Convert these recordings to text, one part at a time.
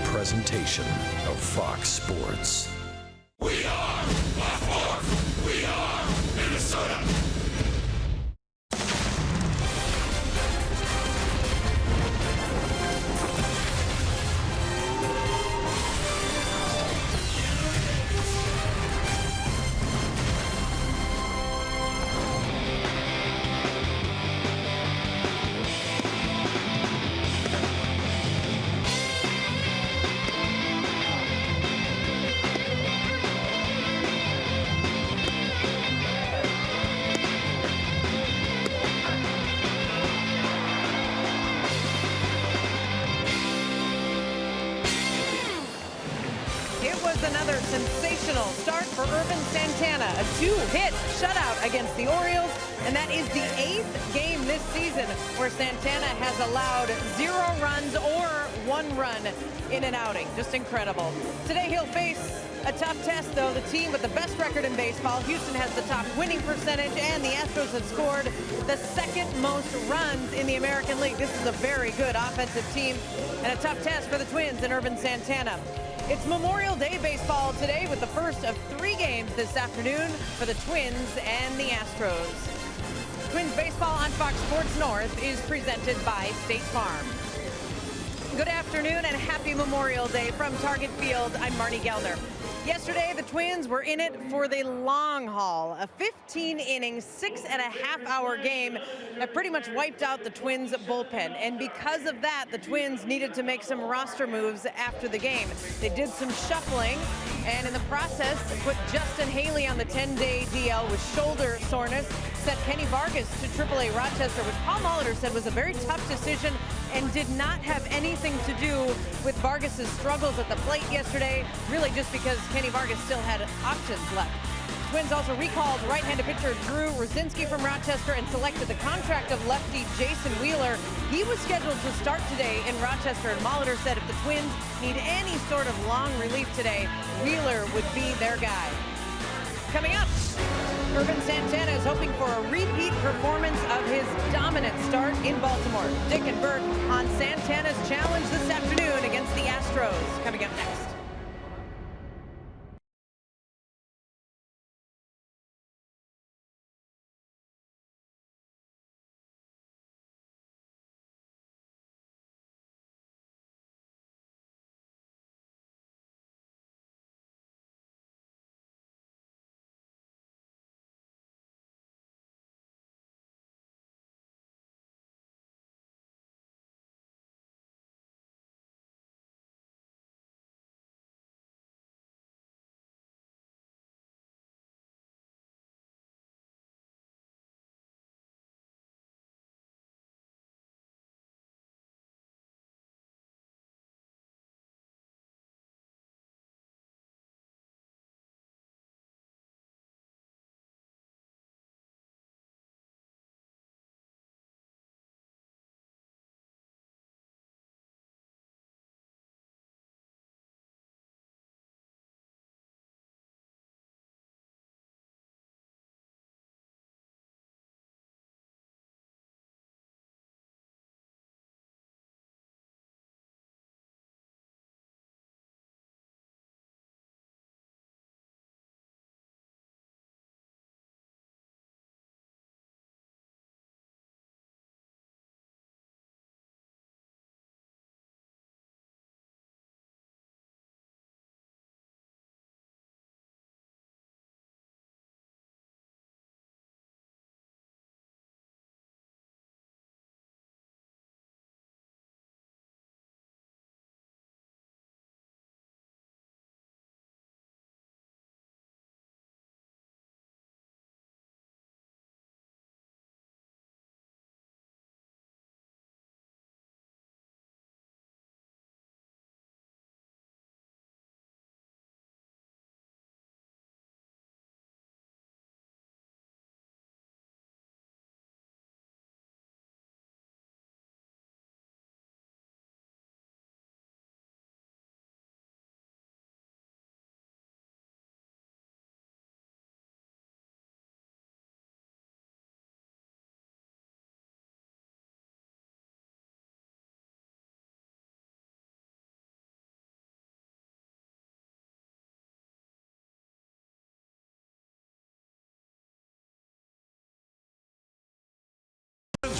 Presentation of Fox Sports. We are Baltimore. We are Minnesota. Another sensational start for Ervin Santana, a 2-hit shutout against the Orioles, and that is the 8th game this season where Santana has allowed 0 runs or 1 run in an outing. Just incredible. Today he'll face a tough test, though. The team with the best record in baseball. Houston has the top winning percentage, and the Astros have scored the 2nd most runs in the American League. This is a very good offensive team, and a tough test for the Twins and Ervin Santana. It's Memorial Day baseball today with the first of 3 games this afternoon for the Twins and the Astros. Twins baseball on Fox Sports North is presented by State Farm. Good afternoon and happy Memorial Day from Target Field. I'm Marnie Gelner. Yesterday, the Twins were in it for the long haul. A 15-inning, 6.5-hour game that pretty much wiped out the Twins' bullpen. And because of that, the Twins needed to make some roster moves after the game. They did some shuffling, and in the process, put Justin Haley on the 10-day DL with shoulder soreness, sent Kenny Vargas to AAA Rochester, which Paul Molitor said was a very tough decision and did not have anything to do with Vargas' struggles at the plate yesterday, really just because Kenny Vargas still had options left. Twins also recalled right-handed pitcher Drew Rosinski from Rochester and selected the contract of lefty Jason Wheeler. He was scheduled to start today in Rochester, and Molitor said if the Twins need any sort of long relief today, Wheeler would be their guy. Coming up, Ervin Santana is hoping for a repeat performance of his dominant start in Baltimore. Dick and Bert on Santana's challenge this afternoon against the Astros. Coming up next.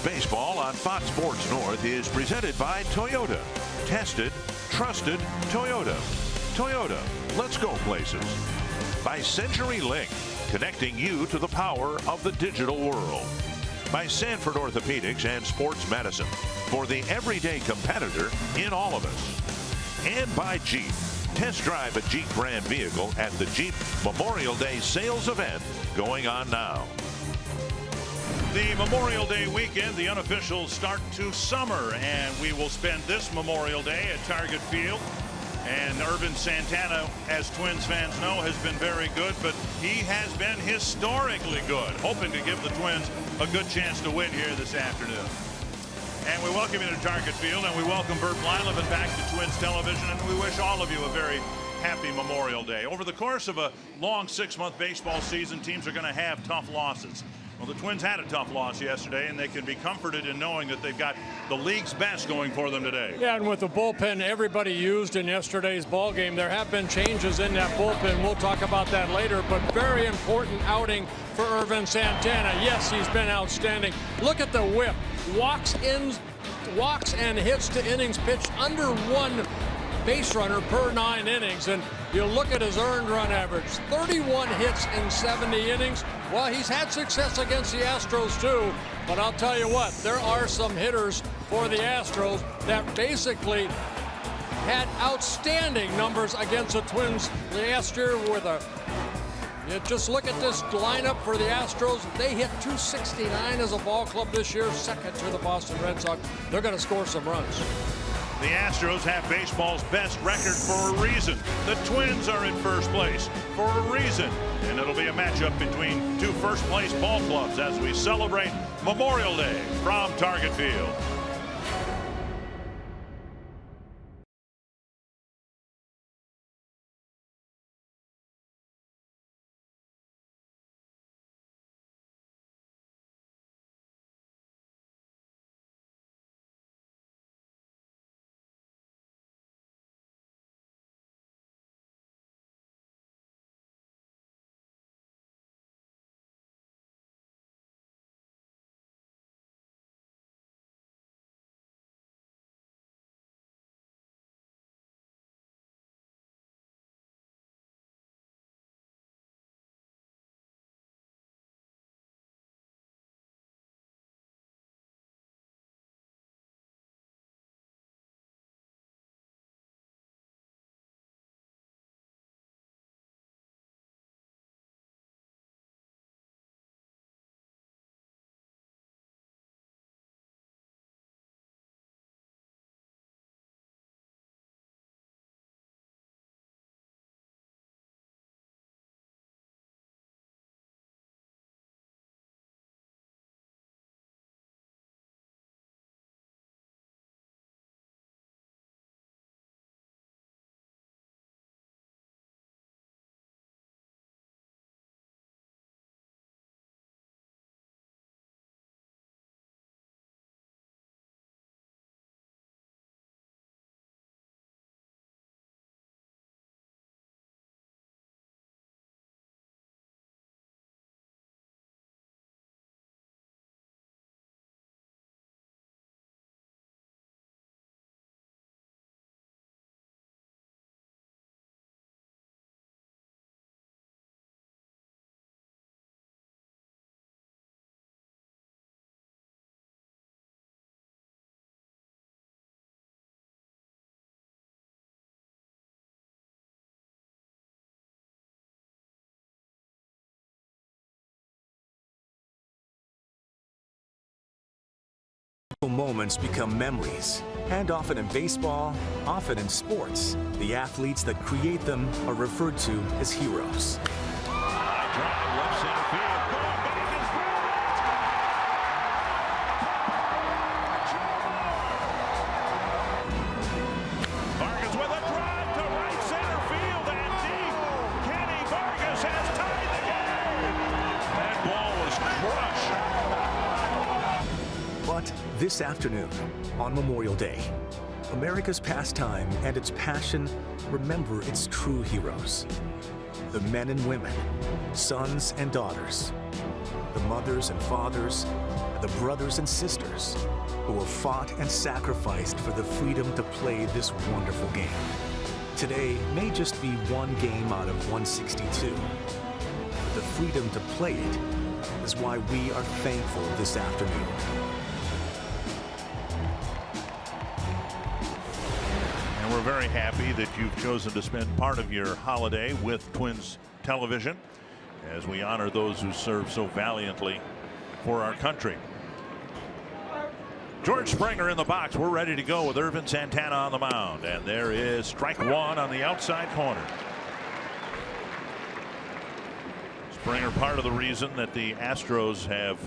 Baseball on Fox Sports North is presented by Toyota. Tested, trusted Toyota. Toyota, let's go places. By CenturyLink, connecting you to the power of the digital world. By Sanford Orthopedics and Sports Medicine, for the everyday competitor in all of us. And by Jeep. Test drive a Jeep brand vehicle at the Jeep Memorial Day sales event going on now. The Memorial Day weekend, the unofficial start to summer, and we will spend this Memorial Day at Target Field. And Irvin Santana, as Twins fans know, has been very good, but he has been historically good, hoping to give the Twins a good chance to win here this afternoon. And we welcome you to Target Field, and we welcome Bert Blyleven back to Twins Television, and we wish all of you a very happy Memorial Day. Over the course of a long 6-month baseball season, teams are going to have tough losses. Well, the Twins had a tough loss yesterday, and they can be comforted in knowing that they've got the league's best going for them today. Yeah, and with the bullpen everybody used in yesterday's ball game, there have been changes in that bullpen. We'll talk about that later, but very important outing for Irvin Santana. Yes, he's been outstanding. Look at the whip. Walks and hits to innings pitched under 1 base runner per 9 innings, and you look at his earned run average, 31 hits in 70 innings. Well, he's had success against the Astros too, but I'll tell you what, there are some hitters for the Astros that basically had outstanding numbers against the Twins last year with you just look at this lineup for the Astros. They hit .269 as a ball club this year, second to the Boston Red Sox. They're going to score some runs. The Astros have baseball's best record for a reason. The Twins are in first place for a reason. And it'll be a matchup between 2 first-place ball clubs as we celebrate Memorial Day from Target Field. Moments become memories, and often in baseball, often in sports, the athletes that create them are referred to as heroes. Vargas with a drive to right center field and deep. Kenny Vargas has tied the game. That ball was crushed. But this afternoon, on Memorial Day, America's pastime and its passion remember its true heroes. The men and women, sons and daughters, the mothers and fathers, the brothers and sisters who have fought and sacrificed for the freedom to play this wonderful game. Today may just be one game out of 162. But the freedom to play it is why we are thankful this afternoon. And we're very happy that you've chosen to spend part of your holiday with Twins Television as we honor those who serve so valiantly for our country. George Springer in the box. We're ready to go with Ervin Santana on the mound. And there is strike one on the outside corner. Springer, part of the reason that the Astros have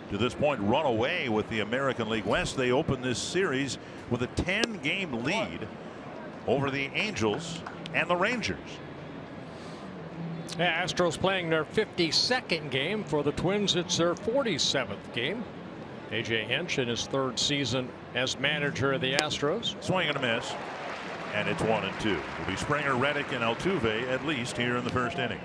to this point run away with the American League West. They opened this series with a 10-game lead over the Angels and the Rangers. Yeah, Astros playing their 52nd game. For the Twins, it's their 47th game. A.J. Hinch in his third season as manager of the Astros. Swing and a miss, and it's 1-2. It'll be Springer, Reddick, and Altuve at least here in the first inning.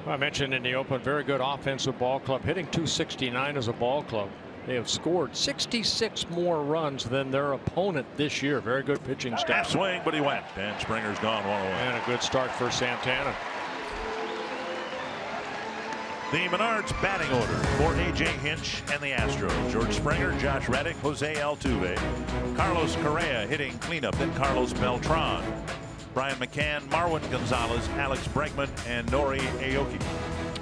I mentioned in the open, very good offensive ball club, hitting .269 as a ball club. They have scored 66 more runs than their opponent this year. Very good pitching staff. Half swing, but he went, and Springer's gone one away. And a good start for Santana. The Menards batting order for A.J. Hinch and the Astros. George Springer, Josh Reddick, Jose Altuve, Carlos Correa hitting cleanup, then Carlos Beltran, Brian McCann, Marwin Gonzalez, Alex Bregman, and Nori Aoki.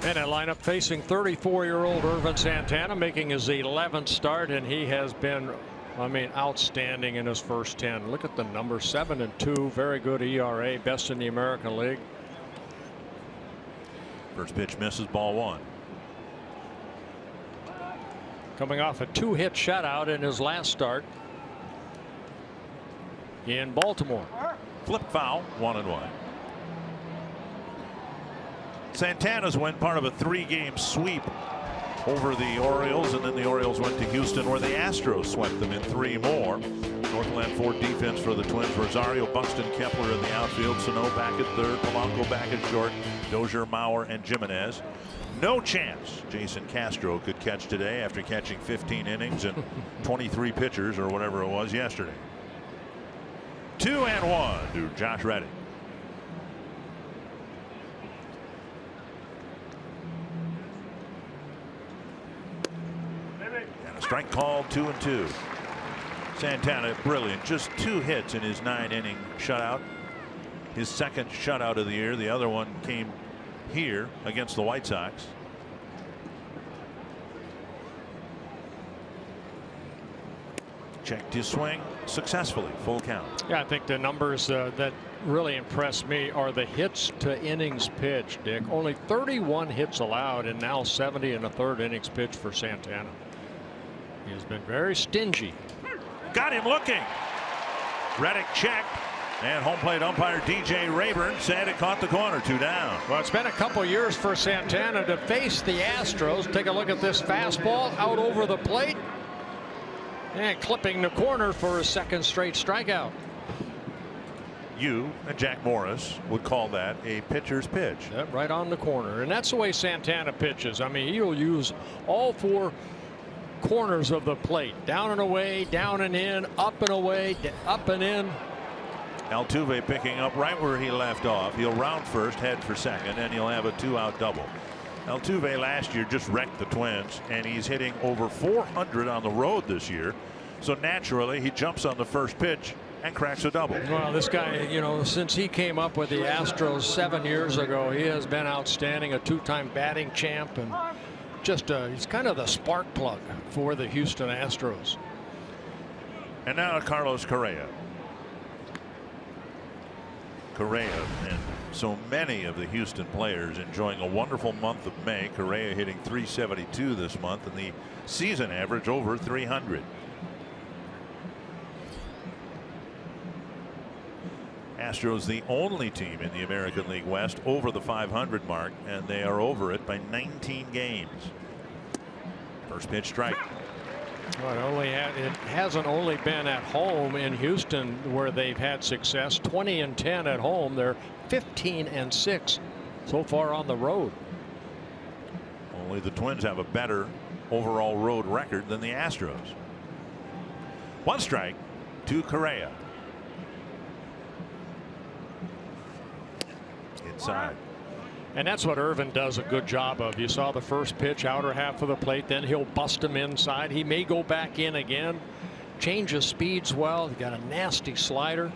And a lineup facing 34-year-old Ervin Santana, making his 11th start, and he has been, I mean, outstanding in his first 10. Look at the numbers, 7-2, very good ERA, best in the American League. First pitch misses, ball one. Coming off a 2-hit shutout in his last start in Baltimore. Flip foul, 1-1. Santana's win part of a 3-game sweep over the Orioles, and then the Orioles went to Houston where the Astros swept them in 3 more. Northland Ford defense for the Twins. Rosario, Buxton, Kepler in the outfield. Sano back at third. Polanco back at short. Dozier, Mauer, and Jimenez. No chance Jason Castro could catch today after catching 15 innings and 23 pitchers or whatever it was yesterday. 2-1 to Josh Reddick. And a strike called, 2-2. Santana brilliant, just 2 hits in his 9-inning shutout, his second shutout of the year. The other one came here against the White Sox. Checked his swing successfully, full count. Yeah, I think the numbers that really impress me are the hits to innings pitched, Dick. Only 31 hits allowed, and now 70 1/3 innings pitched for Santana. He has been very stingy. Got him looking. Reddick checked, and home plate umpire DJ Rayburn said it caught the corner. 2 down. Well, it's been a couple years for Santana to face the Astros. Take a look at this fastball out over the plate and clipping the corner for a second straight strikeout. You and Jack Morris would call that a pitcher's pitch. Yep, right on the corner, and that's the way Santana pitches. I mean, he'll use all 4 corners of the plate, down and away, down and in, up and away, up and in. Altuve picking up right where he left off. He'll round first, head for second, and he'll have a 2-out double. Altuve last year just wrecked the Twins, and he's hitting over 400 on the road this year. So naturally, he jumps on the first pitch and cracks a double. Well, this guy, you know, since he came up with the Astros 7 years ago, he has been outstanding, a 2-time batting champ, and just he's kind of the spark plug for the Houston Astros. And now Carlos Correa. Correa and so many of the Houston players enjoying a wonderful month of May. Correa hitting .372 this month, and the season average over 300. Astros the only team in the American League West over the 500 mark, and they are over it by 19 games. First pitch strike. Well, it hasn't only been at home in Houston where they've had success. 20-10 at home. They're 15-6 so far on the road. Only the Twins have a better overall road record than the Astros. 1 strike to Correa. Inside. And that's what Irvin does a good job of. You saw the first pitch, outer half of the plate, then he'll bust him inside. He may go back in again. Changes speeds well. He got a nasty slider.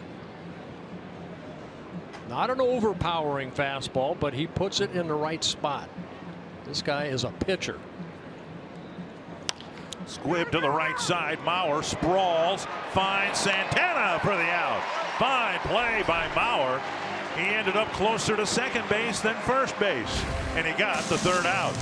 Not an overpowering fastball, but he puts it in the right spot. This guy is a pitcher. Squib to the right side. Mauer sprawls, finds Santana for the out. Fine play by Mauer. He ended up closer to second base than first base, and he got the 3rd out.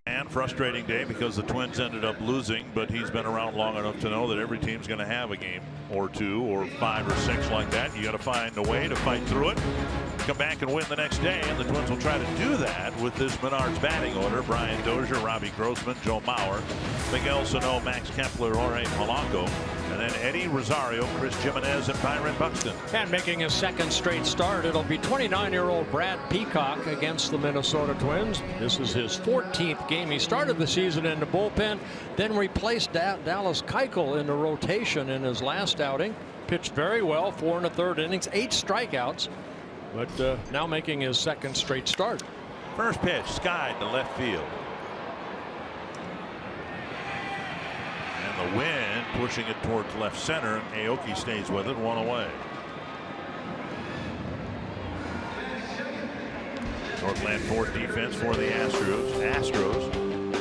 And frustrating day because the Twins ended up losing, but he's been around long enough to know that every team's going to have a game or 2 or 5 or 6 like that. You got to find a way to fight through it, come back and win the next day, and the Twins will try to do that with this Menards batting order. Brian Dozier, Robbie Grossman, Joe Mauer, Miguel Sano, Max Kepler, Jorge Polanco, and then Eddie Rosario, Chris Jimenez, and Byron Buxton. And making his 2nd straight start, it'll be 29-year-old Brad Peacock against the Minnesota Twins. This is his 14th game. He started the season in the bullpen, then replaced Dallas Keuchel in the rotation in his last outing. Pitched very well, 4 1/3 innings, 8 strikeouts, but now making his 2nd straight start. First pitch skied to left field. And the wind pushing it towards left center, and Aoki stays with it, 1 away. Northland Ford defense for the Astros.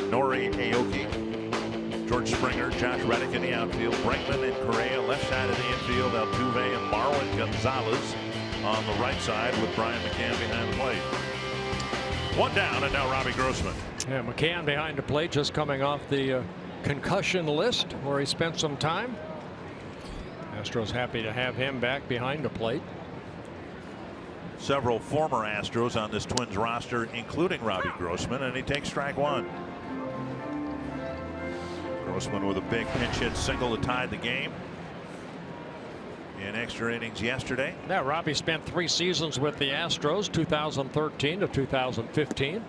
Nori Aoki, George Springer, Josh Reddick in the outfield, Bregman and Correa left side of the infield, Altuve and Marwin Gonzalez on the right side with Brian McCann behind the plate. 1 down, and now Robbie Grossman. Yeah, McCann behind the plate, just coming off the concussion list where he spent some time. Astros happy to have him back behind the plate. Several former Astros on this Twins roster, including Robbie Grossman, and he takes strike 1. Grossman with a big pinch hit single to tie the game in extra innings yesterday. Yeah, Robbie spent 3 seasons with the Astros, 2013 to 2015.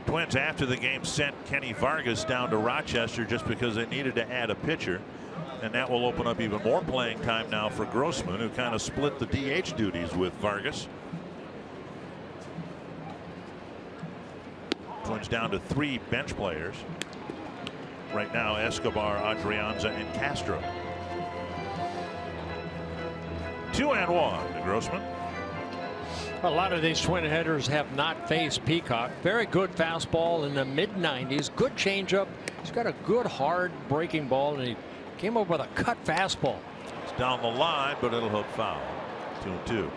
Twins after the game sent Kenny Vargas down to Rochester just because they needed to add a pitcher, and that will open up even more playing time now for Grossman, who kind of split the DH duties with Vargas. Twins down to 3 bench players right now: Escobar, Adrianza, and Castro. 2-1 to Grossman. A lot of these Twin hitters have not faced Peacock. Very good fastball in the mid-90s. Good changeup. He's got a good hard breaking ball, and he came up with a cut fastball. It's down the line, but it'll hook foul. 2-2.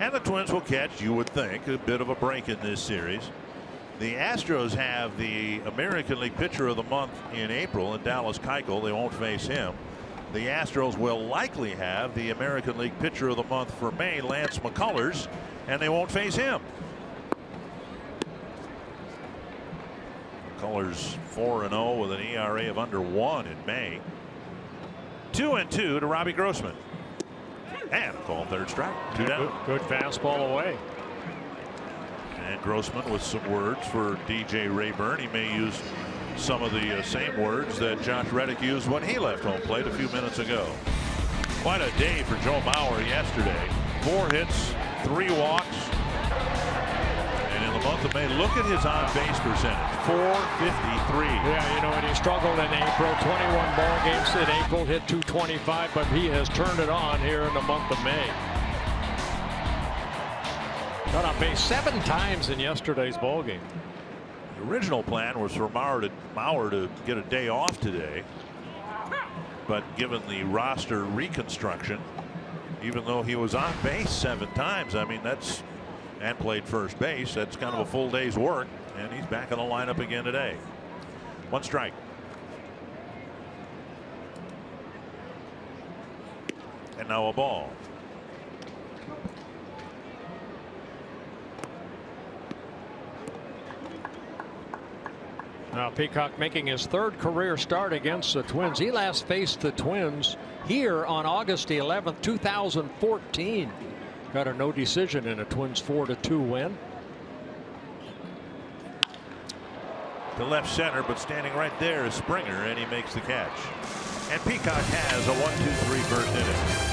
And the Twins will catch, you would think, a bit of a break in this series. The Astros have the American League Pitcher of the Month in April in Dallas Keuchel. They won't face him. The Astros will likely have the American League Pitcher of the Month for May, Lance McCullers, and they won't face him. McCullers 4-0 with an ERA of under 1 in May. 2-2 to Robbie Grossman. And a called third strike. 2 down. Good fastball away. And Grossman with some words for DJ Rayburn. He may use some of the same words that Josh Reddick used when he left home plate a few minutes ago. Quite a day for Joe Mauer yesterday. 4 hits, 3 walks. And in the month of May, look at his on-base percentage, .453. Yeah, you know, and he struggled in April. 21 ball games in April, hit .225, but he has turned it on here in the month of May. Got on base 7 times in yesterday's ball game. The original plan was for Mauer to get a day off today, but given the roster reconstruction, even though he was on base 7 times, I mean, that's, and played first base, that's kind of a full day's work, and he's back in the lineup again today. 1 strike. And now a ball. Now Peacock making his 3rd career start against the Twins. He last faced the Twins here on August 11th, 2014. Got a no decision in a Twins 4-2 win. To left center, but standing right there is Springer, and he makes the catch. And Peacock has a 1-2-3 first inning.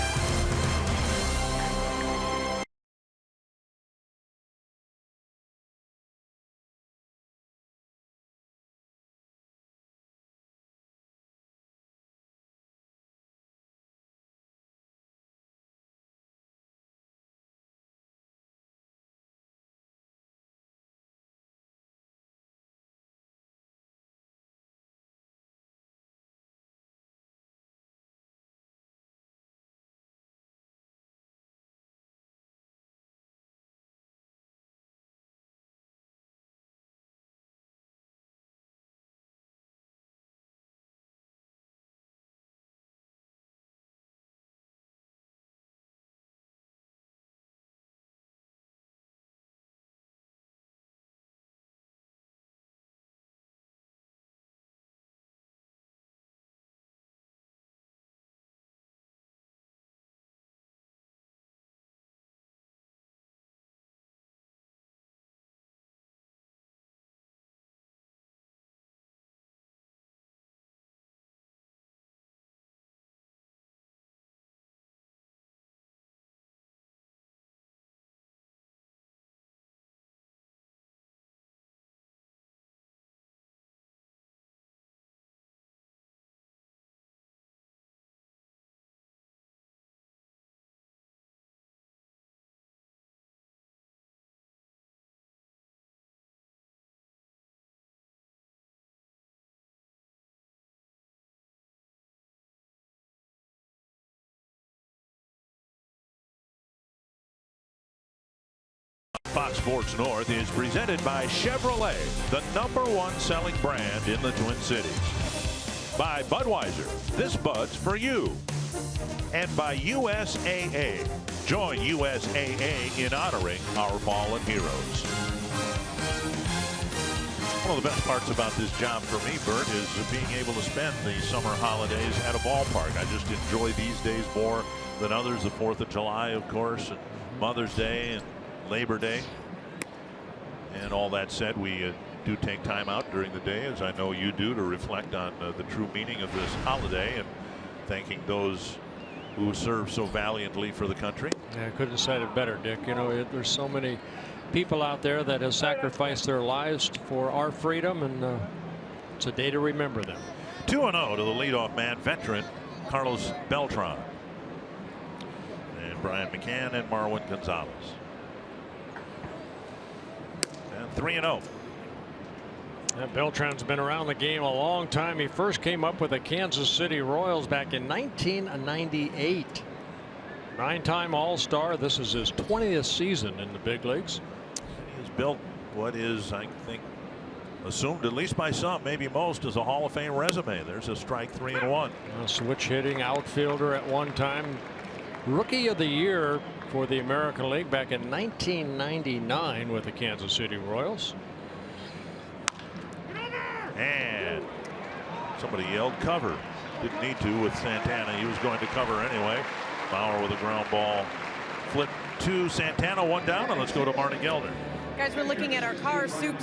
Fox Sports North is presented by Chevrolet, the #1 selling brand in the Twin Cities. By Budweiser, this Bud's for you. And by USAA. Join USAA in honoring our fallen heroes. One of the best parts about this job for me, Bert, is being able to spend the summer holidays at a ballpark. I just enjoy these days more than others. The 4th of July, of course, and Mother's Day and Labor Day. And all that said, we do take time out during the day, as I know you do, to reflect on the true meaning of this holiday and thanking those who serve so valiantly for the country. Yeah, I couldn't have said it better, Dick. You know, there's so many people out there that have sacrificed their lives for our freedom, and it's a day to remember them. 2-0 to the leadoff man, veteran Carlos Beltran. And Brian McCann and Marwin Gonzalez. And 3-0. And Beltran's been around the game a long time. He first came up with the Kansas City Royals back in 1998. Nine-time All-Star. This is his 20th season in the big leagues. He's built what is, I think, assumed at least by some, maybe most, as a Hall of Fame resume. There's a strike 3 and 1. A switch hitting outfielder at one time. Rookie of the Year for the American League back in 1999 with the Kansas City Royals. And somebody yelled cover. Didn't need to with Santana. He was going to cover anyway. Bauer with a ground ball. Flip to Santana, one down, and let's go to Marty Gelder. Guys, we're looking at our car scoop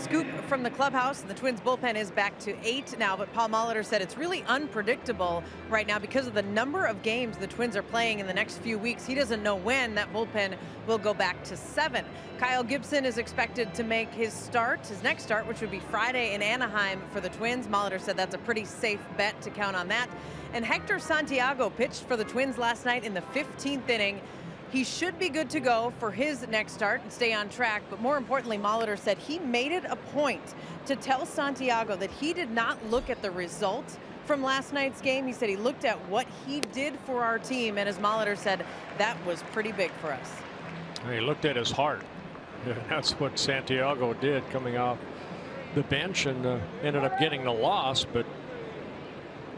from the clubhouse. The Twins bullpen is back to 8 now, but Paul Molitor said it's really unpredictable right now because of the number of games the Twins are playing in the next few weeks. He doesn't know when that bullpen will go back to 7. Kyle Gibson is expected to make his next start, which would be Friday in Anaheim for the Twins. Molitor said that's a pretty safe bet to count on that. And Hector Santiago pitched for the Twins last night in the 15th inning. He should be good to go for his next start and stay on track. But more importantly, Molitor said he made it a point to tell Santiago that he did not look at the result from last night's game. He said he looked at what he did for our team. And as Molitor said, that was pretty big for us. He looked at his heart. That's what Santiago did coming off the bench and ended up getting the loss. But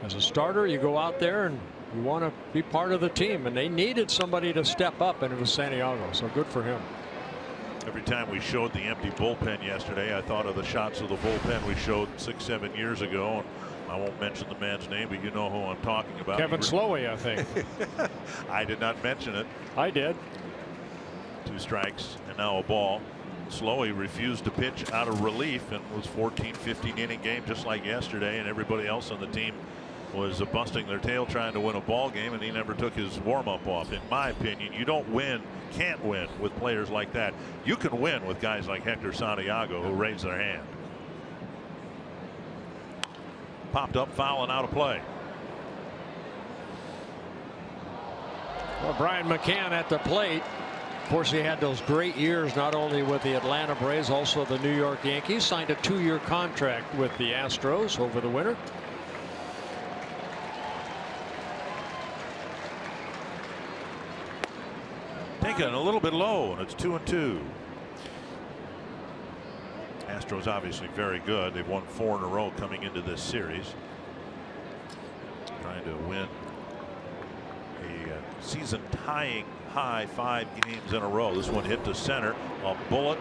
as a starter, you go out there and you want to be part of the team, and they needed somebody to step up, and it was Santiago, so good for him. Every time we showed the empty bullpen yesterday, I thought of the shots of the bullpen we showed 6-7 years ago. And I won't mention the man's name, but you know who I'm talking about. Kevin Slowey, I think. I did not mention it. I did. 2 strikes and now a ball. Slowey refused to pitch out of relief and was 14-15 inning game just like yesterday, and everybody else on the team was busting their tail trying to win a ball game, and he never took his warm-up off. In my opinion, you can't win with players like that. You can win with guys like Hector Santiago who raise their hand. Popped up, foul, and out of play. Well, Brian McCann at the plate. Of course, he had those great years not only with the Atlanta Braves, also the New York Yankees. Signed a 2-year contract with the Astros over the winter. Taken a little bit low, and it's 2-2. Astros obviously very good. They've won 4 in a row coming into this series. Trying to win a season-tying high 5 games in a row. This one hit to center. A bullet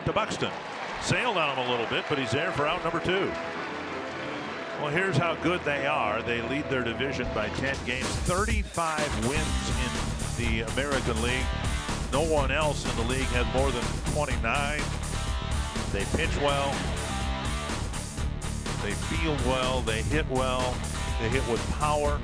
to Buxton. Sailed on him a little bit, but he's there for out number 2. Well, here's how good they are. They lead their division by 10 games. 35 wins in the American League. No one else in the league has more than 29. They pitch well. They field well. They hit well. They hit with power.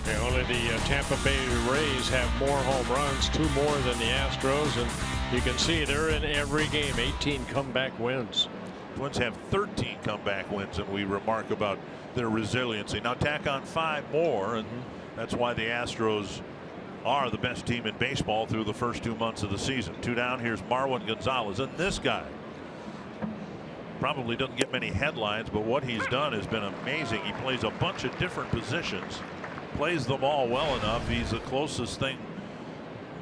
Yeah, only the Tampa Bay Rays have more home runs, 2 more than the Astros, and you can see they're in every game. 18 comeback wins. Twins have 13 comeback wins, and we remark about their resiliency. Now tack on 5 more, and that's why the Astros are the best team in baseball through the first 2 months of the season. 2 down. Here's Marwin Gonzalez, and this guy probably doesn't get many headlines, but what he's done has been amazing. He plays a bunch of different positions, plays them all well enough. He's the closest thing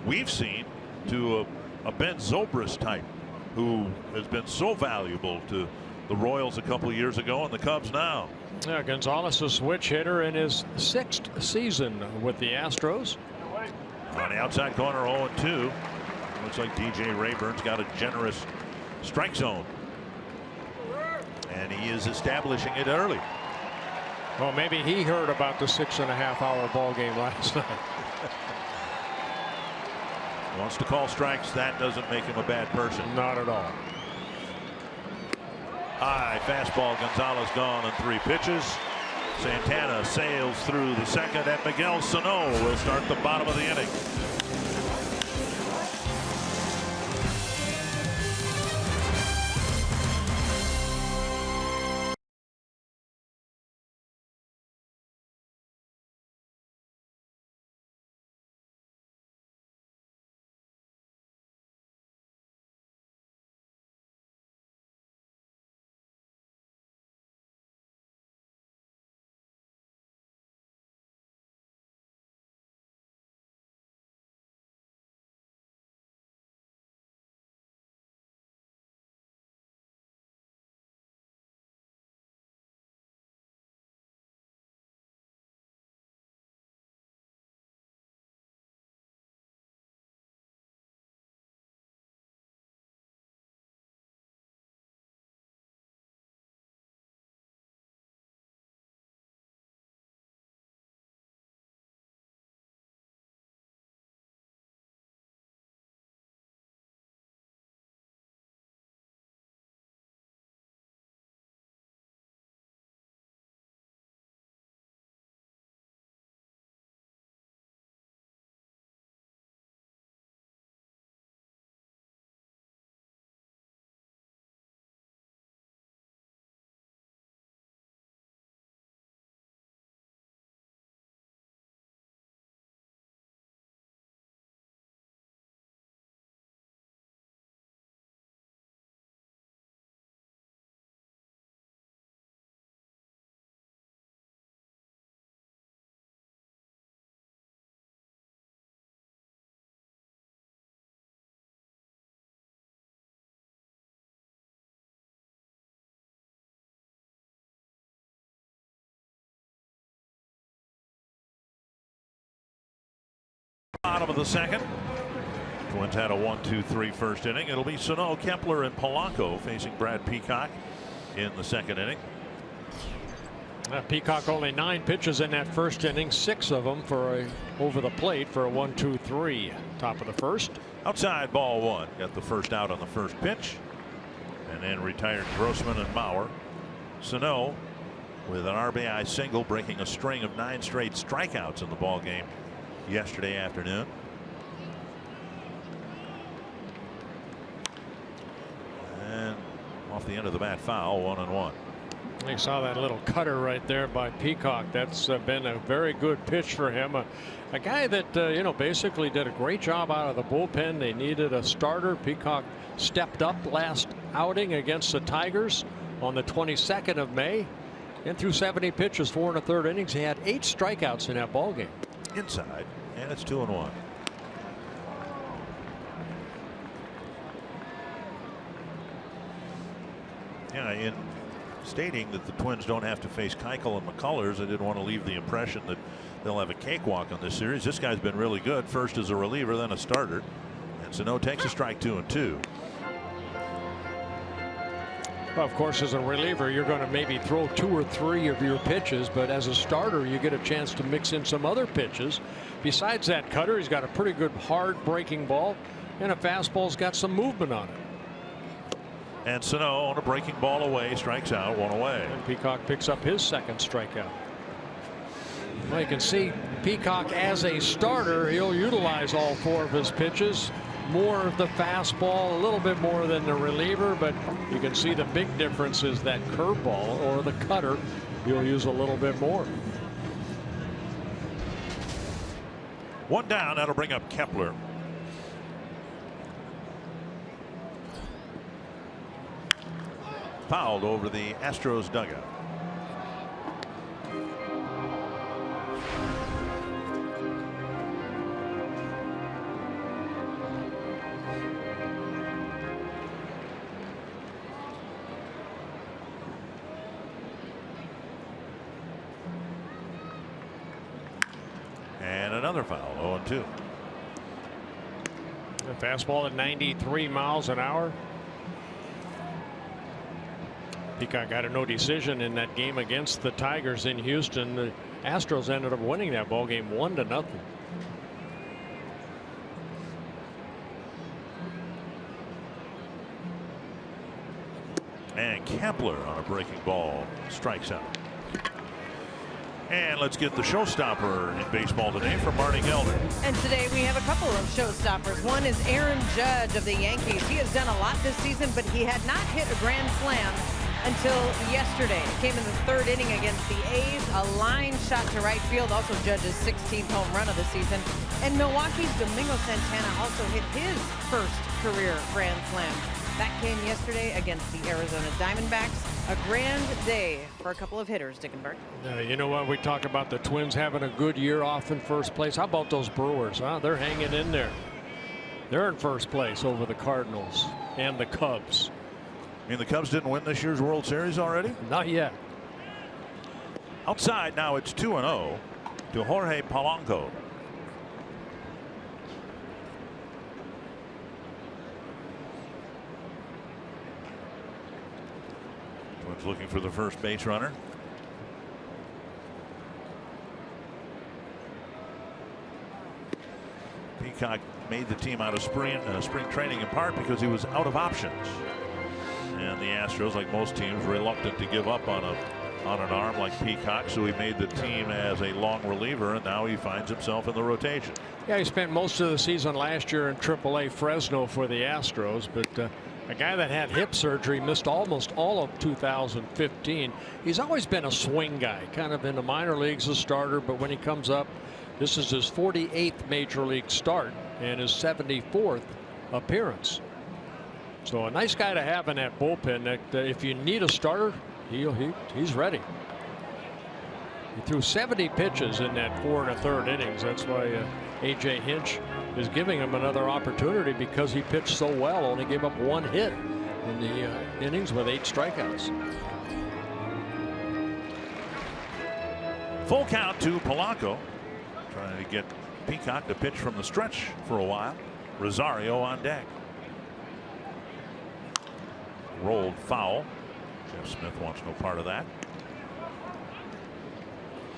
we've seen to a Ben Zobrist type, who has been so valuable to the Royals a couple of years ago and the Cubs now. Yeah, Gonzalez, a switch hitter in his 6th season with the Astros. On the outside corner, 0-2. Looks like DJ Rayburn's got a generous strike zone, and he is establishing it early. Well, maybe he heard about the 6.5-hour ball game last night. Wants to call strikes. That doesn't make him a bad person. Not at all. High fastball. Gonzalez gone on 3 pitches. Santana sails through the second, and Miguel Sano will start the bottom of the inning. bottom of the second. Twins had a 1-2-3 first inning. It'll be Sano, Kepler, and Polanco facing Brad Peacock in the second inning. Peacock only 9 pitches in that first inning, 6 of them for over the plate for a 1-2-3. Top of the first. Outside, ball 1. Got the first out on the first pitch. And then retired Grossman and Mauer. Sano with an RBI single, breaking a string of 9 straight strikeouts in the ball game yesterday afternoon. And off the end of the bat, foul, 1-1. You saw that little cutter right there by Peacock. That's been a very good pitch for him. A guy that basically did a great job out of the bullpen. They needed a starter. Peacock stepped up last outing against the Tigers on the 22nd of May and threw 70 pitches, 4 1/3 innings. He had 8 strikeouts in that ball game. Inside, and it's 2-1. Yeah, in stating that the Twins don't have to face Keuchel and McCullers, I didn't want to leave the impression that they'll have a cakewalk on this series. This guy's been really good, first as a reliever, then a starter. And Sano takes a strike, 2-2. Well, of course, as a reliever, you're going to maybe throw 2 or 3 of your pitches, but as a starter, you get a chance to mix in some other pitches. Besides that cutter, he's got a pretty good hard breaking ball, and a fastball's got some movement on it. And Sano on a breaking ball away, strikes out, 1 away. And Peacock picks up his second strikeout. Well, you can see Peacock as a starter, he'll utilize all 4 of his pitches. More of the fastball, a little bit more than the reliever, but you can see the big difference is that curveball or the cutter he'll use a little bit more. 1 down, that'll bring up Kepler. Fouled over the Astros dugout. And another foul, 0-2. The fastball at 93 miles an hour. Peacock got a no decision in that game against the Tigers in Houston. The Astros ended up winning that ball game 1-0. And Kepler on a breaking ball strikes out. And let's get the showstopper in baseball today from Marty Gelder. And today we have a couple of showstoppers. One is Aaron Judge of the Yankees. He has done a lot this season, but he had not hit a grand slam until yesterday. It came in the 3rd inning against the A's. A line shot to right field. Also Judge's 16th home run of the season. And Milwaukee's Domingo Santana also hit his first career grand slam. That came yesterday against the Arizona Diamondbacks. A grand day for a couple of hitters, Dickenberg. You know what? We talk about the Twins having a good year off in first place. How about those Brewers? Huh? They're hanging in there. They're in first place over the Cardinals and the Cubs. I mean, the Cubs didn't win this year's World Series already? Not yet. Outside now, it's 2-0 to Jorge Polanco. Twins looking for the first base runner. Peacock made the team out of spring training in part because he was out of options. And the Astros, like most teams, reluctant to give up on an arm like Peacock, so he made the team as a long reliever, and now he finds himself in the rotation. Yeah, he spent most of the season last year in AAA Fresno for the Astros, but a guy that had hip surgery missed almost all of 2015. He's always been a swing guy, kind of in the minor leagues a starter, but when he comes up, this is his 48th major league start and his 74th appearance. So a nice guy to have in that bullpen that if you need a starter, he's ready. He threw 70 pitches in that 4 1/3 innings. That's why A.J. Hinch is giving him another opportunity, because he pitched so well, only gave up 1 hit in the innings with 8 strikeouts. Full count to Polanco, trying to get Peacock to pitch from the stretch for a while. Rosario on deck. Rolled foul. Jeff Smith wants no part of that.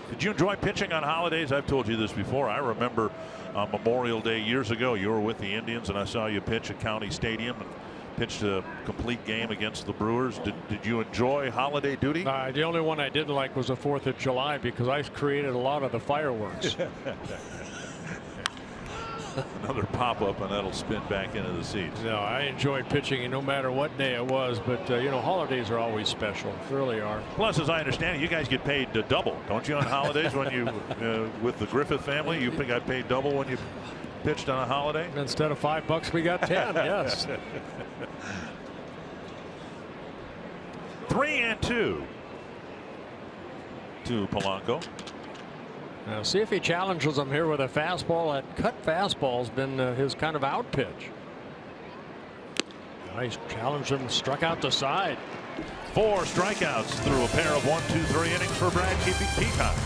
Did you enjoy pitching on holidays? I've told you this before. I remember on Memorial Day years ago, you were with the Indians, and I saw you pitch at County Stadium and pitched a complete game against the Brewers. Did you enjoy holiday duty? The only one I didn't like was the 4th of July because I created a lot of the fireworks. Another pop-up, and that'll spin back into the seats. No, I enjoyed pitching no matter what day it was, but you know, holidays are always special. They really are. Plus, as I understand it, you guys get paid double, don't you, on holidays? When you with the Griffith family, you got paid double when you pitched on a holiday. Instead of $5, we got 10. Yes. 3-2 to Polanco. Now see if he challenges him here with a fastball. That cut fastball's been his kind of out pitch. Nice challenge him, struck out the side. 4 strikeouts through a pair of 1, 2, 3 innings for Brad Peacock.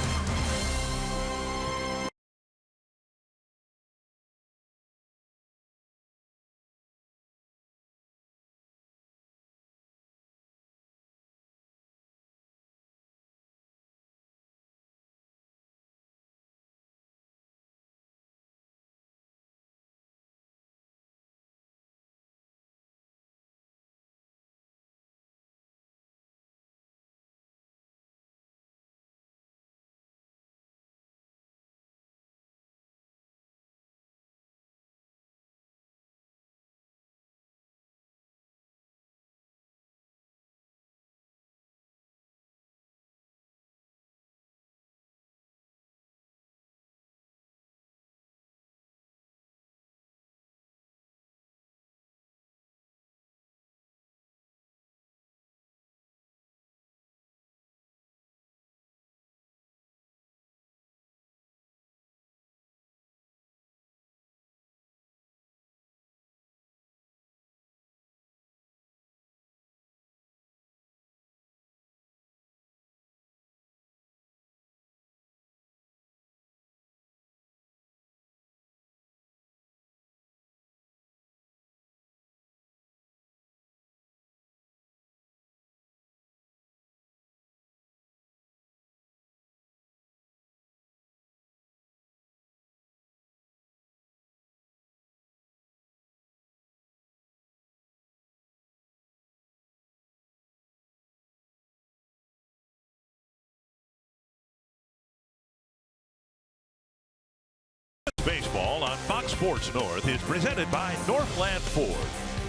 Baseball on Fox Sports North is presented by Northland Ford.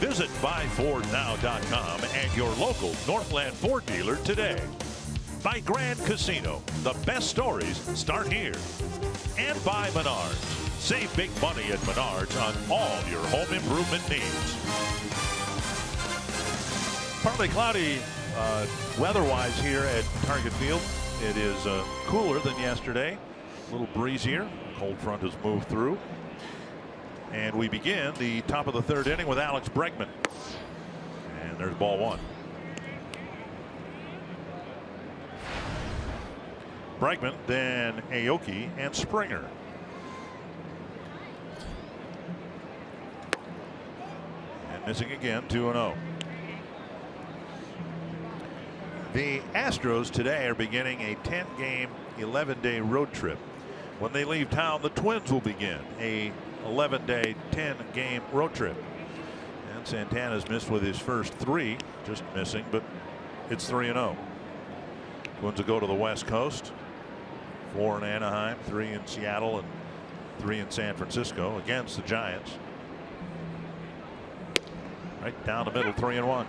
Visit buyfordnow.com and your local Northland Ford dealer today. By Grand Casino, the best stories start here. And by Menards. Save big money at Menards on all your home improvement needs. Partly cloudy weather-wise here at Target Field. It is cooler than yesterday, a little breezier. Cold front has moved through. And we begin the top of the 3rd inning with Alex Bregman. And there's ball 1. Bregman, then Aoki and Springer. And missing again, 2-0. The Astros today are beginning a 10-game, 11-day road trip. When they leave town, the Twins will begin a 11-day, 10-game road trip. And Santana's missed with his first 3, just missing, but it's 3-0. Twins will go to the West Coast. 4 in Anaheim, 3 in Seattle, and 3 in San Francisco against the Giants. Right down the middle, 3-1.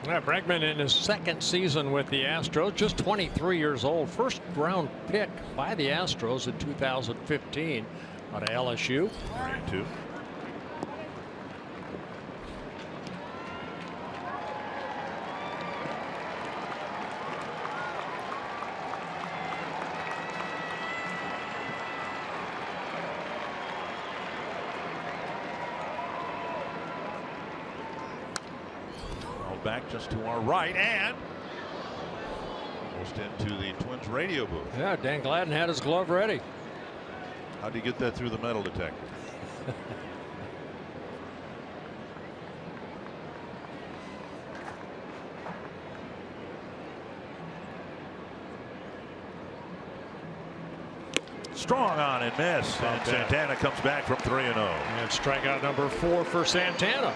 Yeah, Bregman in his 2nd season with the Astros, just 23 years old. First round pick by the Astros in 2015 out of LSU. 3-2. Back just to our right, and just into the Twins radio booth. Yeah, Dan Gladden had his glove ready. How'd he get that through the metal detector? Strong on and miss, and Santana comes back from 3-0. And strikeout number 4 for Santana.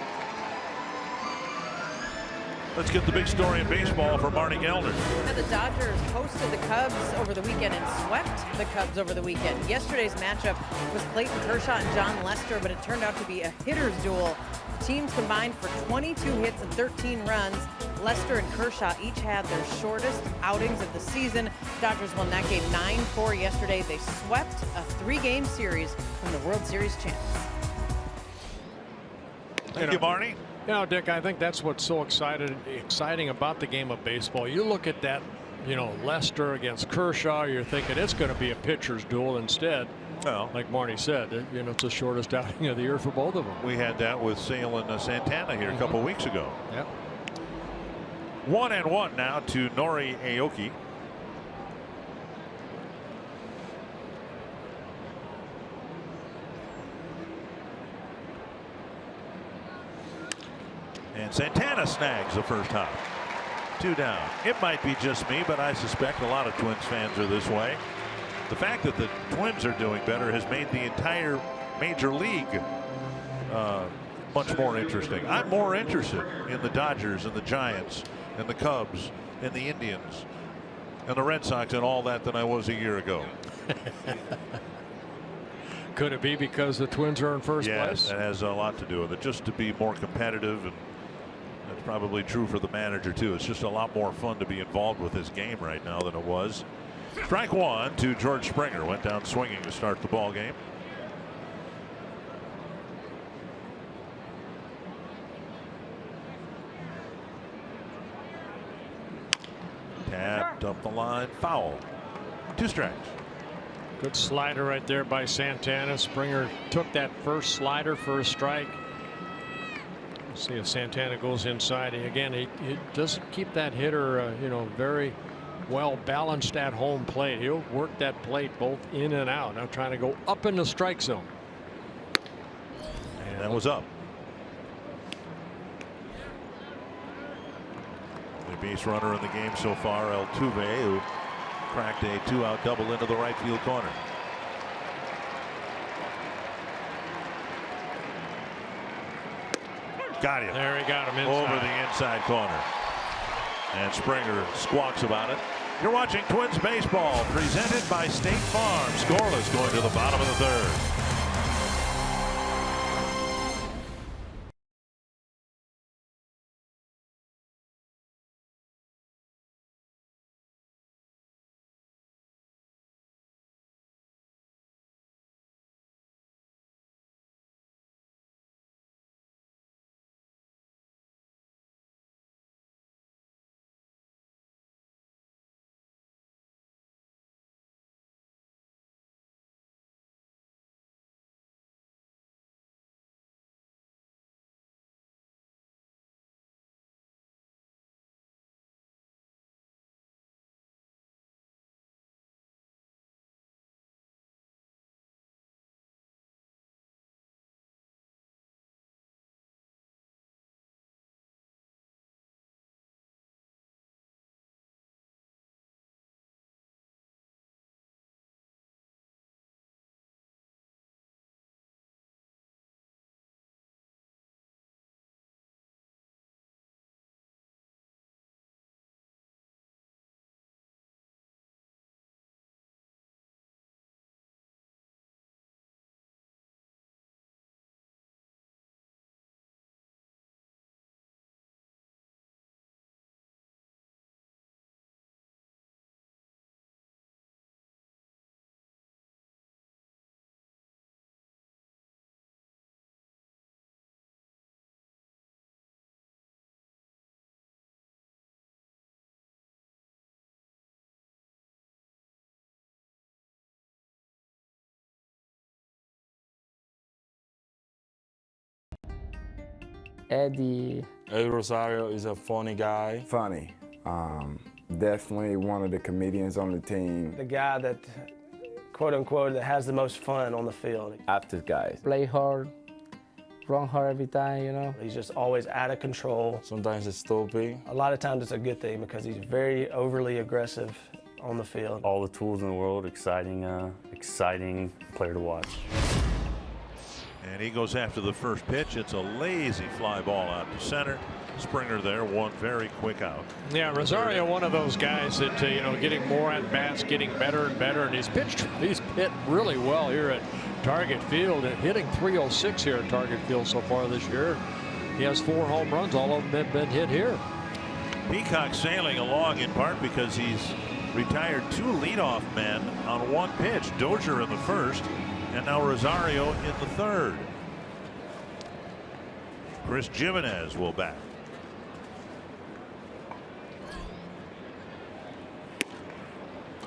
Let's get the big story in baseball from Marty Gelner. The Dodgers hosted the Cubs over the weekend and swept the Cubs over the weekend. Yesterday's matchup was Clayton Kershaw and John Lester, but it turned out to be a hitter's duel. The teams combined for 22 hits and 13 runs. Lester and Kershaw each had their shortest outings of the season. Dodgers won that game 9-4 yesterday. They swept a 3-game series from the World Series champs. Thank you, Marty. You know, Dick, I think that's what's so exciting about the game of baseball. You look at that, you know, Lester against Kershaw, you're thinking it's going to be a pitcher's duel. Instead, well, like Marty said, you know, it's the shortest outing of the year for both of them. We had that with Sale and Santana here a couple weeks ago. Yep. 1-1 now to Nori Aoki. And Santana snags the first hop. 2 down. It might be just me, but I suspect a lot of Twins fans are this way. The fact that the Twins are doing better has made the entire major league much more interesting. I'm more interested in the Dodgers and the Giants and the Cubs and the Indians and the Red Sox and all that than I was a year ago. Could it be because the Twins are in first place? Yes, it has a lot to do with it. Just to be more competitive, and that's probably true for the manager too. It's just a lot more fun to be involved with this game right now than it was. Strike 1 to George Springer. Went down swinging to start the ball game. Tapped up the line, foul. 2 strikes. Good slider right there by Santana. Springer took that first slider for a strike. We'll see if Santana goes inside. Again, he doesn't keep that hitter, you know, very well balanced at home plate. He'll work that plate both in and out. Now trying to go up in the strike zone. And that was up. The base runner in the game so far, Altuve, who cracked a 2-out double into the right field corner. Got him. There he got him inside. Over the inside corner. And Springer squawks about it. You're watching Twins baseball presented by State Farm. Scoreless going to the bottom of the 3rd. Eddie Eddie Rosario is a funny guy. funny. Definitely one of the comedians on the team. The guy that, quote unquote, that has the most fun on the field. After guys. Play hard, run hard every time, you know. He's just always out of control. Sometimes it's stupid. A lot of times it's a good thing because he's very overly aggressive on the field. All the tools in the world, exciting player to watch. And he goes after the first pitch. It's a lazy fly ball out to center. Springer there, one very quick out. Yeah, Rosario, one of those guys that you know, getting more at bats, getting better and better, and he's hit really well here at Target Field, and hitting .306 here at Target Field so far this year. He has 4 home runs, all of them have been hit here. Peacock sailing along in part because he's retired 2 leadoff men on 1 pitch. Dozier in the first, and now Rosario in the third. Chris Jimenez will bat.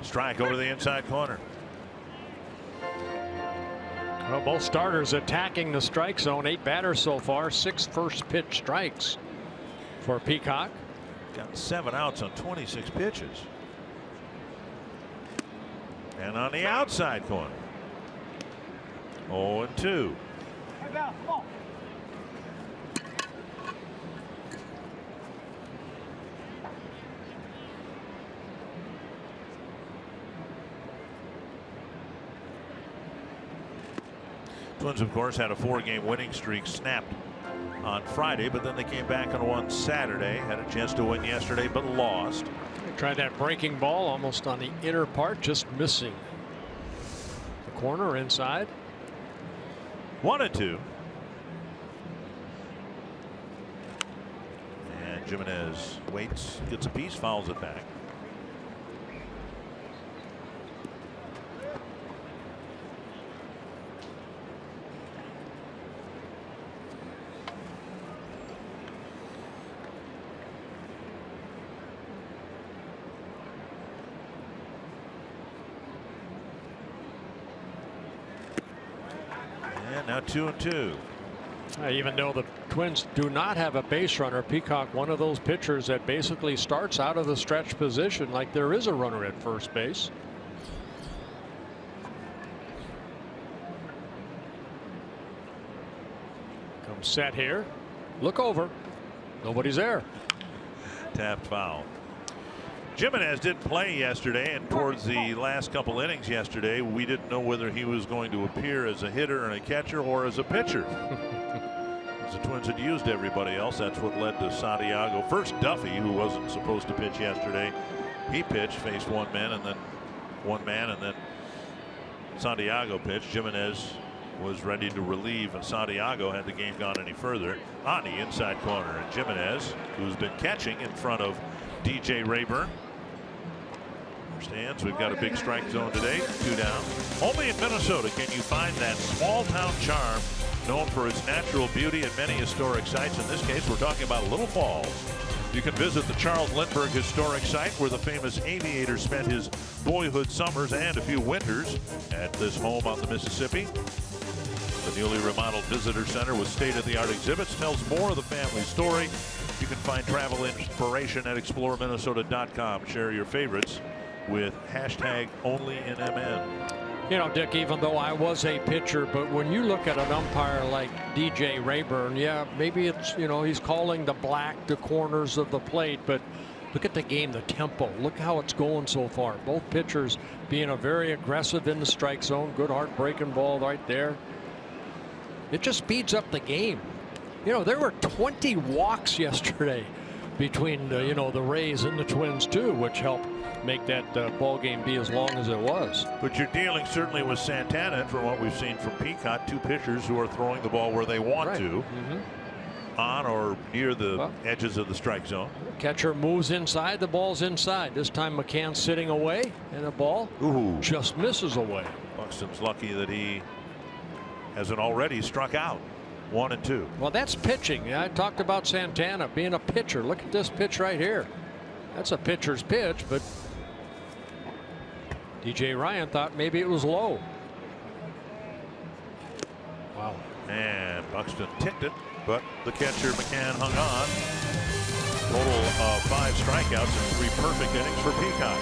Strike over the inside corner. Well, both starters attacking the strike zone. 8 batters so far, 6 first pitch strikes for Peacock. Got 7 outs on 26 pitches. And on the outside corner. 0-2. Twins, of course, had a 4-game winning streak snapped on Friday, but then they came back on one Saturday. Had a chance to win yesterday, but lost. They tried that breaking ball almost on the inner part, just missing the corner inside. 1-2. And Jimenez waits, gets a piece, fouls it back. Now 2-2. Even though the Twins do not have a base runner, Peacock, one of those pitchers that basically starts out of the stretch position like there is a runner at first base. Comes set here. Look over. Nobody's there. Tapped foul. Jimenez didn't play yesterday, and towards the last couple innings yesterday, we didn't know whether he was going to appear as a hitter and a catcher or as a pitcher. As the Twins had used everybody else, that's what led to Santiago. First, Duffy, who wasn't supposed to pitch yesterday, he pitched, faced one man, and then Santiago pitched. Jimenez was ready to relieve Santiago had the game gone any further. On the inside corner, and Jimenez, who's been catching in front of DJ Rayburn. Stands. We've got a big strike zone today. 2 down. Only in Minnesota can you find that small town charm known for its natural beauty and many historic sites. In this case, we're talking about Little Falls. You can visit the Charles Lindbergh Historic Site where the famous aviator spent his boyhood summers and a few winters at this home on the Mississippi. The newly remodeled visitor center with state-of-the-art exhibits tells more of the family story. You can find travel inspiration at exploreminnesota.com. Share your favorites with #OnlyInMN. You know, Dick, even though I was a pitcher, but when you look at an umpire like DJ Rayburn, yeah, maybe it's, you know, he's calling the corners of the plate, but look at the game, the tempo. Look how it's going so far. Both pitchers being very aggressive in the strike zone. Good heart-breaking ball right there. It just speeds up the game. You know, there were 20 walks yesterday between the Rays and the Twins too, which helped make that ball game be as long as it was. But you're dealing certainly with Santana, and from what we've seen from Peacock, 2 pitchers who are throwing the ball where they want to, on or near the edges of the strike zone. Catcher moves inside, the ball's inside. This time McCann's sitting away, and the ball just misses away. Buxton's lucky that he hasn't already struck out. 1-2. Well, that's pitching. I talked about Santana being a pitcher. Look at this pitch right here. That's a pitcher's pitch, but DJ Ryan thought maybe it was low. Wow. And Buxton ticked it, but the catcher McCann hung on. Total of 5 strikeouts and 3 perfect innings for Peacock.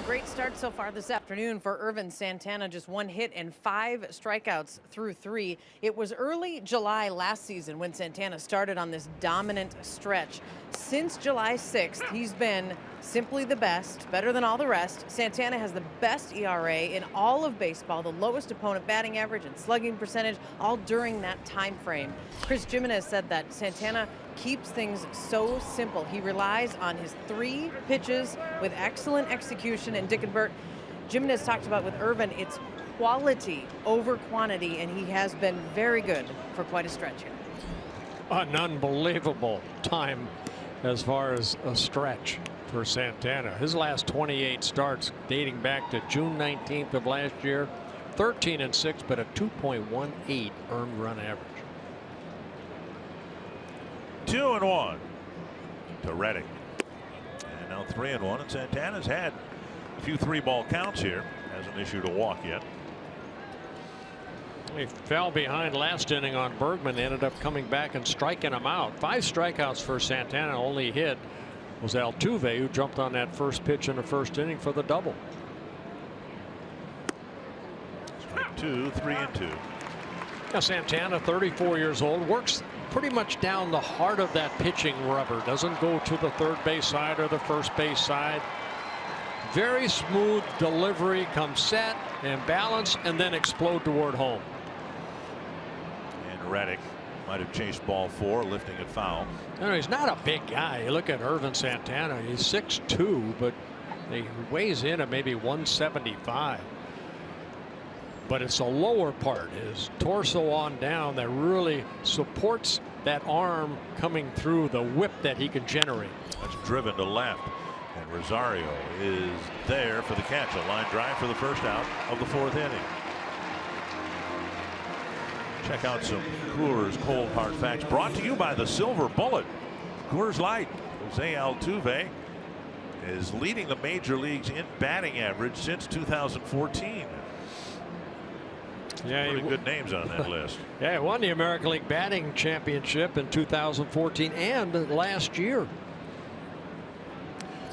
Great start so far this afternoon for Ervin Santana. Just 1 hit and 5 strikeouts through 3. It was early July last season when Santana started on this dominant stretch. Since July 6th, he's been simply the best, better than all the rest. Santana has the best ERA in all of baseball, the lowest opponent batting average and slugging percentage, all during that time frame. Chris Jimenez said that Santana keeps things so simple. He relies on his 3 pitches with excellent execution. And Dick and Bert, Jimenez talked about with Ervin, it's quality over quantity, and he has been very good for quite a stretch here. An unbelievable time as far as a stretch for Santana. His last 28 starts dating back to June 19th of last year, 13-6, but a 2.18 earned run average. 2-1 to Reddick. And now 3-1. And Santana's had a few 3-ball counts here. Hasn't issued a walk yet. He fell behind last inning on Bergman, ended up coming back and striking him out. 5 strikeouts for Santana. Only hit was Altuve, who jumped on that first pitch in the first inning for the double. Strike 2, 3-2. Now Santana, 34 years old, works pretty much down the heart of that pitching rubber. Doesn't go to the third base side or the first base side. Very smooth delivery, comes set and balance and then explode toward home. And Reddick might have chased ball 4, lifting it foul. No, he's not a big guy. You look at Ervin Santana, he's 6'2", but he weighs in at maybe 175. But it's the lower part, his torso on down, that really supports that arm coming through, the whip that he can generate. That's driven to left. And Rosario is there for the catch. A line drive for the first out of the 4th inning. Check out some Coors Cold Hard Facts brought to you by the Silver Bullet. Coors Light. Jose Altuve is leading the major leagues in batting average since 2014. Yeah, pretty good names on that list. Yeah, he won the American League Batting Championship in 2014 and last year.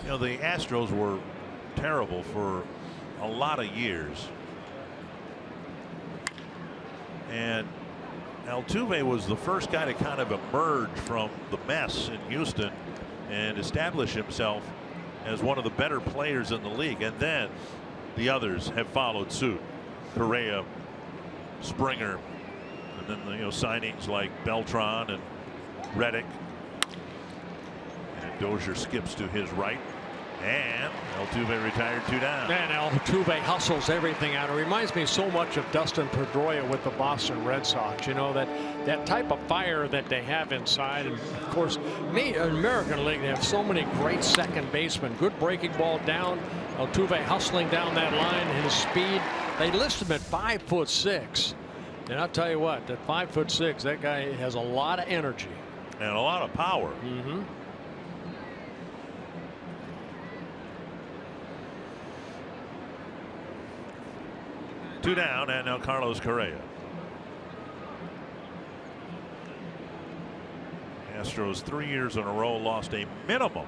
You know, the Astros were terrible for a lot of years. And Altuve was the first guy to kind of emerge from the mess in Houston and establish himself as one of the better players in the league. And then the others have followed suit. Correa, Springer, and then signings like Beltran and Reddick. And Dozier skips to his right. And Altuve retired 2 down. And Altuve hustles everything out. It reminds me so much of Dustin Pedroia with the Boston Red Sox. You know, that type of fire that they have inside. And of course, in American League, they have so many great second basemen. Good breaking ball down. Altuve hustling down that line. His speed. They list him at 5'6". And I'll tell you what, at 5'6", that guy has a lot of energy and a lot of power. Mm-hmm. Two down, and now Carlos Correa. Astros 3 years in a row lost a minimum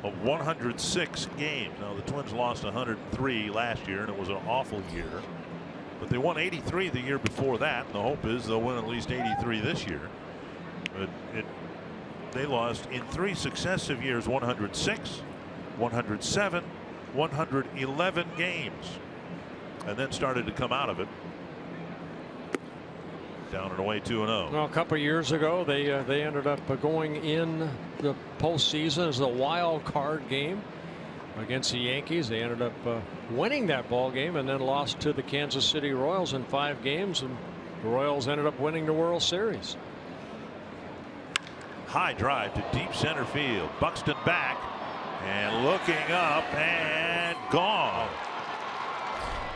of 106 games. Now the Twins lost 103 last year, and it was an awful year. But they won 83 the year before that, and the hope is they'll win at least 83 this year. But they lost in 3 successive years 106, 107, 111 games. And then started to come out of it. Down and away 2-0. Well, a couple of years ago, they ended up going in the postseason as a wild card game against the Yankees. They ended up winning that ball game and then lost to the Kansas City Royals in 5 games, and the Royals ended up winning the World Series. High drive to deep center field. Buxton back and looking up and gone.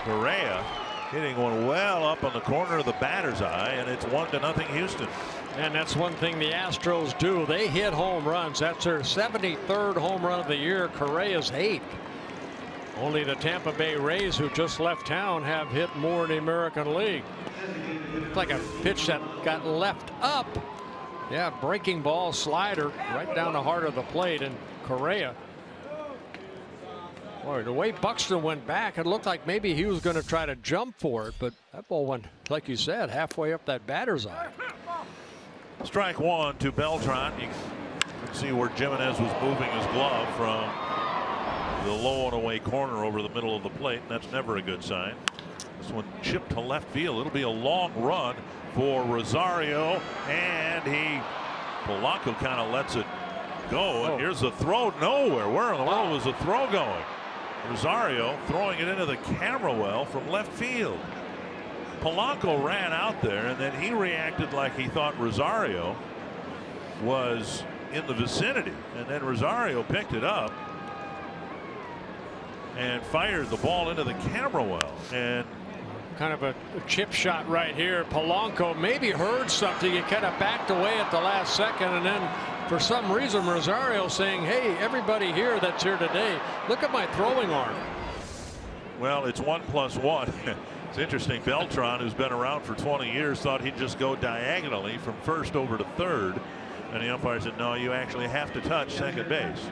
Correa hitting one well up on the corner of the batter's eye, and it's 1-0 Houston. And that's one thing the Astros do. They hit home runs. That's their 73rd home run of the year. Correa's 8th. Only the Tampa Bay Rays, who just left town, have hit more in the American League. It's like a pitch that got left up. Yeah, breaking ball, slider right down the heart of the plate, and Correa. Boy, the way Buxton went back, it looked like maybe he was going to try to jump for it, but that ball went, like you said, halfway up that batter's eye. Strike 1 to Beltran. You can see where Jimenez was moving his glove from the low and away corner over the middle of the plate, and that's never a good sign. This one chipped to left field. It'll be a long run for Rosario, and Polanco kind of lets it go. And here's the throw nowhere. Where in the world was the throw going? Rosario throwing it into the camera well from left field. Polanco ran out there, and then he reacted like he thought Rosario was in the vicinity, and then Rosario picked it up and fired the ball into the camera well. And kind of a chip shot right here. Polanco maybe heard something. He kind of backed away at the last second, and then for some reason Rosario saying, hey, everybody here that's here today, look at my throwing arm. Well, it's 1+1. It's interesting. Beltran, who's been around for 20 years, thought he'd just go diagonally from first over to third, and the umpire said, no, you actually have to touch second base.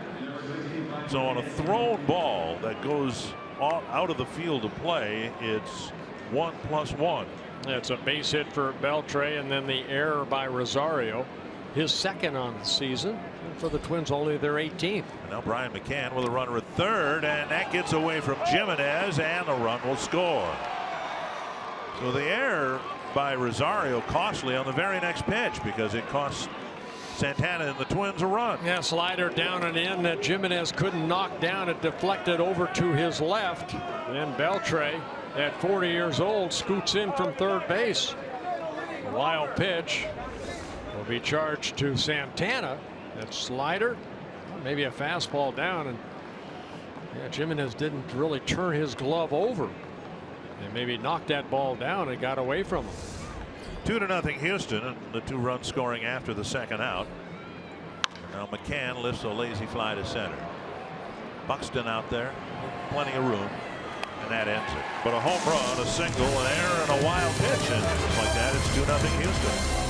So on a thrown ball that goes out of the field of play, it's 1+1. It's a base hit for Beltre, and then the error by Rosario, his second on the season, and for the Twins only their 18th. And now Brian McCann with a runner at third, and that gets away from Jimenez, and the run will score. So the error by Rosario costly on the very next pitch, because it costs Santana and the Twins a run. Yeah, slider down and in that Jimenez couldn't knock down. It deflected over to his left. Then Beltre, at 40 years old, scoots in from third base. A wild pitch will be charged to Santana. That slider, maybe a fastball down, and yeah, Jimenez didn't really turn his glove over. And maybe knocked that ball down and got away from him. 2-0 Houston, and the 2 runs scoring after the second out. Now McCann lifts a lazy fly to center. Buxton out there, plenty of room, and that ends it. But a home run, a single, an error, and a wild pitch, and just like that, it's 2-0 Houston.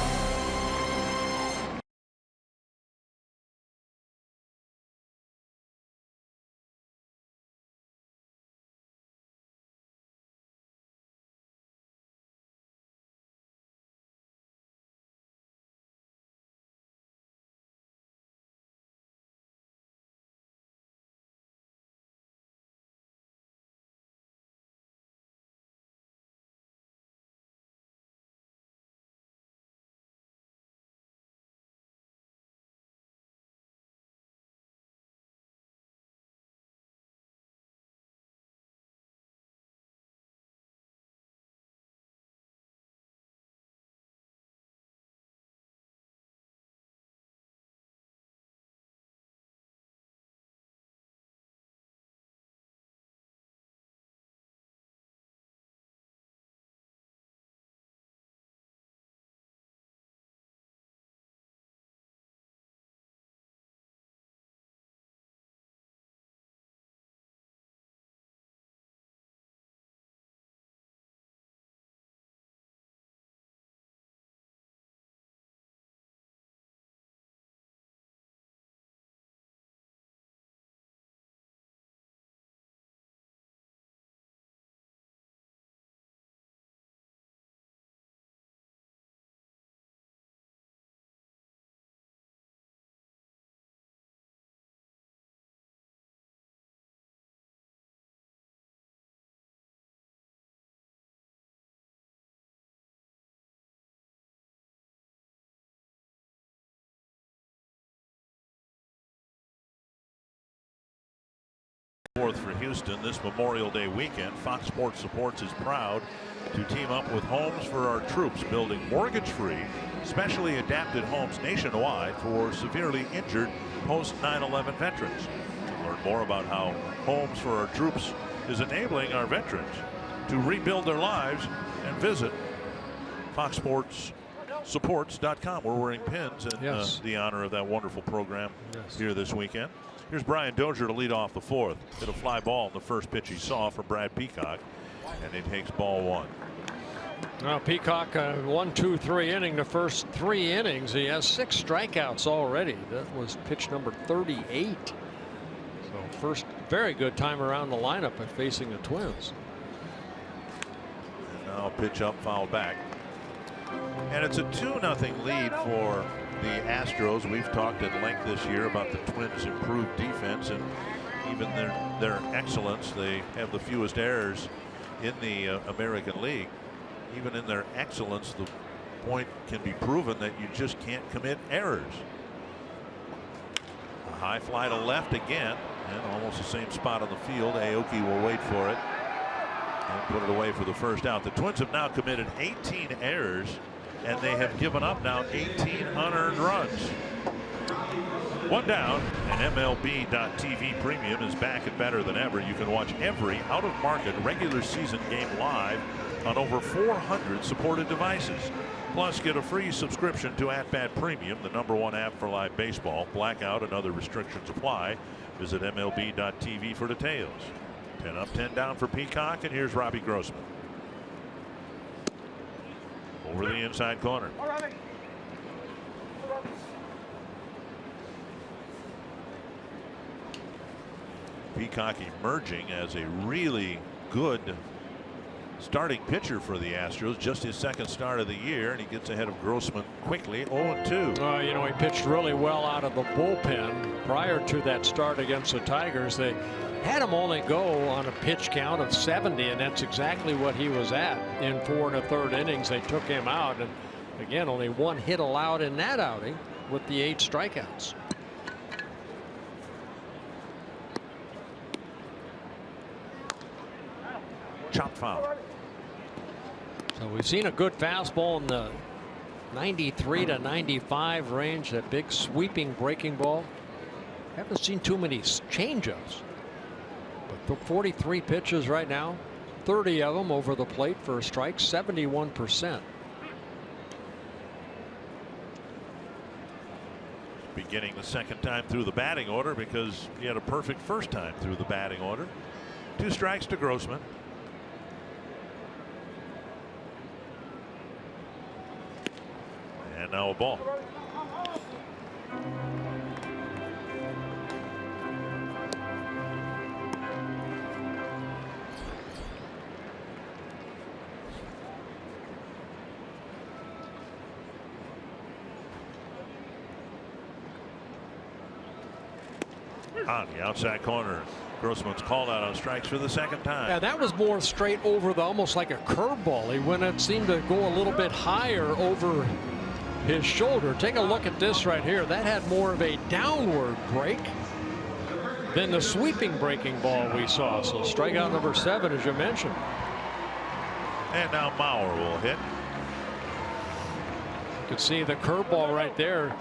4th for Houston this Memorial Day weekend. Fox Sports Supports is proud to team up with Homes for Our Troops, building mortgage-free, specially adapted homes nationwide for severely injured post 9/11 veterans. To learn more about how Homes for Our Troops is enabling our veterans to rebuild their lives, and visit FoxSportsSupports.com. We're wearing pins in the honor of that wonderful program here this weekend. Here's Brian Dozier to lead off the 4th. Hit a fly ball in the first pitch he saw from Brad Peacock, and he takes ball 1. Now Peacock, 1, 2, 3 inning. The first 3 innings, he has 6 strikeouts already. That was pitch number 38. So first very good time around the lineup of facing the Twins. And now pitch up, foul back. And it's a 2-0 lead for the Astros. We've talked at length this year about the Twins' improved defense and even their excellence. They have the fewest errors in the American League. Even in their excellence, the point can be proven that you just can't commit errors. A high fly to left again, and almost the same spot on the field. Aoki will wait for it and put it away for the first out. The Twins have now committed 18 errors, and they have given up now 18 unearned runs. 1 down, and MLB.TV Premium is back and better than ever. You can watch every out-of-market regular season game live on over 400 supported devices. Plus, get a free subscription to At Bat Premium, the #1 app for live baseball. Blackout and other restrictions apply. Visit MLB.TV for details. 10 up, 10 down for Peacock, and here's Robbie Grossman. Over the inside corner. Peacock emerging as a really good starting pitcher for the Astros. Just his 2nd start of the year, and he gets ahead of Grossman quickly. 0-2. You know, he pitched really well out of the bullpen prior to that start against the Tigers. They had him only go on a pitch count of 70, and that's exactly what he was at in 4 1/3 innings. They took him out, and again, only 1 hit allowed in that outing with the 8 strikeouts. Chopped foul. So we've seen a good fastball in the 93 to 95 range, that big sweeping breaking ball. Haven't seen too many changeups, but the 43 pitches right now, 30 of them over the plate for a strike, 71%. Beginning the 2nd time through the batting order because he had a perfect first time through the batting order. 2 strikes to Grossman. And now a ball. On the outside corner. Grossman's called out on strikes for the 2nd time. Yeah, that was more straight over the, almost like a curveball. He went, it seemed to go a little bit higher over his shoulder. Take a look at this right here. That had more of a downward break than the sweeping breaking ball we saw. So strikeout number 7, as you mentioned. And now Mauer will hit. You can see the curveball right there.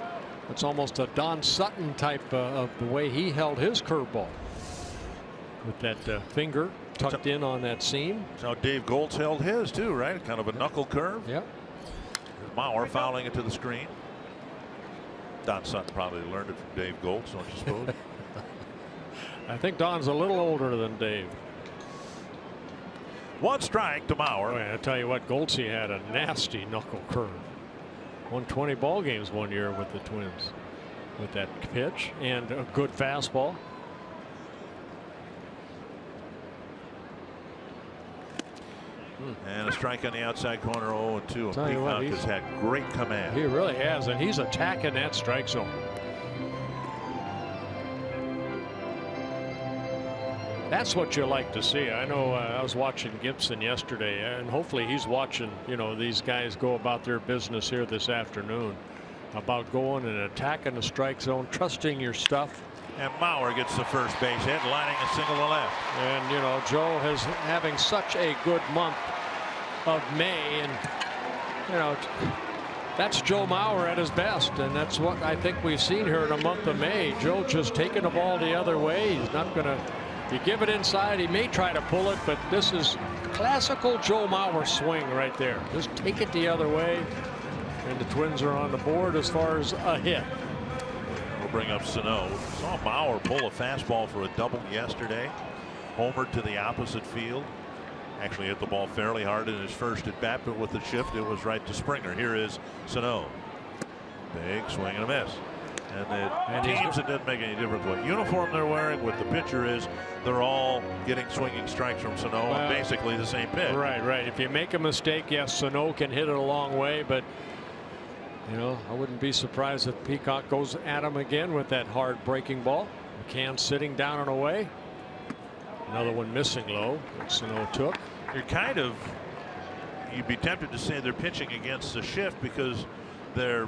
It's almost a Don Sutton type of the way he held his curveball, with that finger tucked in on that seam. That's how Dave Goltz held his too, right? Kind of a knuckle curve. Yep. Mauer fouling it to the screen. Don Sutton probably learned it from Dave Goltz, don't you suppose? I think Don's a little older than Dave. 1 strike to Mauer. Boy, I tell you what, Goltz had a nasty knuckle curve. Won 20 ball games one year with the Twins with that pitch and a good fastball. And a strike on the outside corner, 0-2. Peacock has had great command. He really has, and he's attacking that strike zone. That's what you like to see. I know I was watching Gibson yesterday, and hopefully he's watching, you know, these guys go about their business here this afternoon, about going and attacking the strike zone, trusting your stuff, And Mauer gets the first base hit, lining a single to left. And you know, Joe is having such a good month of May, and you know, that's Joe Mauer at his best, and that's what I think we've seen here in the month of May. Joe just taking the ball the other way. He's not gonna, you give it inside, he may try to pull it, but this is classical Joe Mauer swing right there. Just take it the other way, and the Twins are on the board as far as a hit. We'll bring up Sano. Saw Mauer pull a fastball for a double yesterday. Homered to the opposite field. Actually hit the ball fairly hard in his first at bat, but with the shift it was right to Springer. Here is Sano. Big swing and a miss. And the teams, it doesn't make any difference what uniform they're wearing, what the pitcher is. They're all getting swinging strikes from Sano on basically the same pitch. Right, right. If you make a mistake, yes, Sano can hit it a long way, but you know, I wouldn't be surprised if Peacock goes at him again with that hard breaking ball. McCann sitting down and away. Another one missing low that Sano took. You'd be tempted to say they're pitching against the shift because they're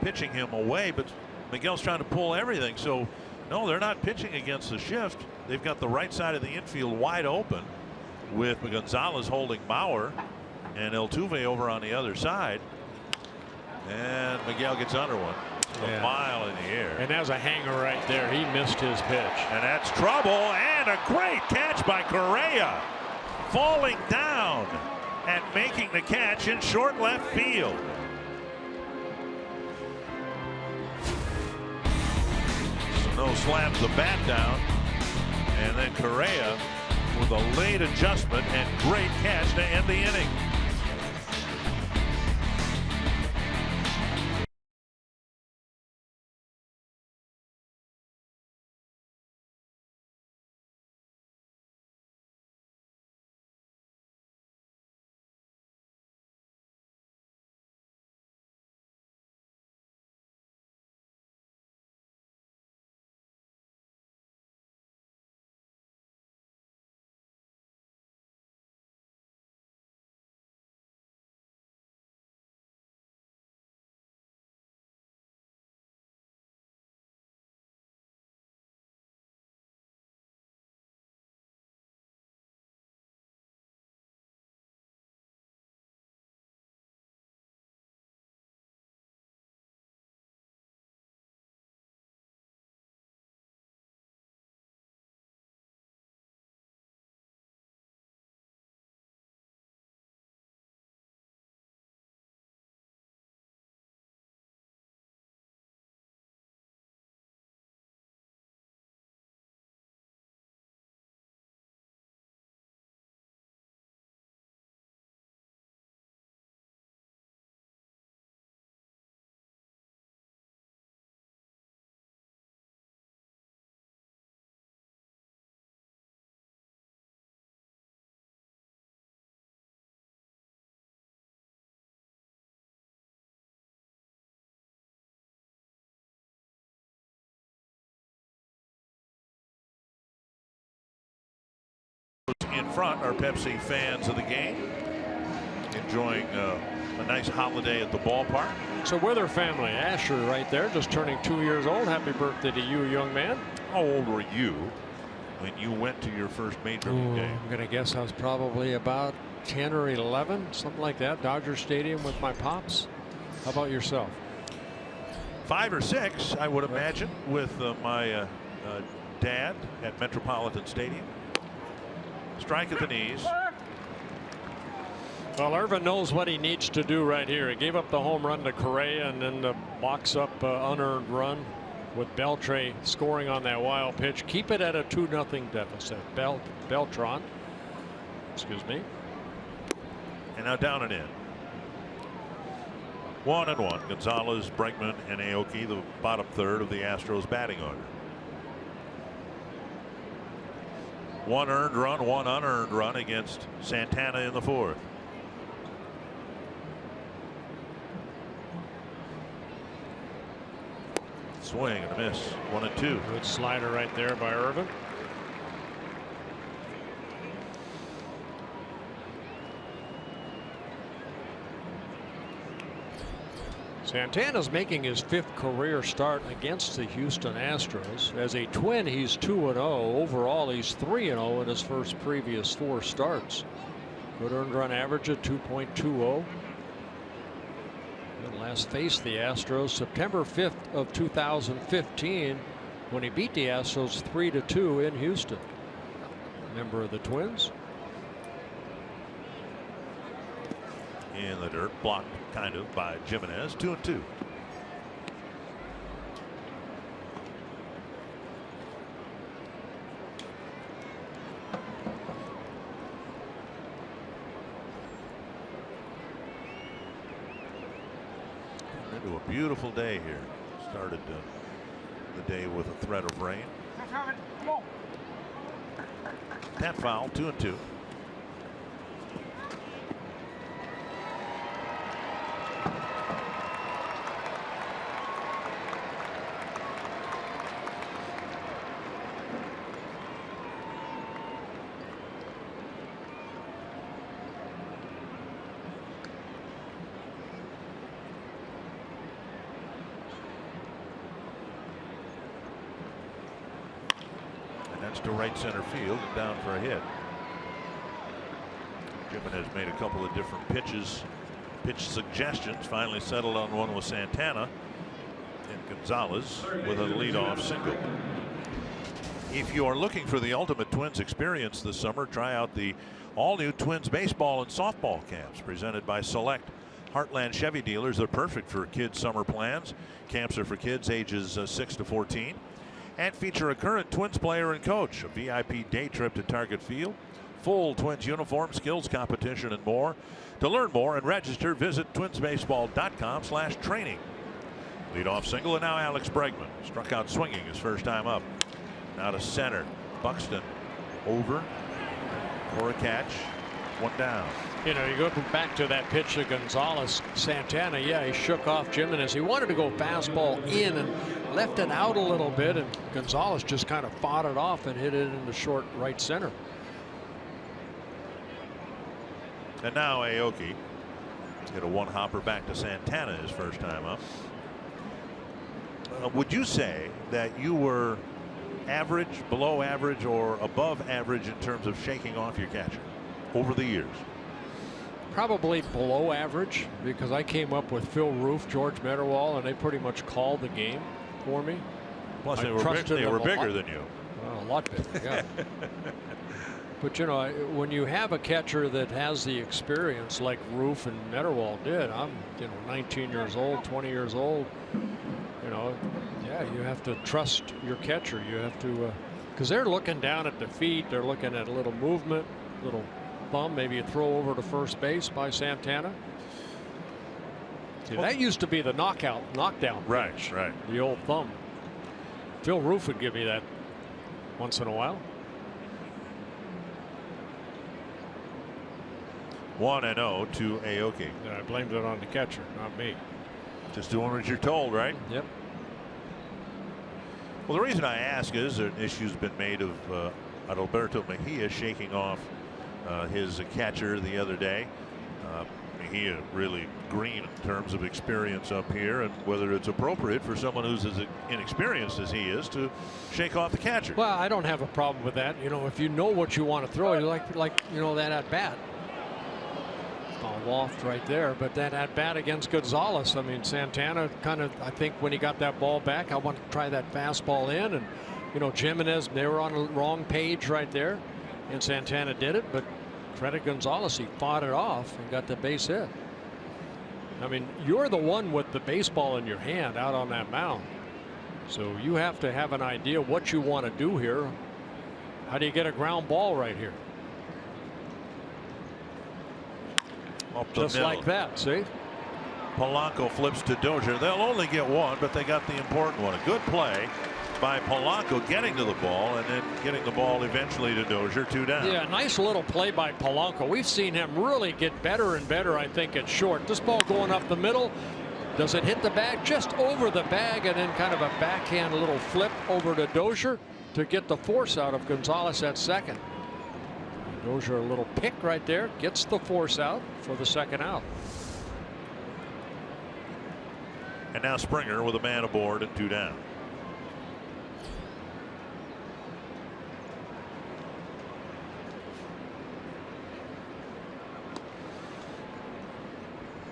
pitching him away, but Miguel's trying to pull everything. So no, they're not pitching against the shift. They've got the right side of the infield wide open with Gonzalez holding Mauer and Altuve over on the other side. And Miguel gets under one. A mile in the air. And there's a hanger right there. He missed his pitch. And that's trouble, and a great catch by Correa. Falling down and making the catch in short left field. Sano slams the bat down, and then Correa with a late adjustment and great catch to end the inning. In front are Pepsi fans of the game, enjoying a nice holiday at the ballpark. So with her family, Asher right there, just turning 2 years old. Happy birthday to you, young man. How old were you when you went to your first major league game? I'm gonna guess I was probably about 10 or 11, something like that. Dodger Stadium with my pops. How about yourself? 5 or 6, I would imagine, with my dad at Metropolitan Stadium. Strike at the knees. Well, Irvin knows what he needs to do right here. He gave up the home run to Correa and then the box up unearned run with Beltre scoring on that wild pitch. Keep it at a 2-0 deficit. Beltran. Excuse me. And now down and in. 1-1. Gonzalez, Bregman, and Aoki, the bottom third of the Astros batting order. 1 earned run, 1 unearned run against Santana in the fourth. Swing and a miss. 1-2. Good slider right there by Irvin. Santana's making his 5th career start against the Houston Astros. As a Twin, he's 2-0. Overall, he's 3-0 in his first previous 4 starts. Good earned run average at 2.20. And last faced the Astros September 5th of 2015 when he beat the Astros 3-2 in Houston. Member of the Twins. In the dirt, blocked kind of by Jimenez. 2-2. Into a beautiful day here. Started the day with a threat of rain. Tap foul. 2-2. To right center field and down for a hit. Jimenez made a couple of different pitch suggestions. Finally settled on one with Santana, and Gonzalez with a leadoff single. If you are looking for the ultimate Twins experience this summer, try out the all-new Twins baseball and softball camps presented by Select Heartland Chevy dealers. They're perfect for kids' summer plans. Camps are for kids ages 6 to 14. And feature a current Twins player and coach, a VIP day trip to Target Field, full Twins uniform, skills competition, and more. To learn more and register, visit twinsbaseball.com/training. Leadoff single, and now Alex Bregman struck out swinging his first time up. Now to center. Buxton over for a catch. 1 down. You know, you go back to that pitch to Gonzalez. Santana, yeah, he shook off Jimenez. He wanted to go fastball in and left it out a little bit, and Gonzalez just kind of fought it off and hit it into short right center. And now Aoki hit a 1-hopper back to Santana his first time up. Would you say that you were average, below average, or above average in terms of shaking off your catcher over the years? Probably below average, because I came up with Phil Roof, George Meadowall, and they pretty much called the game for me. Plus they were bigger than you. Well, a lot bigger, yeah. But you know, when you have a catcher that has the experience like Roof and Meadowall did, I'm 19 years old, 20 years old. You know, yeah, you have to trust your catcher. You have to, because they're looking down at the feet. They're looking at a little movement, little thumb, maybe a throw over to first base by Santana. See, that used to be the knockdown pitch, right. The old thumb. Phil Roof would give me that once in a while. 1-0 to Aoki. I blamed it on the catcher, not me. Just doing what you're told, right? Yep. Well, the reason I ask is an issue's been made of Adalberto Mejia shaking off his catcher the other day. Mejia really green in terms of experience up here, and whether it's appropriate for someone who's as inexperienced as he is to shake off the catcher. Well, I don't have a problem with that. You know, if you know what you want to throw, you like you know, that at bat. Loft right there, but that at bat against Gonzalez, I mean, Santana kind of, I think when he got that ball back, I want to try that fastball in, and you know, Jimenez, they were on the wrong page right there, and Santana did it, but credit Gonzalez, he fought it off and got the base hit. I mean, you're the one with the baseball in your hand out on that mound, so you have to have an idea what you want to do here. How do you get a ground ball right here? Just like that, see? Polanco flips to Dozier. They'll only get one, but they got the important one. A good play by Polanco getting to the ball and then getting the ball eventually to Dozier. 2 down. Yeah, nice little play by Polanco. We've seen him really get better and better, I think, at short. This ball going up the middle. Does it hit the bag? Just over the bag, and then kind of a backhand little flip over to Dozier to get the force out of Gonzalez at second. Dozier a little pick right there, gets the force out for the second out. And now Springer with a man aboard and 2 down.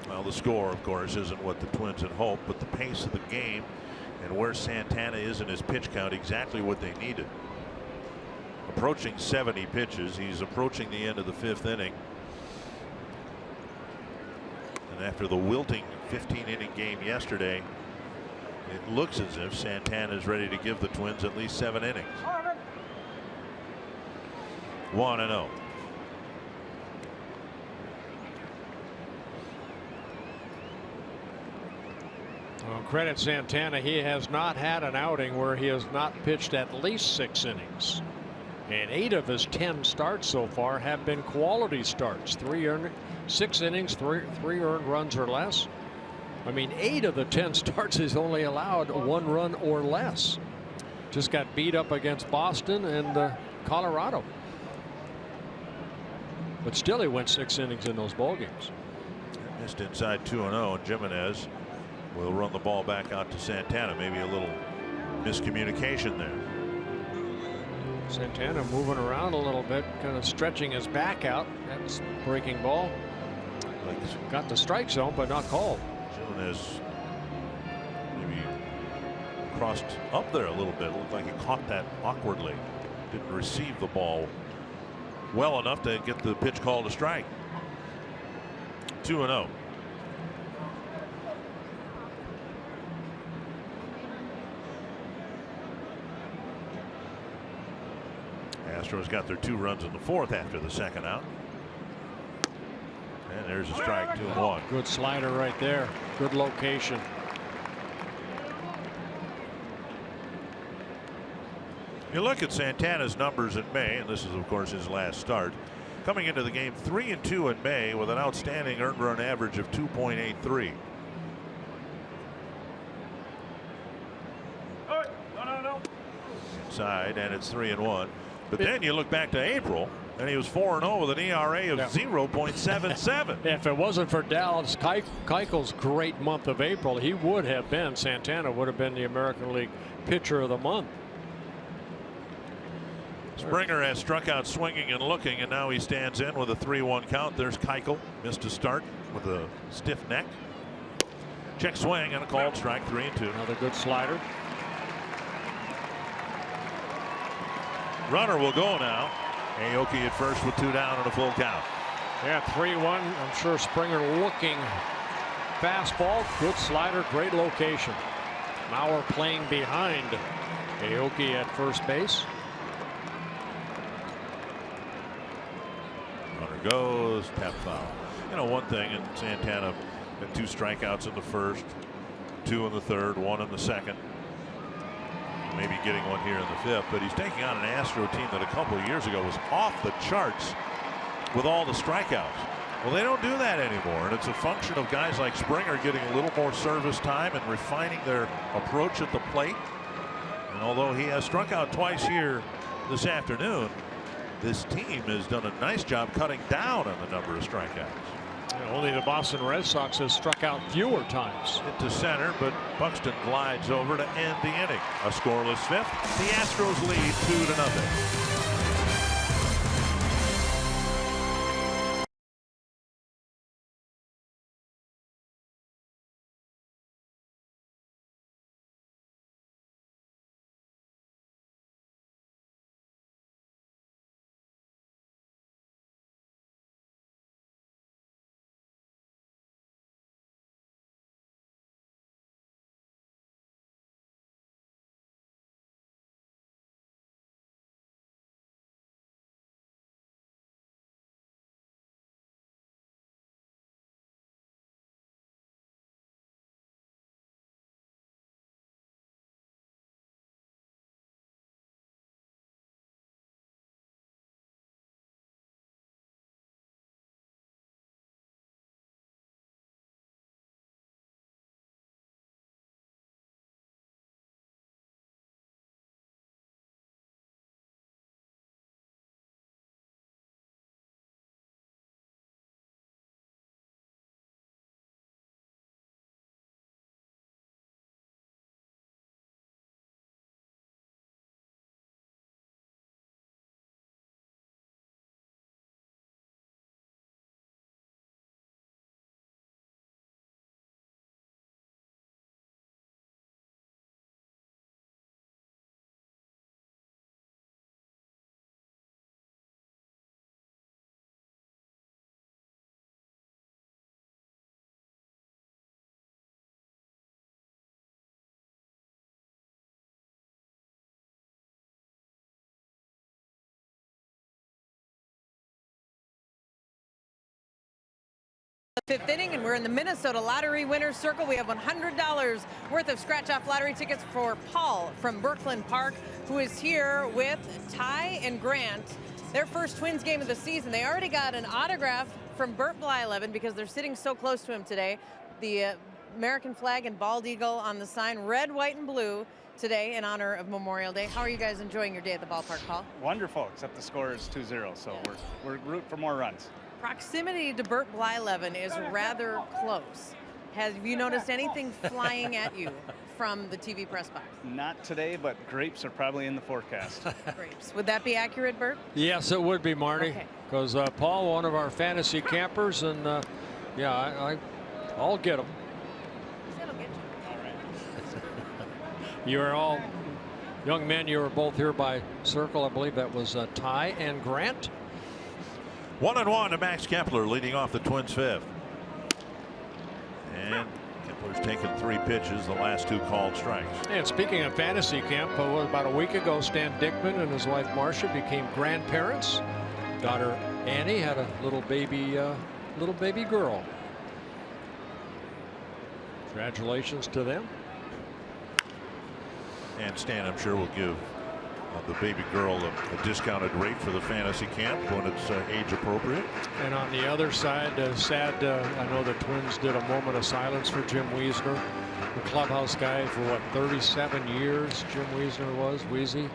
Well, the score, of course, isn't what the Twins had hoped, but the pace of the game and where Santana is in his pitch count, exactly what they needed. Approaching 70 pitches. He's approaching the end of the 5th inning. And after the wilting 15-inning game yesterday, it looks as if Santana is ready to give the Twins at least 7 innings. 1-0. Well, credit Santana. He has not had an outing where he has not pitched at least 6 innings. And 8 of his 10 starts so far have been quality starts. 6 innings, 3 earned runs or less. I mean, 8 of the 10 starts he's only allowed 1 run or less. Just got beat up against Boston and Colorado. But still, he went 6 innings in those ball games. Missed inside 2-0, and Jimenez will run the ball back out to Santana. Maybe a little miscommunication there. Santana moving around a little bit, kind of stretching his back out. That's breaking ball. Got the strike zone, but not called. Jimenez maybe crossed up there a little bit. It looked like he caught that awkwardly. Didn't receive the ball well enough to get the pitch called a strike. 2-0. Astros got their 2 runs in the 4th after the 2nd out. And there's a strike, 2-1. Good slider right there. Good location. You look at Santana's numbers in May, and this is, of course, his last start. Coming into the game 3-2 in May with an outstanding earned run average of 2.83. Inside, and it's 3-1. But then you look back to April, and he was 4-0 with an ERA of 0.77. If it wasn't for Dallas Keuchel's great month of April, he would have been, Santana would have been the American League Pitcher of the Month. Springer has struck out swinging and looking, and now he stands in with a 3-1 count. There's Keuchel, missed to start with a stiff neck. Check swing and a called strike, 3-2. Another good slider. Runner will go now. Aoki at first with 2 down and a full count. Yeah, 3-1. I'm sure Springer looking. Fastball, good slider, great location. Mauer playing behind Aoki at first base. Runner goes, tap foul. You know, one thing, and Santana had 2 strikeouts in the 1st, 2 in the 3rd, 1 in the 2nd. Maybe getting 1 here in the 5th, but he's taking on an Astro team that a couple of years ago was off the charts with all the strikeouts. Well, they don't do that anymore, and it's a function of guys like Springer getting a little more service time and refining their approach at the plate. And although he has struck out twice here this afternoon, this team has done a nice job cutting down on the number of strikeouts. Only the Boston Red Sox has struck out fewer times. Into center, but Buxton glides over to end the inning. A scoreless 5th. The Astros lead 2-0. Fifth inning, and we're in the Minnesota Lottery Winners Circle. We have $100 worth of scratch-off lottery tickets for Paul from Brooklyn Park, who is here with Ty and Grant. Their first Twins game of the season. They already got an autograph from Bert Blyleven because they're sitting so close to him today. The American flag and bald eagle on the sign, red, white, and blue today in honor of Memorial Day. How are you guys enjoying your day at the ballpark, Paul? Wonderful, except the score is 2-0, so we're rooting for more runs. Proximity to Bert Blyleven is rather close. Have you noticed anything flying at you from the TV press box? Not today, but grapes are probably in the forecast. Grapes. Would that be accurate, Bert? Yes, it would be, Marty. Because Paul, one of our fantasy campers, and yeah, I'll get him. That'll get you. All right. You are all young men. You were both here by circle. I believe that was Ty and Grant. 1-1 to Max Kepler, leading off the Twins' fifth. And Kepler's taken 3 pitches, the last 2 called strikes. And speaking of fantasy camp, about a week ago, Stan Dickman and his wife Marcia became grandparents. Daughter Annie had a little baby girl. Congratulations to them. And Stan, I'm sure, will give the baby girl a discounted rate for the fantasy camp when it's age appropriate. And on the other side, sad, I know the Twins did a moment of silence for Jim Wiesner, the clubhouse guy for what, 37 years Jim Wiesner was, Weezy.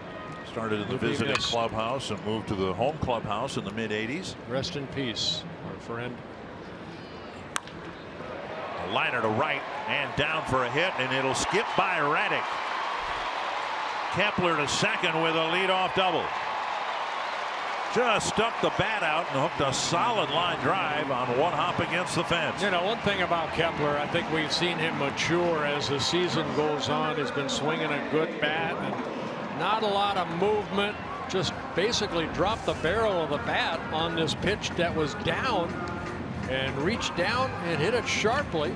Started in the visiting clubhouse and moved to the home clubhouse in the mid-'80s. Rest in peace, our friend. A liner to right and down for a hit, and it'll skip by Reddick. Kepler to second with a leadoff double. Just stuck the bat out and hooked a solid line drive on one hop against the fence. You know, one thing about Kepler, I think we've seen him mature as the season goes on. He's been swinging a good bat and not a lot of movement. Just basically dropped the barrel of the bat on this pitch that was down and reached down and hit it sharply.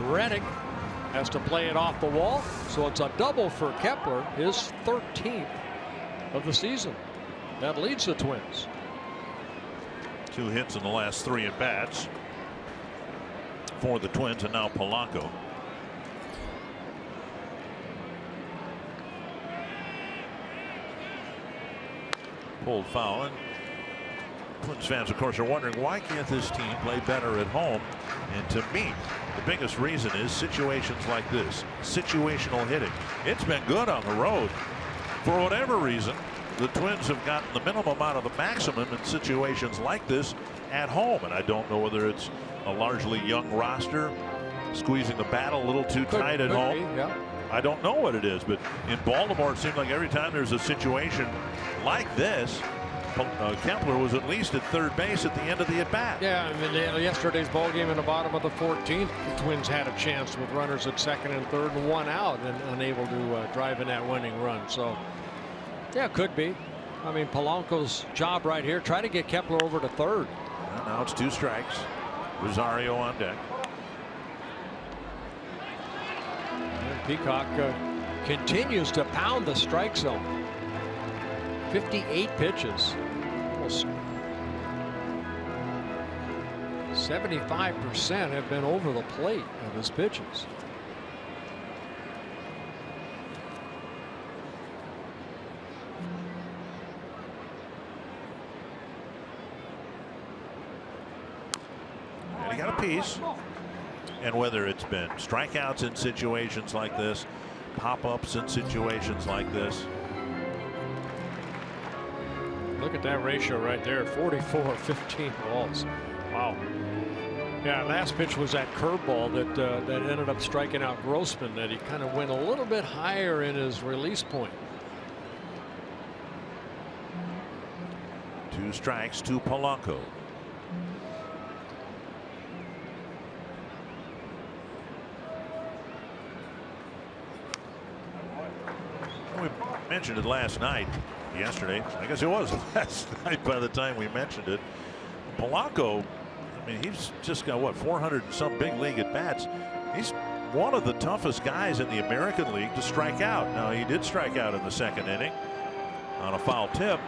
Reddick has to play it off the wall, so it's a double for Kepler, his 13th of the season. That leads the Twins. 2 hits in the last 3 at bats for the Twins, and now Polanco. Pulled foul, and Twins fans, of course, are wondering why can't this team play better at home? And to me, the biggest reason is situations like this, situational hitting. It's been good on the road. For whatever reason, the Twins have gotten the minimum out of the maximum in situations like this at home. And I don't know whether it's a largely young roster squeezing the bat a little too tight at home. Yeah. I don't know what it is, but in Baltimore, it seems like every time there's a situation like this, Kepler was at least at third base at the end of the at-bat. Yeah, I mean, yesterday's ball game in the bottom of the 14th, the Twins had a chance with runners at second and third and 1 out and unable to drive in that winning run. So, yeah, could be. I mean, Polanco's job right here, try to get Kepler over to third. Well, now it's 2 strikes. Rosario on deck. And Peacock continues to pound the strike zone. 58 pitches. Almost 75% have been over the plate of his pitches. And he got a piece. And whether it's been strikeouts in situations like this, pop-ups in situations like this. Look at that ratio right there, 44-15 balls. Wow. Yeah, last pitch was that curveball that ended up striking out Grossman, that he kind of went a little bit higher in his release point. 2 strikes to Polanco. We mentioned it last night. Yesterday, I guess it was last night by the time we mentioned it. Polanco, I mean, he's just got what, 400 and some big league at bats. He's one of the toughest guys in the American League to strike out. Now, he did strike out in the 2nd inning on a foul tip.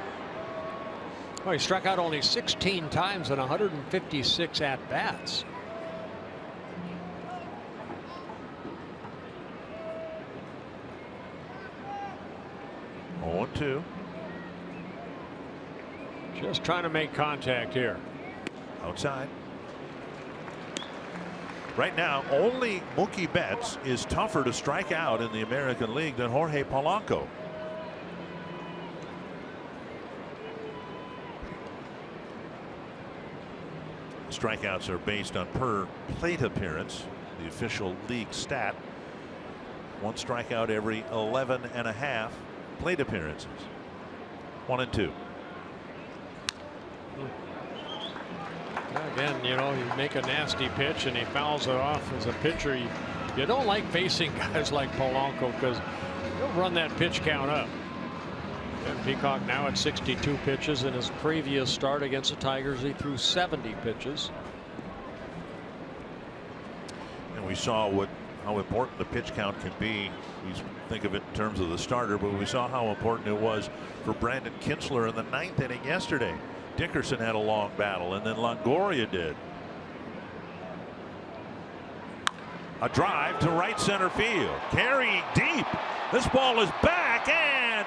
Well, he struck out only 16 times in 156 at-bats. Two. Just trying to make contact here. Outside. Right now, only Mookie Betts is tougher to strike out in the American League than Jorge Polanco. Strikeouts are based on per plate appearance, the official league stat. One strikeout every 11.5 plate appearances. 1 and 2. Again, you know, you make a nasty pitch and he fouls it off. As a pitcher, you don't like facing guys like Polanco because he'll run that pitch count up. And Peacock now at 62 pitches. In his previous start against the Tigers, he threw 70 pitches. And we saw how important the pitch count can be. We think of it in terms of the starter, but we saw how important it was for Brandon Kintzler in the 9th inning yesterday. Dickerson had a long battle, and then Longoria did. A drive to right center field, carrying deep. This ball is back and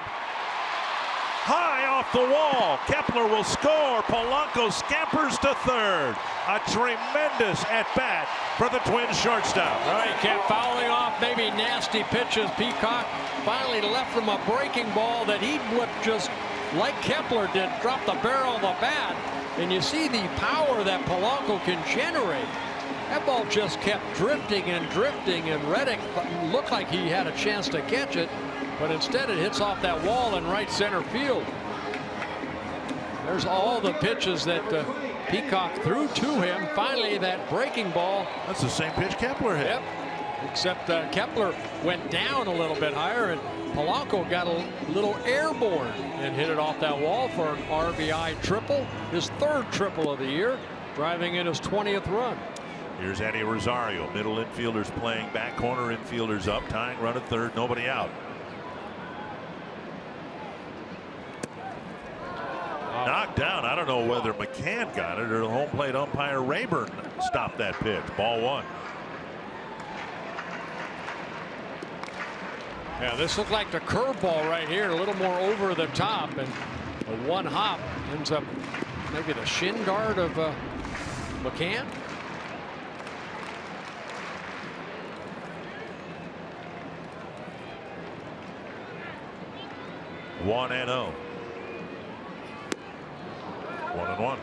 high off the wall. Kepler will score. Polanco scampers to third. A tremendous at-bat for the Twins shortstop. All right, kept fouling off maybe nasty pitches. Peacock finally left him a breaking ball that he would just, like Kepler did, drop the barrel of the bat. And you see the power that Polanco can generate. That ball just kept drifting and drifting, and Reddick looked like he had a chance to catch it, but instead it hits off that wall in right center field. There's all the pitches that Peacock threw to him. Finally, that breaking ball. That's the same pitch Kepler hit. Yep. Except Kepler went down a little bit higher, and Polanco got a little airborne and hit it off that wall for an RBI triple, his 3rd triple of the year, driving in his 20th run. Here's Eddie Rosario. Middle infielders playing, back corner infielders up, tying run at third, nobody out. Knocked down. I don't know whether McCann got it or the home plate umpire Rayburn stopped that pitch. Ball 1. Yeah, this looked like the curveball right here, a little more over the top, and a one hop ends up maybe the shin guard of McCann. One and 0. 1-1.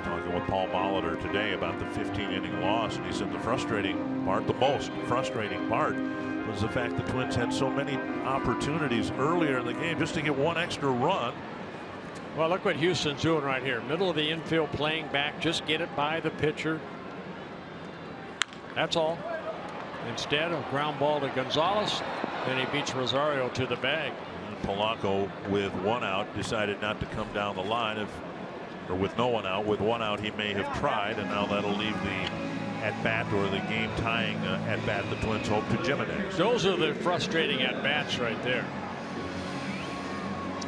Talking with Paul Molitor today about the 15-inning loss, and he said the frustrating part, the most frustrating part, was the fact the Twins had so many opportunities earlier in the game just to get one extra run. Well, look what Houston's doing right here. Middle of the infield, playing back, just get it by the pitcher. That's all. Instead, a ground ball to Gonzalez, and he beats Rosario to the bag. And Polanco, with 1 out, decided not to come down the line. Or with no one out, with 1 out, he may have tried, and now that'll leave the at-bat or the game-tying at-bat the Twins hope to Jimenez. Those are the frustrating at-bats right there.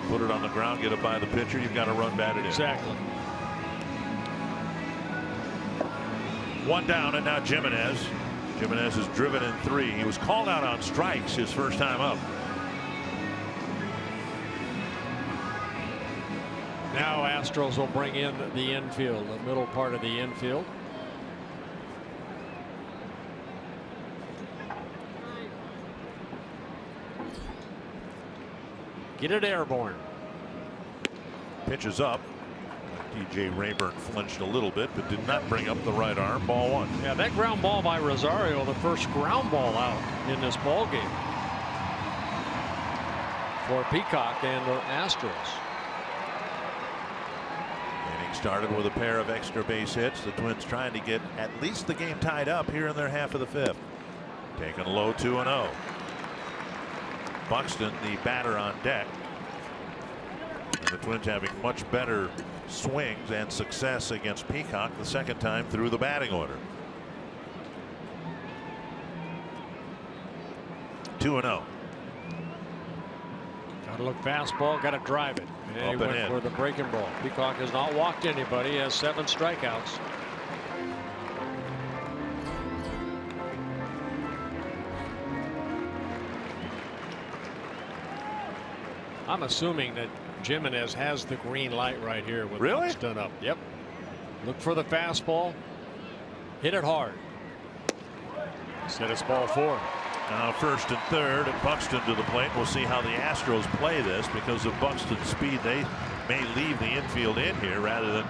Put it on the ground, get it by the pitcher, you've got to run batted in. Exactly. 1 down, and now Jimenez. Jimenez is driven in 3. He was called out on strikes his first time up. Now Astros will bring in the infield, the middle part of the infield. Get it airborne. Pitch is up. DJ Rayburn flinched a little bit, but did not bring up the right arm. Ball 1. Yeah, that ground ball by Rosario, the first ground ball out in this ball game for Peacock and the Astros. Inning started with a pair of extra base hits. The Twins trying to get at least the game tied up here in their half of the 5th. Taken low, 2-0. Buxton, the batter, on deck. And the Twins having much better swings and success against Peacock the second time through the batting order. 2-0. On a look fastball, got to drive it. And he went for the breaking ball. Peacock has not walked anybody. He has 7 strikeouts. I'm assuming that Jimenez has the green light right here with Buxton up. Yep. Look for the fastball. Hit it hard. Set it's ball 4. Now first and third, and Buxton to the plate. We'll see how the Astros play this because of Buxton's speed. They may leave the infield in here rather than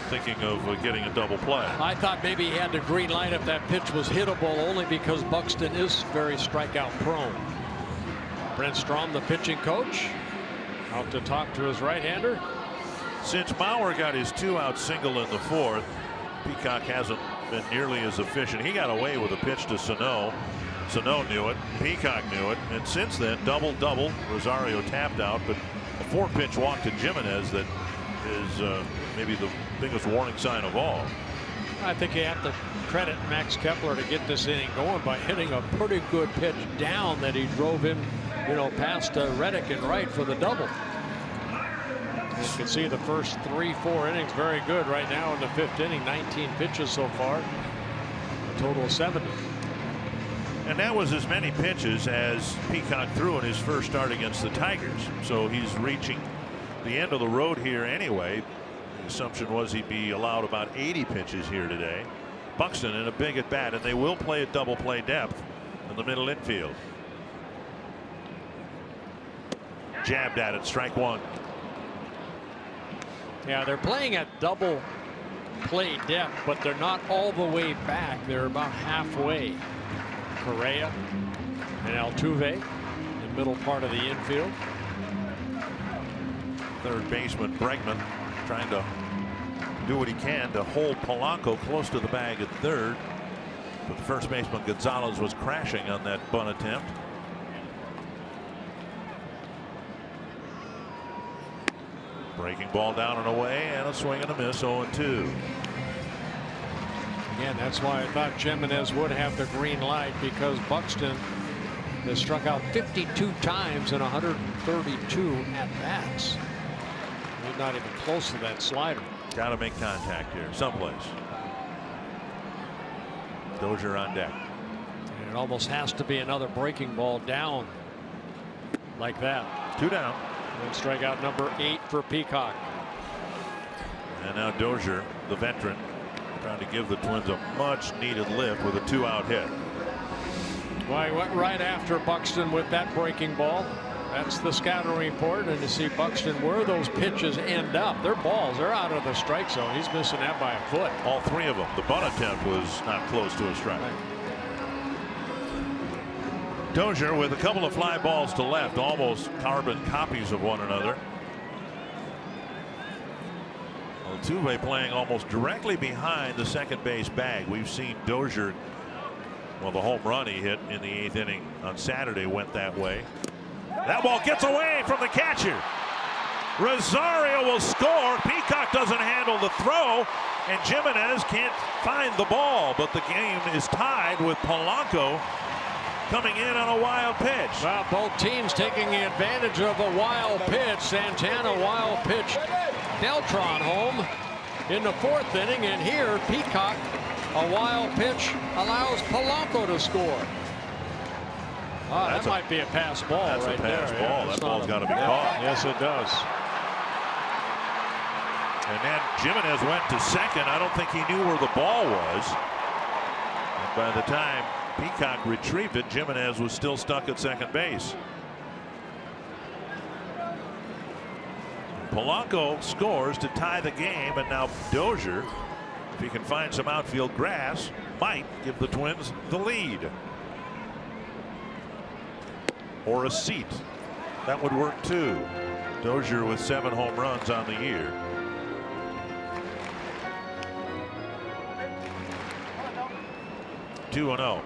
thinking of getting a double play. I thought maybe he had the green light if that pitch was hittable, only because Buxton is very strikeout prone. Brent Strom, the pitching coach, out to talk to his right-hander. Since Mauer got his 2-out single in the 4th, Peacock hasn't been nearly as efficient. He got away with a pitch to Sano. Sano knew it. Peacock knew it. And since then, double-double. Rosario tapped out, but a 4-pitch walk to Jimenez that is maybe the biggest warning sign of all. I think you have to credit Max Kepler to get this inning going by hitting a pretty good pitch down that he drove him, past Reddick and right for the double. You can see the first 3-4 innings very good right now in the 5th inning. 19 pitches so far, a total of 70. And that was as many pitches as Peacock threw in his first start against the Tigers. So he's reaching the end of the road here anyway. The assumption was he'd be allowed about 80 pitches here today. Buxton in a big at bat, and they will play at double play depth in the middle infield. Jabbed at it, strike 1. Yeah, they're playing at double play depth, but they're not all the way back. They're about halfway. Correa and Altuve in the middle part of the infield. Third baseman Bregman trying to do what he can to hold Polanco close to the bag at third. But the first baseman Gonzalez was crashing on that bunt attempt. Breaking ball down and away, and a swing and a miss. 0-2. Again, that's why I thought Jimenez would have the green light, because Buxton has struck out 52 times in 132 at bats. He's not even close to that slider. Got to make contact here someplace. Dozier on deck. And it almost has to be another breaking ball down like that. 2 down. And strikeout number 8 for Peacock. And now Dozier, the veteran, trying to give the Twins a much needed lift with a 2-out hit. Well, he went right after Buxton with that breaking ball. That's the scouting report, and to see Buxton where those pitches end up, they're balls. They're out of the strike zone. He's missing that by a foot. All 3 of them. The bunt attempt was not close to a strike. Right. Dozier with a couple of fly balls to left, almost carbon copies of one another. Altuve playing almost directly behind the second base bag. We've seen Dozier, well, the home run he hit in the 8th inning on Saturday went that way. That ball gets away from the catcher. Rosario will score. Peacock doesn't handle the throw, and Jimenez can't find the ball, but the game is tied with Polanco coming in on a wild pitch. Well, both teams taking advantage of a wild pitch. Santana wild pitch Beltran home in the 4th inning, and here Peacock, a wild pitch, allows Polanco to score. Oh, that might be a pass ball right there. That's a pass ball. That ball's got to be caught. Yes, it does. And then Jimenez went to second. I don't think he knew where the ball was. And by the time Peacock retrieved it, Jimenez was still stuck at second base. Polanco scores to tie the game, and now Dozier, if he can find some outfield grass, might give the Twins the lead. Or a seat. That would work too. Dozier with 7 home runs on the year. (2-0).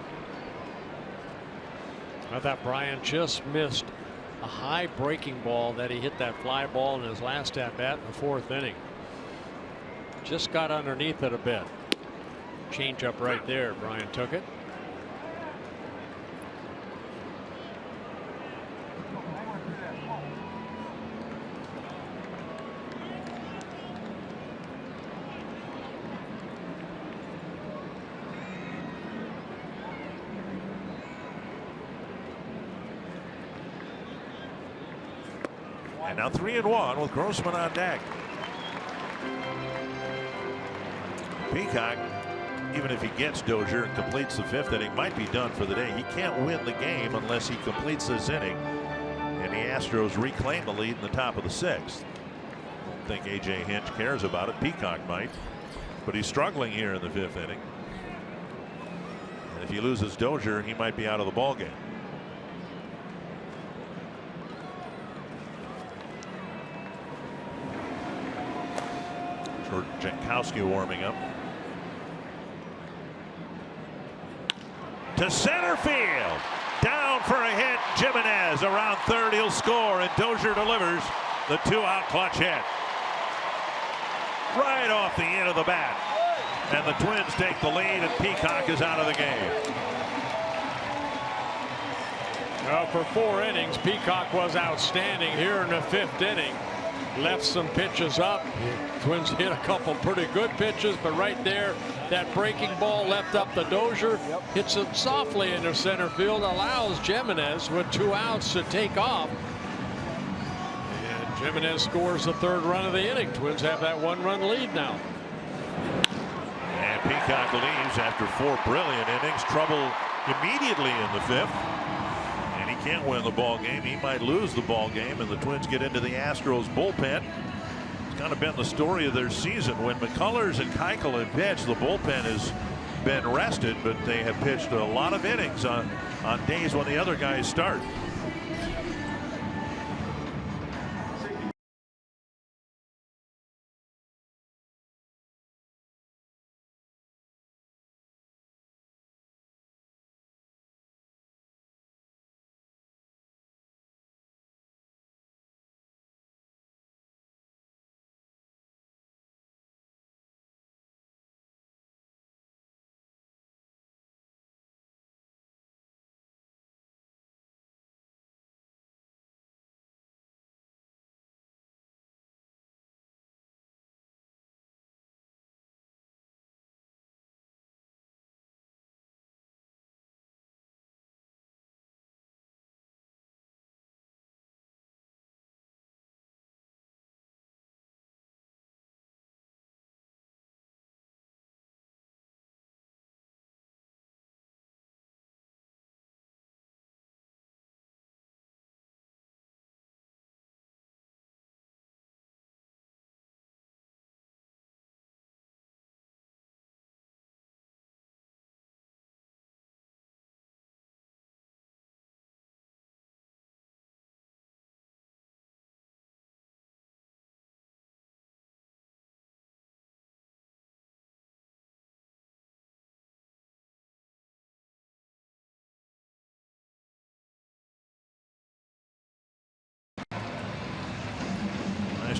I thought Brian just missed a high breaking ball that he hit that fly ball in his last at bat in the 4th inning. Just got underneath it a bit. Change up right there. Brian took it. And now 3-1 with Grossman on deck. Peacock, even if he gets Dozier and completes the 5th inning, might be done for the day. He can't win the game unless he completes this inning. And the Astros reclaim the lead in the top of the 6th. I don't think A.J. Hinch cares about it. Peacock might. But he's struggling here in the 5th inning. And if he loses Dozier, he might be out of the ballgame. Jankowski warming up. To center field. Down for a hit. Jimenez around third. He'll score, and Dozier delivers the 2-out clutch hit. Right off the end of the bat. And the Twins take the lead, and Peacock is out of the game. Well, for 4 innings, Peacock was outstanding here in the 5th inning. Left some pitches up. Twins hit a couple pretty good pitches, but right there, that breaking ball left up the Dozier. Hits it softly into center field, allows Jimenez with 2 outs to take off. And Jimenez scores the 3rd run of the inning. Twins have that 1-run lead now. And Peacock leaves after 4 brilliant innings. Trouble immediately in the 5th. And he can't win the ball game. He might lose the ball game, and the Twins get into the Astros bullpen. It's kind of been the story of their season. When McCullers and Keuchel have pitched, the bullpen has been rested, but they have pitched a lot of innings on days when the other guys start.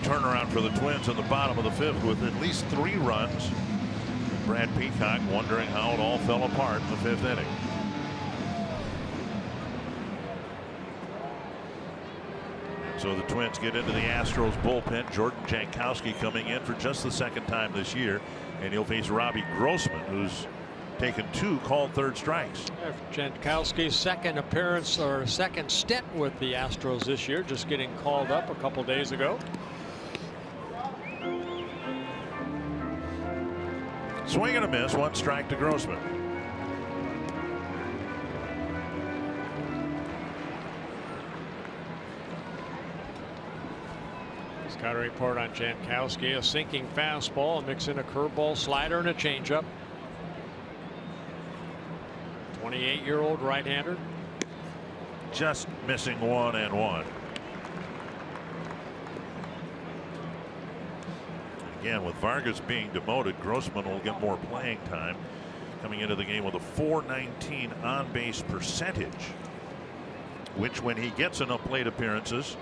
Turnaround for the Twins in the bottom of the 5th with at least 3 runs. Brad Peacock wondering how it all fell apart in the 5th inning. And so the Twins get into the Astros bullpen. Jordan Jankowski coming in for just the 2nd time this year, and he'll face Robbie Grossman, who's taken 2 called 3rd strikes. Jankowski's 2nd appearance or 2nd stint with the Astros this year, just getting called up a couple days ago. Swing and a miss, 1 strike to Grossman. Got a report on Jankowski, a sinking fastball, mix in a curveball, slider, and a changeup. 28-year-old right-hander. Just missing 1 and 1. Again, with Vargas being demoted, Grossman will get more playing time, coming into the game with a .419 on-base percentage, which, when he gets enough plate appearances,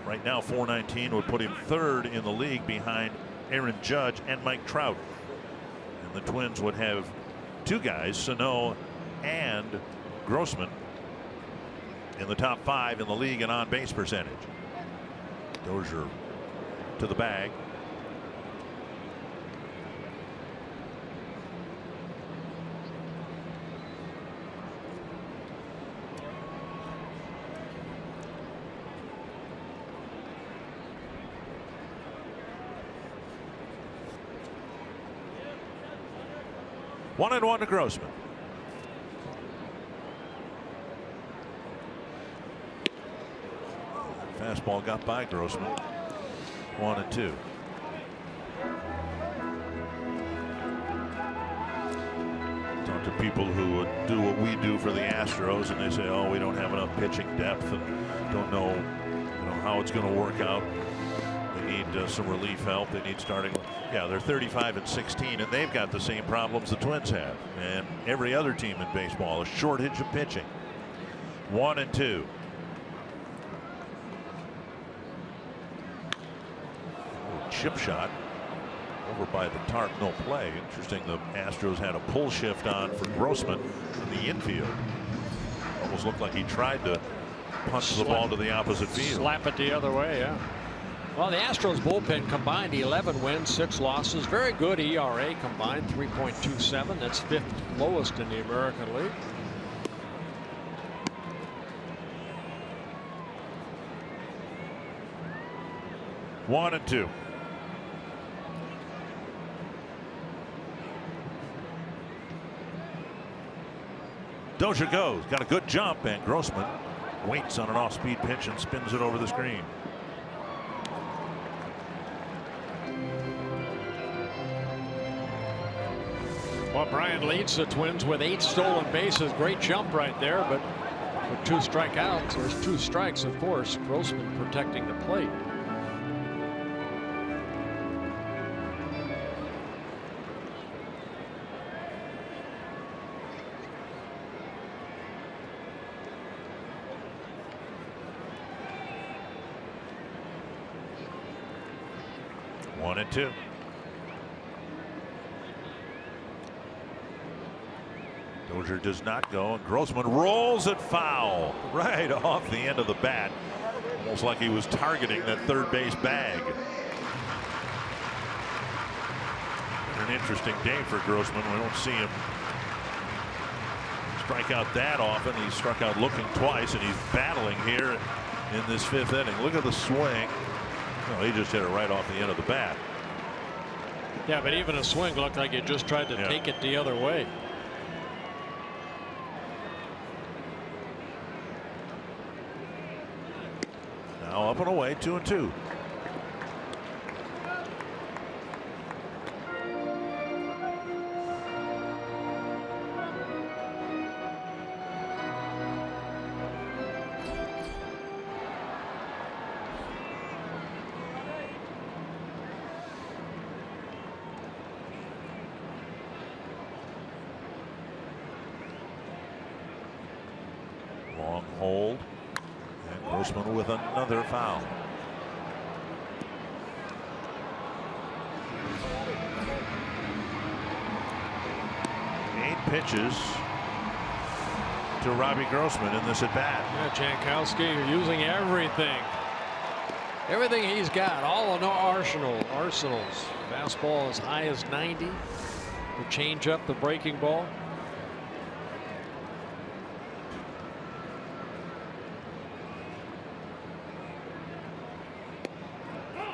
right now .419 would put him 3rd in the league behind Aaron Judge and Mike Trout. And the Twins would have 2 guys, Sano and Grossman, in the top 5 in the league in on-base percentage. Dozier to the bag. 1-1 to Grossman. Fastball got by Grossman. 1-2. Talk to people who do what we do for the Astros, and they say, "Oh, we don't have enough pitching depth, and don't know, how it's going to work out. They need some relief help. They need starting." Yeah, they're 35-16, and they've got the same problems the Twins have, and every other team in baseball, a shortage of pitching. 1-2. Chip shot over by the tarp, no play. Interesting, the Astros had a pull shift on for Grossman in the infield. Almost looked like he tried to punch the ball to the opposite field. Slap it the other way, yeah. Well, the Astros bullpen combined 11 wins, 6 losses. Very good ERA combined, 3.27. That's 5th lowest in the American League. One and two. Dozier goes, got a good jump, and Grossman waits on an off-speed pitch and spins it over the screen. Well, Bryant leads the Twins with 8 stolen bases. Great jump right there, but with 2 strikeouts, there's 2 strikes, of course. Grossman protecting the plate. One and two. Dozier does not go, and Grossman rolls it foul right off the end of the bat, almost like he was targeting that third base bag. An interesting day for Grossman. We don't see him strike out that often. He struck out looking twice, and he's battling here in this 5th inning. Look at the swing. No, he just hit it right off the end of the bat. Yeah, but even a swing looked like he just tried to take it the other way. Now up and away, 2-2. Long hold, and Grossman with another foul. Eight pitches to Robbie Grossman in this at bat. Yeah, Jankowski using everything. Everything he's got, all in the arsenals. Fastball as high as 90. The changeup, the breaking ball.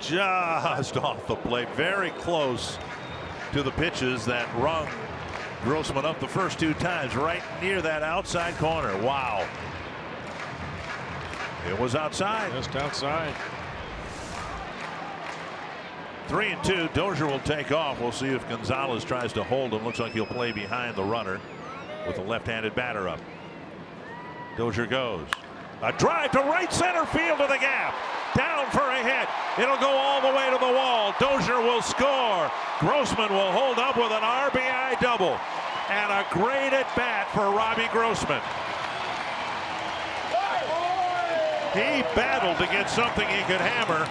Just off the plate, very close to the pitches that rung Grossman up the first 2 times, right near that outside corner. Wow. It was outside. Just outside. 3-2. Dozier will take off. We'll see if Gonzalez tries to hold him. Looks like he'll play behind the runner with a left-handed batter up. Dozier goes. A drive to right center field to the gap. Down for a hit. It'll go all the way to the wall. Dozier will score. Grossman will hold up with an RBI double. And a great at bat for Robbie Grossman. He battled to get something he could hammer,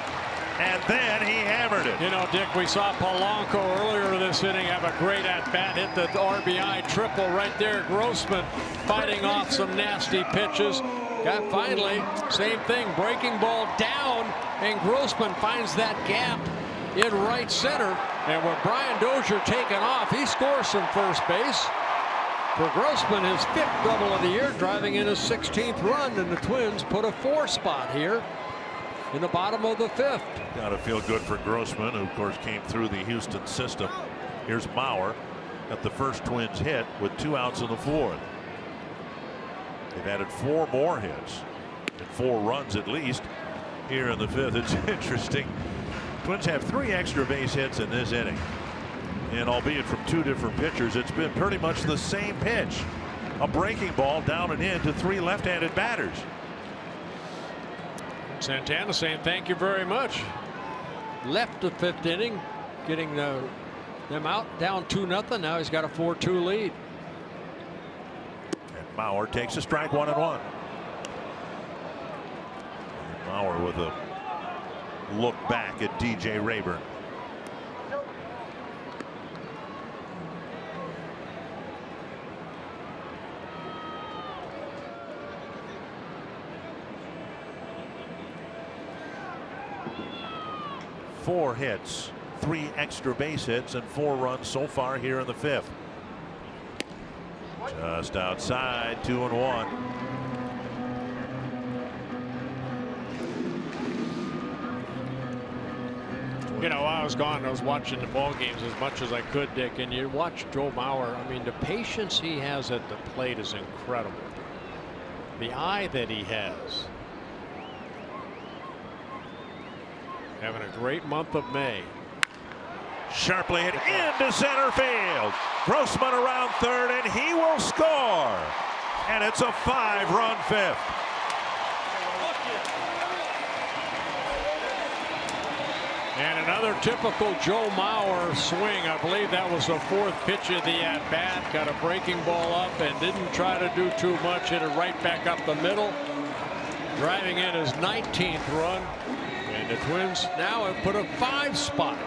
and then he hammered it. You know, Dick, we saw Polanco earlier this inning have a great at-bat, hit the RBI triple right there. Grossman fighting off some nasty pitches. Got finally, same thing, breaking ball down, and Grossman finds that gap in right center. And with Brian Dozier taking off, he scores some first base. For Grossman, his 5th double of the year, driving in his 16th run, and the Twins put a 4 spot here in the bottom of the 5th. Got to feel good for Grossman, who of course came through the Houston system. Here's Mauer. got the first Twins hit with 2 outs in the 4th. They've added 4 more hits and 4 runs at least here in the 5th. It's interesting. Twins have 3 extra base hits in this inning, and albeit from 2 different pitchers, it's been pretty much the same pitch. A breaking ball down and in to 3 left-handed batters. Santana saying thank you very much. Left the 5th inning, getting them out down 2-0. Now he's got a 4-2 lead. And Mauer takes a strike, 1-1. Mauer with a look back at DJ Rayburn. Four hits, 3 extra base hits, and 4 runs so far here in the 5th. Just outside, 2-1. You know, while I was gone, I was watching the ball games as much as I could, Dick, and you watch Joe Mauer. I mean, the patience he has at the plate is incredible. The eye that he has. Having a great month of May. Sharply hit into center field. Grossman around third, and he will score. And it's a 5-run 5th. And another typical Joe Mauer swing. I believe that was the 4th pitch of the at-bat. Got a breaking ball up and didn't try to do too much. Hit it right back up the middle. Driving in his 19th run. And the Twins now have put a 5 spot.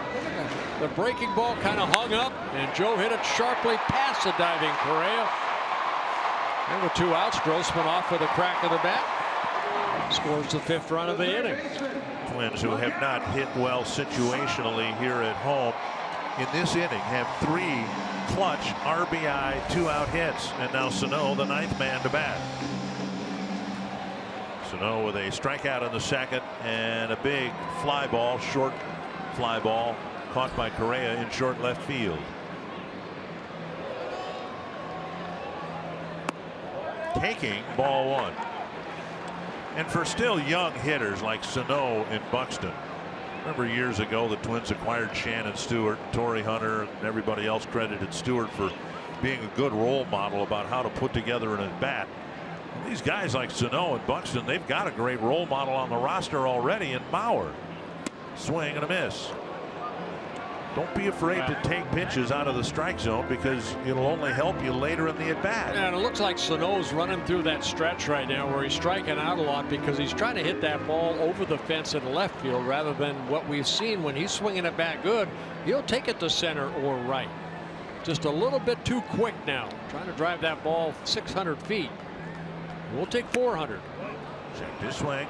The breaking ball kind of hung up, and Joe hit it sharply past the diving Correa. And with 2 outs, Grossman off with a crack of the bat. Scores the 5th run of the inning. Twins, who have not hit well situationally here at home, in this inning have 3 clutch RBI 2-out hits, and now Sano, the 9th man to bat. Sano with a strikeout in the 2nd and a big fly ball, short fly ball, caught by Correa in short left field. Taking ball 1. And for still young hitters like Sano and Buxton, remember years ago the Twins acquired Shannon Stewart, Torrey Hunter, and everybody else credited Stewart for being a good role model about how to put together an at-bat. These guys like Sano and Buxton, they've got a great role model on the roster already in Mauer. Swing and a miss. Don't be afraid to take pitches out of the strike zone, because it'll only help you later in the at-bat. And it looks like Sano's running through that stretch right now where he's striking out a lot because he's trying to hit that ball over the fence in left field rather than what we've seen when he's swinging it back good. He'll take it to center or right. Just a little bit too quick now, trying to drive that ball 600 feet. We'll take 400. Check this swing.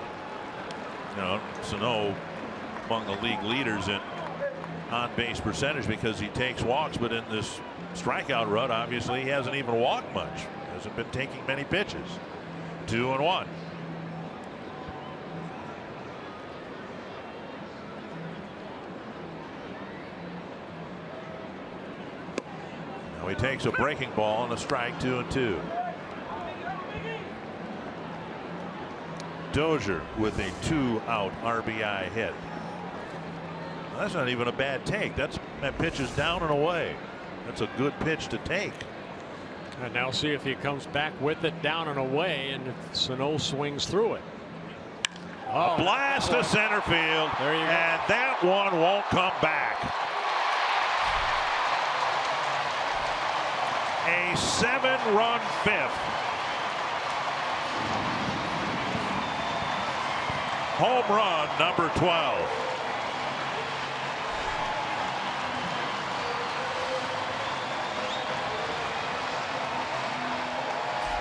You know, Sano among the league leaders in on-base percentage because he takes walks, but in this strikeout run, obviously he hasn't even walked much. Hasn't been taking many pitches. 2-1. Now he takes a breaking ball and a strike. 2-2. Dozier with a 2-out RBI hit. That's not even a bad take. That pitch is down and away. That's a good pitch to take. And now see if he comes back with it down and away, and if Sano swings through it. A blast to center field. There you go. And that one won't come back. A 7-run 5th. Home run number 12.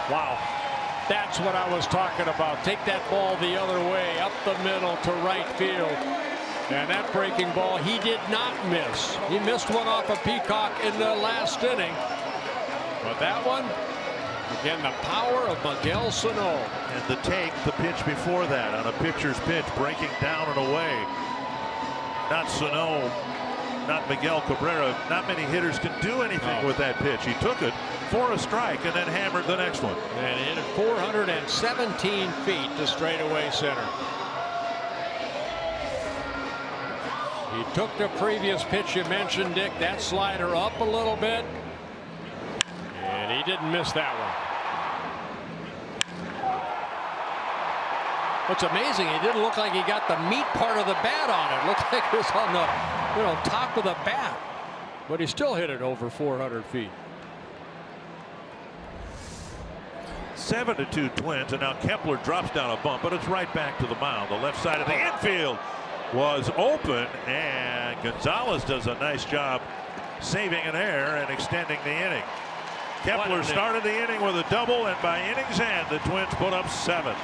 Wow. That's what I was talking about. Take that ball the other way, up the middle to right field. And that breaking ball, he did not miss. He missed one off a Peacock in the last inning. But that one, again, the power of Miguel Sano. And the pitch before that on a pitcher's pitch, breaking down and away. Not Sano not Miguel Cabrera. Not many hitters can do anything with that pitch. He took it for a strike and then hammered the next one. And he hit it 417 feet to straightaway center. He took the previous pitch you mentioned, Dick, that slider up a little bit, and he didn't miss that one. What's amazing, it didn't look like he got the meat part of the bat on it. Looked like it was on the top of the bat, but he still hit it over 400 feet. 7-2 Twins, and now Kepler drops down a bump, but it's right back to the mound. The left side of the infield was open, and Gonzalez does a nice job saving an error and extending the inning. Kepler started the inning with a double, and by inning's end, the Twins put up 7.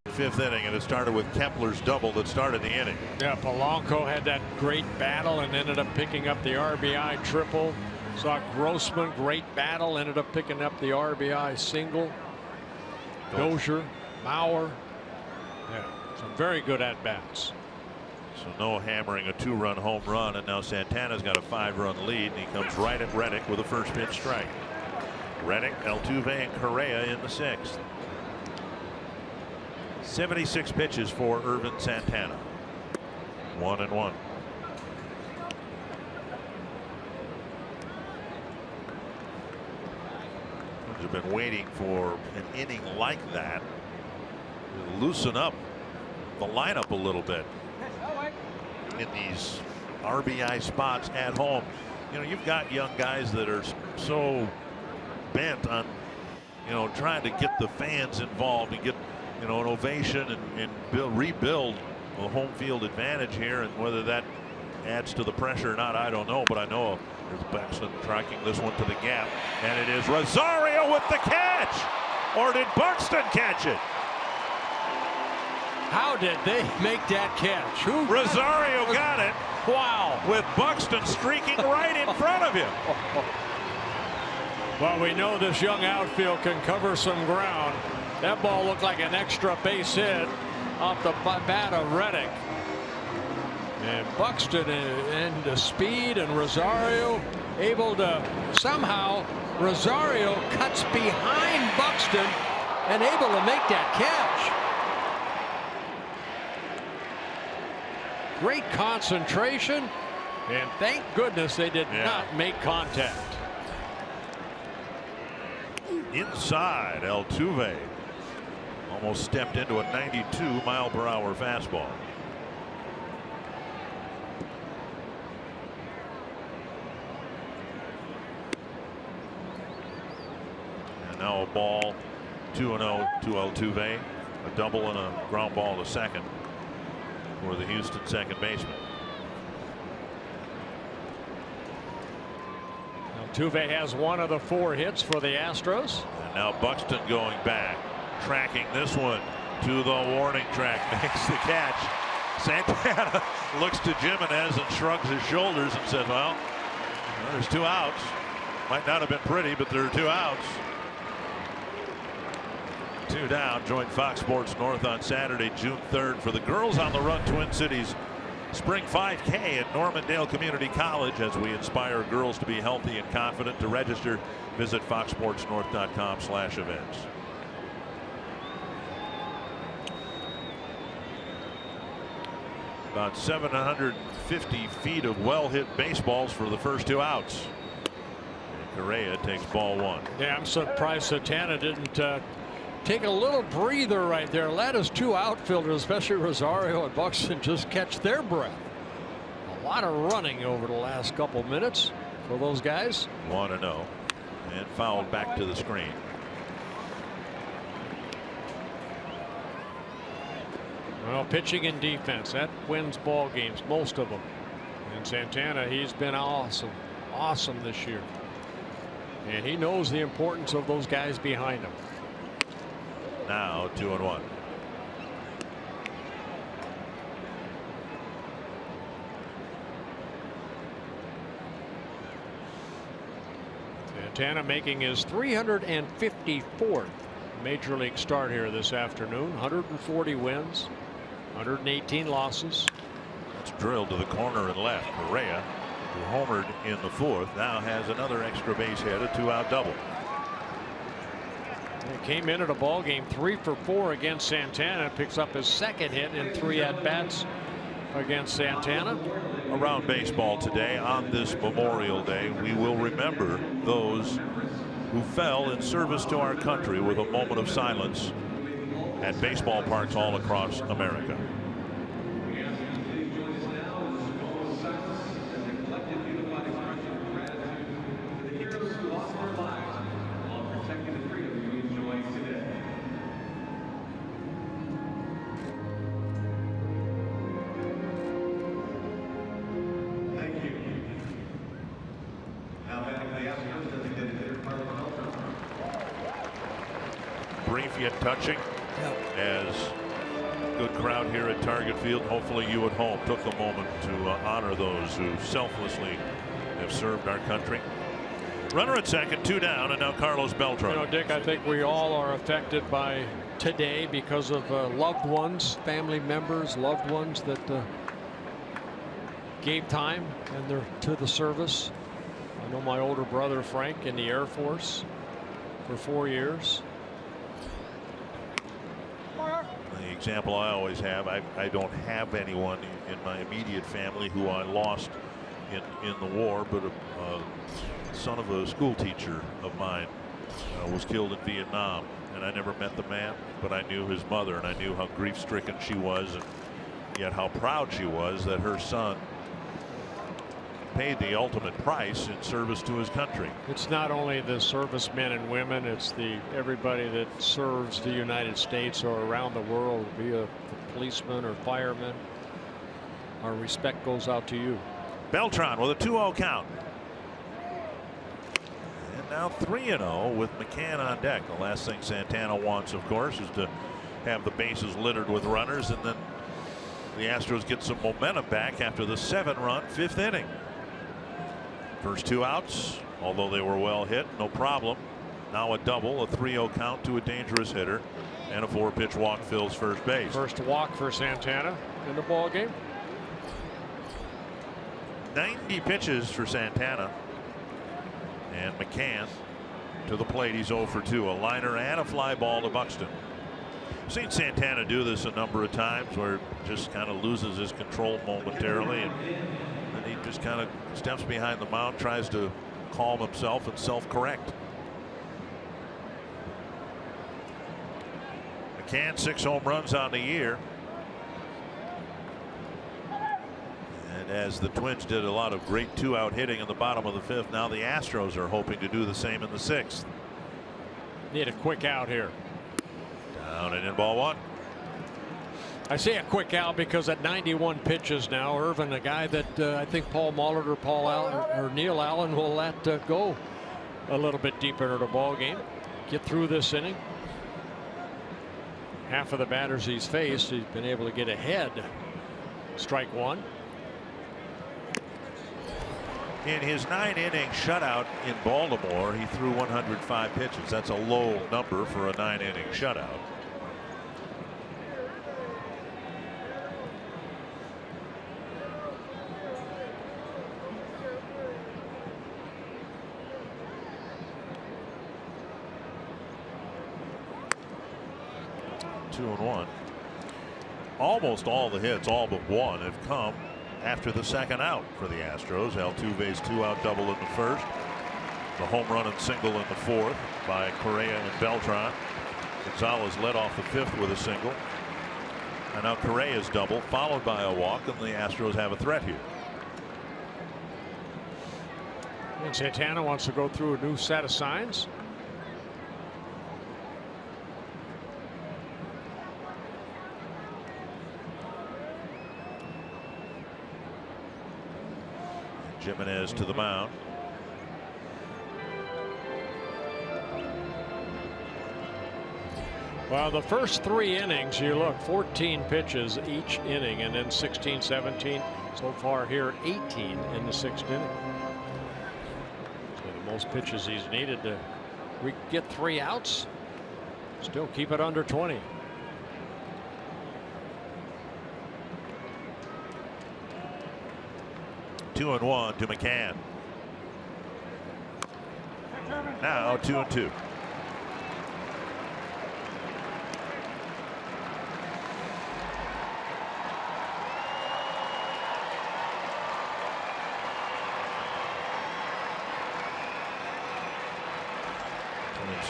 Fifth inning, and it started with Kepler's double that started the inning. Yeah, Polanco had that great battle and ended up picking up the RBI triple. Saw Grossman, great battle, ended up picking up the RBI single. Dozier, Mauer, yeah, some very good at bats. So no hammering a 2-run home run, and now Santana's got a 5-run lead, and he comes right at Reddick with a first pitch strike. Reddick, Altuve, and Correa in the 6th. 76 pitches for Irvin Santana. 1-1. Have been waiting for an inning like that to loosen up the lineup a little bit in these RBI spots at home. You know, you've got young guys that are so bent on, you know, trying to get the fans involved and get, you know, an ovation and rebuild a home field advantage here, and whether that adds to the pressure or not, I don't know, but I know there's Buxton tracking this one to the gap, and it is Rosario with the catch. Or did Buxton catch it? How did they make that catch? Rosario got it. Wow. With Buxton streaking right in front of him. Well, we know this young outfield can cover some ground. That ball looked like an extra base hit off the bat of Reddick. And Buxton into speed, and Rosario able to somehow, Rosario cuts behind Buxton and able to make that catch. Great concentration, and thank goodness they did not make contact. Inside, Altuve almost stepped into a 92-mile-per-hour fastball. Now a ball, 2-0 to Altuve, a double and a ground ball to second for the Houston second baseman. Altuve has one of the 4 hits for the Astros. And now Buxton going back, tracking this one to the warning track, makes the catch. Santana looks to Jimenez and shrugs his shoulders and says, well, there's 2 outs. Might not have been pretty, but there are 2 outs. 2 down. Join Fox Sports North on Saturday, June 3rd for the Girls on the Run Twin Cities Spring 5K at Normandale Community College as we inspire girls to be healthy and confident. To register, visit foxsportsnorth.com/events. About 750 feet of well-hit baseballs for the first 2 outs. And Correa takes ball 1. Yeah, I'm surprised Santana didn't take a little breather right there. Let his 2 outfielders, especially Rosario and Buxton, just catch their breath. A lot of running over the last couple minutes for those guys. 1-0 and fouled back to the screen. Well, pitching and defense, that wins ball games, most of them. And Santana, he's been awesome this year. And he knows the importance of those guys behind him. Now 2-1. Santana making his 354th major league start here this afternoon. 140 wins, 118 losses. It's drilled to the corner and left. Correa, who homered in the 4th, now has another extra base hit, a 2-out double. He came into the ball game 3 for 4 against Santana. Picks up his 2nd hit in 3 at-bats against Santana. Around baseball today on this Memorial Day, we will remember those who fell in service to our country with a moment of silence at baseball parks all across America. Brief yet touching. As good crowd here at Target Field. Hopefully you at home took a moment to honor those who selflessly have served our country. Runner at second, 2 down, and now Carlos Beltran. You know, Dick, I think we all are affected by today because of loved ones, family members, loved ones that gave time and they're to the service. I know my older brother Frank in the Air Force for 4 years. The example I always have, I don't have anyone in my immediate family who I lost in the war, but a son of a school teacher of mine was killed in Vietnam, and I never met the man, but I knew his mother, and I knew how grief-stricken she was, and yet how proud she was that her son paid the ultimate price in service to his country. It's not only the servicemen and women, it's everybody that serves the United States or around the world, be a policeman or fireman. Our respect goes out to you. Beltran with a 2-0 count. And now 3-0 with McCann on deck. The last thing Santana wants, of course, is to have the bases littered with runners, and then the Astros get some momentum back after the 7-run 5th inning. First 2 outs, although they were well hit, no problem. Now a double, a 3-0 count to a dangerous hitter, and a 4-pitch walk fills first base. First walk for Santana in the ball game. 90 pitches for Santana. And McCann to the plate. He's 0 for 2. A liner and a fly ball to Buxton. I've seen Santana do this a number of times where it just kind of loses his control momentarily, and then he just kind of steps behind the mound, tries to calm himself and self-correct. McCann 6 home runs on the year. And as the Twins did a lot of great 2-out hitting in the bottom of the 5th, now the Astros are hoping to do the same in the 6th. Need a quick out here. Down and in ball one. I say a quick out because at 91 pitches now, Irvin, a guy that I think Paul Mullard or Neil Allen will let go a little bit deeper into the ball game. Get through this inning. Half of the batters he's faced, he's been able to get ahead. Strike one. In his 9-inning shutout in Baltimore, he threw 105 pitches. That's a low number for a 9-inning shutout. Two and one. Almost all the hits, all but one, have come after the second out for the Astros. Altuve's 2-out double in the first. The home run and single in the fourth by Correa and Beltran. Gonzalez led off the fifth with a single. And now Correa's double, followed by a walk, and the Astros have a threat here. And Santana wants to go through a new set of signs. Jimenez to the mound. Well, the first 3 innings, you look, 14 pitches each inning, and then 16, 17. So far here, 18 in the 6th inning. So the most pitches he's needed to get 3 outs. Still keep it under 20. Two and one to McCann. Now 2-2.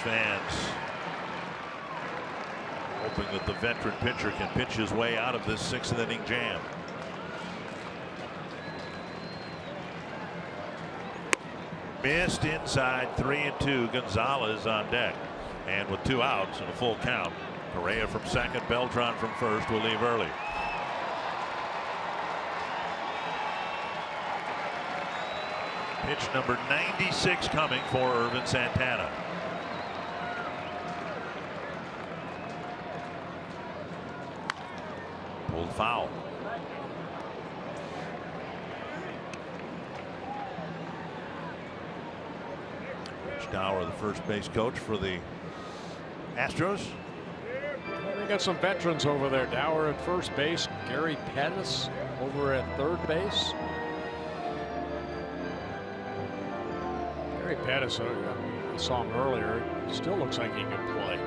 Fans hoping that the veteran pitcher can pitch his way out of this 6th inning jam. Missed inside, 3-2. Gonzalez on deck, and with 2 outs and a full count, Correa from second, Beltran from first will leave early. Pitch number 96 coming for Irvin Santana. Pulled foul. Dower, the first base coach for the Astros. They got some veterans over there. Dower at first base, Gary Pettis over at third base. Gary Pettis, I saw him earlier, still looks like he can play.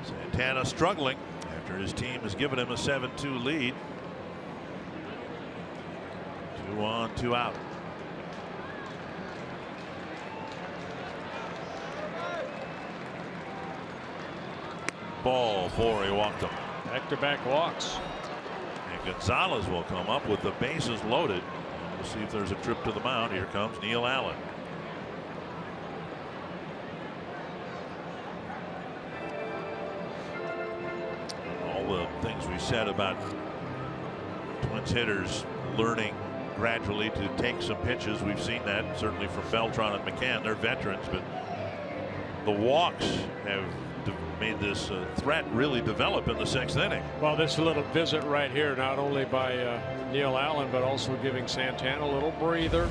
Santana struggling after his team has given him a 7-2 lead. 2 on, 2 out. Ball 4, he walked him. Back-to-back walks. And Gonzalez will come up with the bases loaded. We'll see if there's a trip to the mound. Here comes Neil Allen. All the things we said about Twins hitters learning gradually to take some pitches. We've seen that certainly from Beltran and McCann. They're veterans, but the walks have made this threat really develop in the 6th inning. Well, this little visit right here, not only by Neil Allen, but also giving Santana a little breather.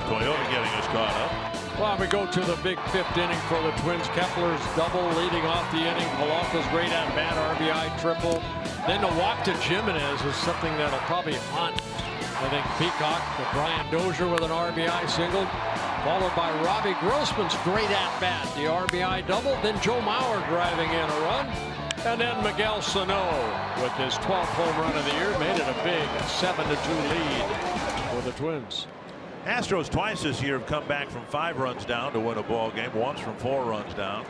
Toyota getting us caught up. Well, we go to the big 5th inning for the Twins. Kepler's double leading off the inning. Paloffo's great at bat, RBI triple. Then the walk to Jimenez is something that'll probably haunt, I think, Peacock. The Brian Dozier with an RBI single, followed by Robbie Grossman's great at bat, the RBI double. Then Joe Mauer driving in a run, and then Miguel Sano with his 12th home run of the year made it a big 7-2 lead for the Twins. Astros twice this year have come back from 5 runs down to win a ball game. Once from 4 runs down.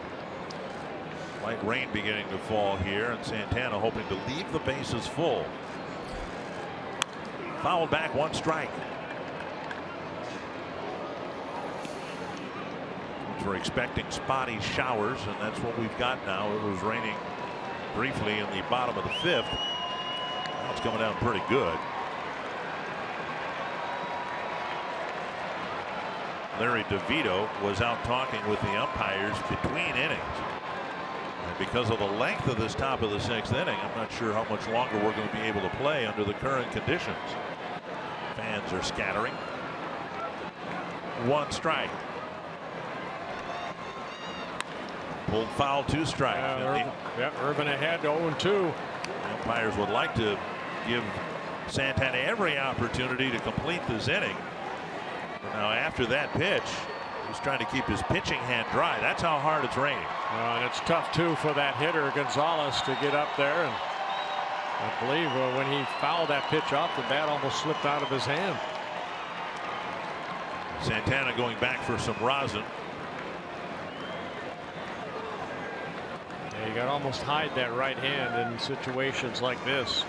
Light rain beginning to fall here, and Santana hoping to leave the bases full. Fouled back, 1 strike. We're expecting spotty showers, and that's what we've got now. It was raining briefly in the bottom of the 5th. Now it's coming down pretty good. Larry DeVito was out talking with the umpires between innings. And because of the length of this top of the 6th inning, I'm not sure how much longer we're going to be able to play under the current conditions. Fans are scattering. 1 strike. Pulled foul, 2 strikes. Irvin ahead, 0-2. Umpires would like to give Santana every opportunity to complete this inning. But now after that pitch, he's trying to keep his pitching hand dry. That's how hard it's raining. And it's tough too for that hitter Gonzalez to get up there, and I believe when he fouled that pitch off, the bat almost slipped out of his hand. Santana going back for some rosin. You got to almost hide that right hand in situations like this.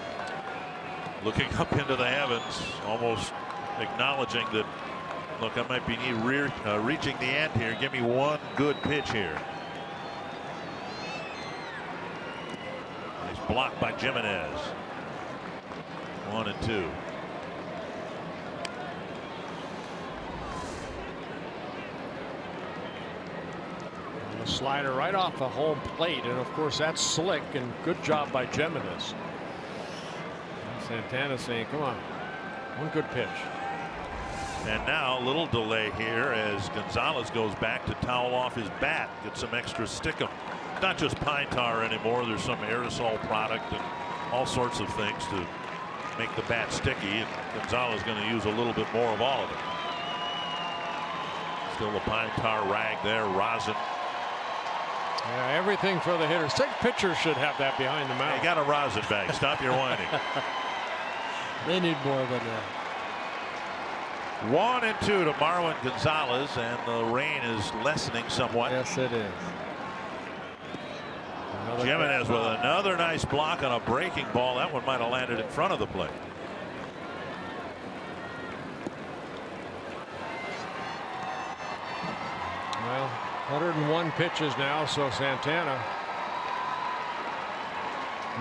Looking up into the heavens, almost acknowledging that, look, I might be reaching the end here. Give me 1 good pitch here. He's blocked by Jimenez. 1-2. Slider right off the home plate, and of course that's slick, and good job by Jimenez. Santana saying, come on, 1 good pitch. And now a little delay here as Gonzalez goes back to towel off his bat, get some extra stickum. Not just pine tar anymore, there's some aerosol product and all sorts of things to make the bat sticky, and Gonzalez going to use a little bit more of all of it. Still a pine tar rag there, rosin. Yeah, everything for the hitters. Pitchers should have that behind the mound. You got a rosin bag. Stop your whining. They need more than that. 1-2 to Marwin Gonzalez, and the rain is lessening somewhat. Yes, it is. Jimenez with another nice block on a breaking ball. That one might have landed in front of the plate. Well, 101 pitches now, so Santana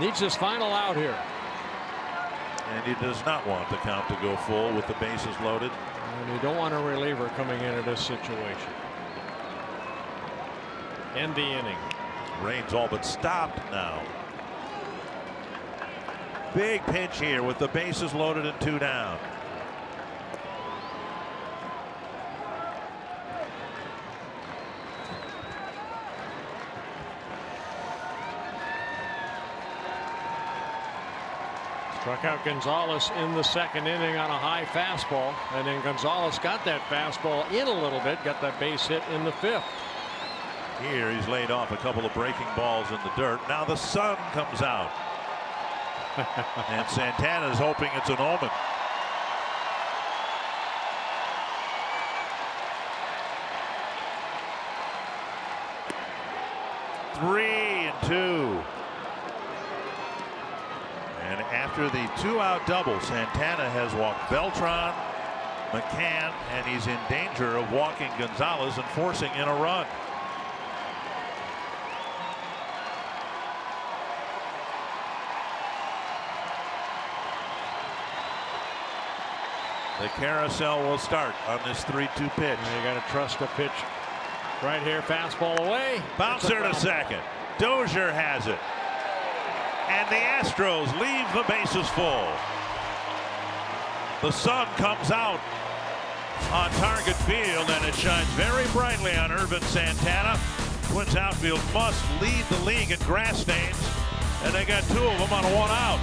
needs his final out here. And he does not want the count to go full with the bases loaded. And you don't want a reliever coming into this situation. End the inning. Rain's all but stopped now. Big pinch here with the bases loaded and 2 down. Struck out Gonzalez in the 2nd inning on a high fastball, and then Gonzalez got that fastball in a little bit, got that base hit in the 5th. Here he's laid off a couple of breaking balls in the dirt. Now the sun comes out. And Santana's hoping it's an omen. Three and 2. And after the 2-out double, Santana has walked Beltran, McCann, and he's in danger of walking Gonzalez and forcing in a run. The carousel will start on this 3-2 pitch. And you got to trust the pitch right here. Fastball away. Bouncer to second. Dozier has it. And the Astros leave the bases full. The sun comes out on Target Field, and it shines very brightly on Irvin Santana. Twins outfield must lead the league in grass stains, and they got 2 of them on 1 out.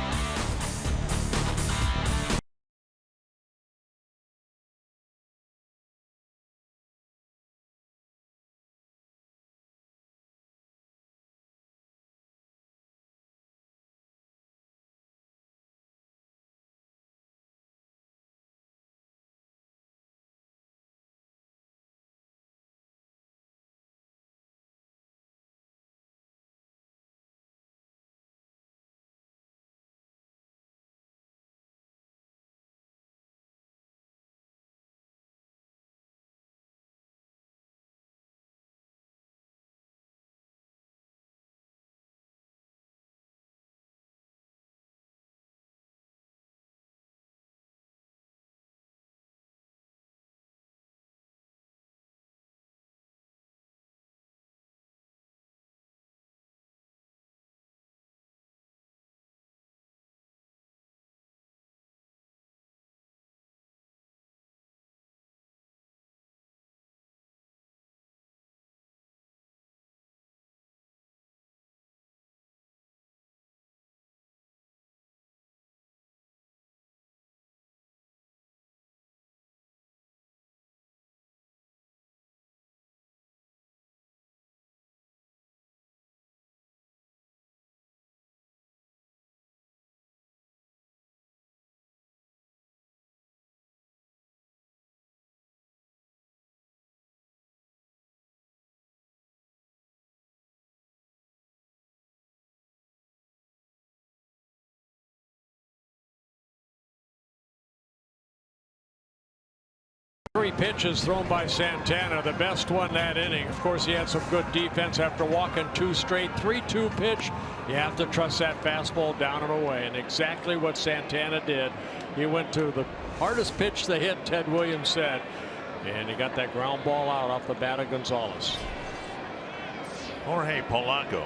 Three pitches thrown by Santana, the best one that inning. Of course, he had some good defense after walking 2 straight. 3-2 pitch. You have to trust that fastball down and away, and exactly what Santana did. He went to the hardest pitch to hit, Ted Williams said, and he got that ground ball out off the bat of Gonzalez. Jorge Polanco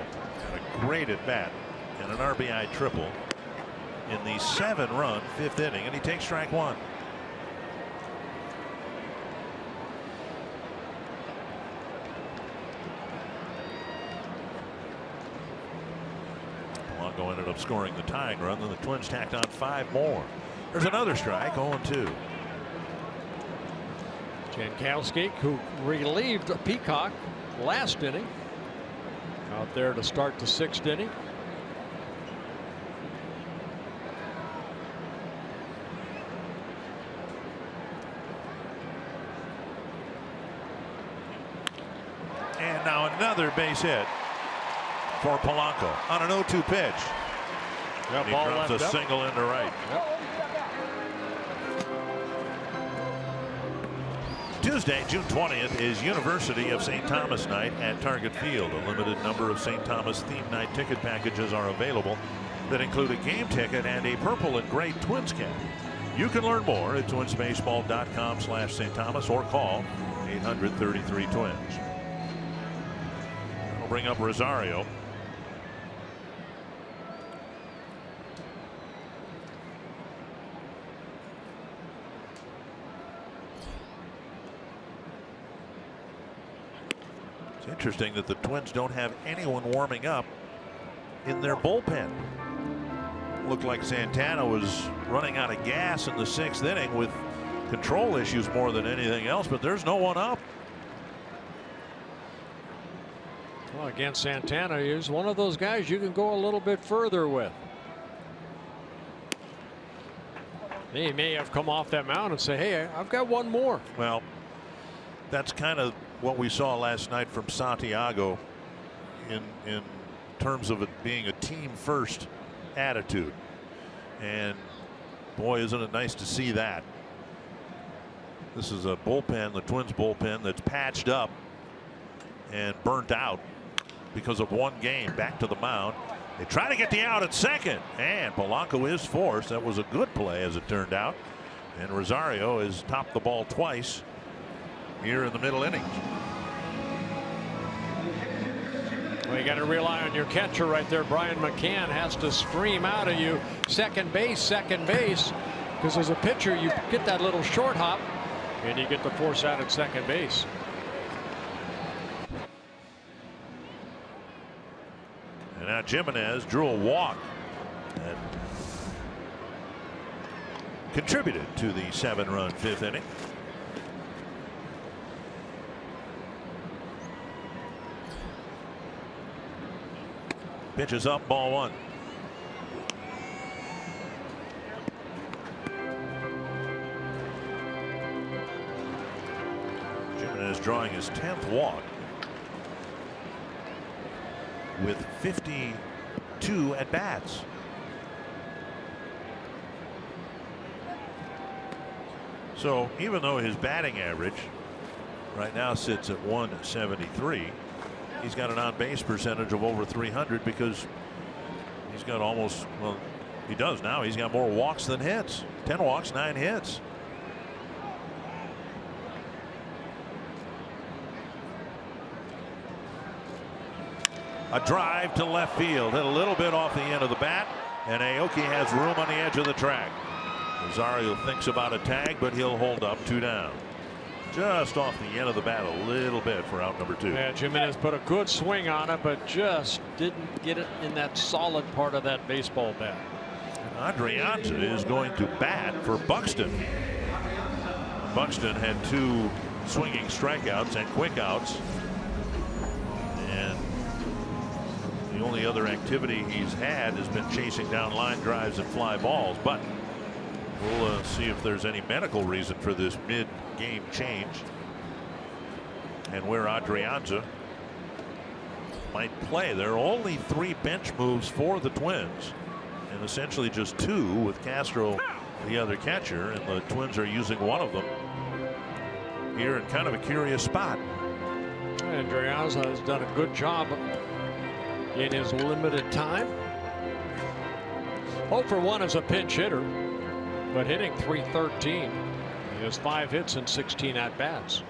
had a great at bat and an RBI triple in the 7-run 5th inning, and he takes strike 1. Polanco ended up scoring the tying run, then the Twins tacked on 5 more. There's another strike, 0-2. Jankowski, who relieved Peacock last inning, out there to start the 6th inning. And now another base hit for Polanco on an 0-2 pitch. Yep, he drops a single into right. Yep. Tuesday, June 20th is University of St. Thomas night at Target Field. A limited number of St. Thomas theme night ticket packages are available that include a game ticket and a purple and gray Twins cap. You can learn more at twinsbaseball.com/St. Thomas or call 800-33-TWINS. We'll bring up Rosario. It's interesting that the Twins don't have anyone warming up in their bullpen. Looked like Santana was running out of gas in the 6th inning with control issues more than anything else, but there's no one up. Well, against Santana, he's one of those guys you can go a little bit further with. He may have come off that mound and say, hey, I've got one more. Well, that's kind of what we saw last night from Santiago in terms of it being a team first attitude. And boy, isn't it nice to see that. This is a bullpen, the Twins bullpen, that's patched up and burnt out because of one game. Back to the mound. They try to get the out at second, and Polanco is forced. That was a good play as it turned out. And Rosario has topped the ball twice here in the middle innings. Well, you got to rely on your catcher right there. Brian McCann has to scream out at you, second base, because as a pitcher you get that little short hop and you get the force out at second base. And now Jimenez drew a walk and contributed to the 7-run 5th inning. Pitch is up, ball 1. Jimenez drawing his 10th walk with 52 at bats. So even though his batting average right now sits at 173, he's got an on-base percentage of over 300 because he's got almost, well, he does now. He's got more walks than hits. 10 walks, 9 hits. A drive to left field, hit a little bit off the end of the bat, and Aoki has room on the edge of the track. Rosario thinks about a tag, but he'll hold up 2 down. Just off the end of the bat a little bit for out number 2. Yeah, Jimenez put a good swing on it, but just didn't get it in that solid part of that baseball bat. Adrianza is going to bat for Buxton. Buxton had 2 swinging strikeouts and quick outs. And the only other activity he's had has been chasing down line drives and fly balls. But we'll see if there's any medical reason for this mid-game change and where Adrianza might play. There are only 3 bench moves for the Twins, and essentially just 2 with Castro the other catcher, and the Twins are using one of them here in kind of a curious spot. Adrianza has done a good job in his limited time. 0 for 1 as a pinch hitter, but hitting .313. He has 5 hits and 16 at-bats.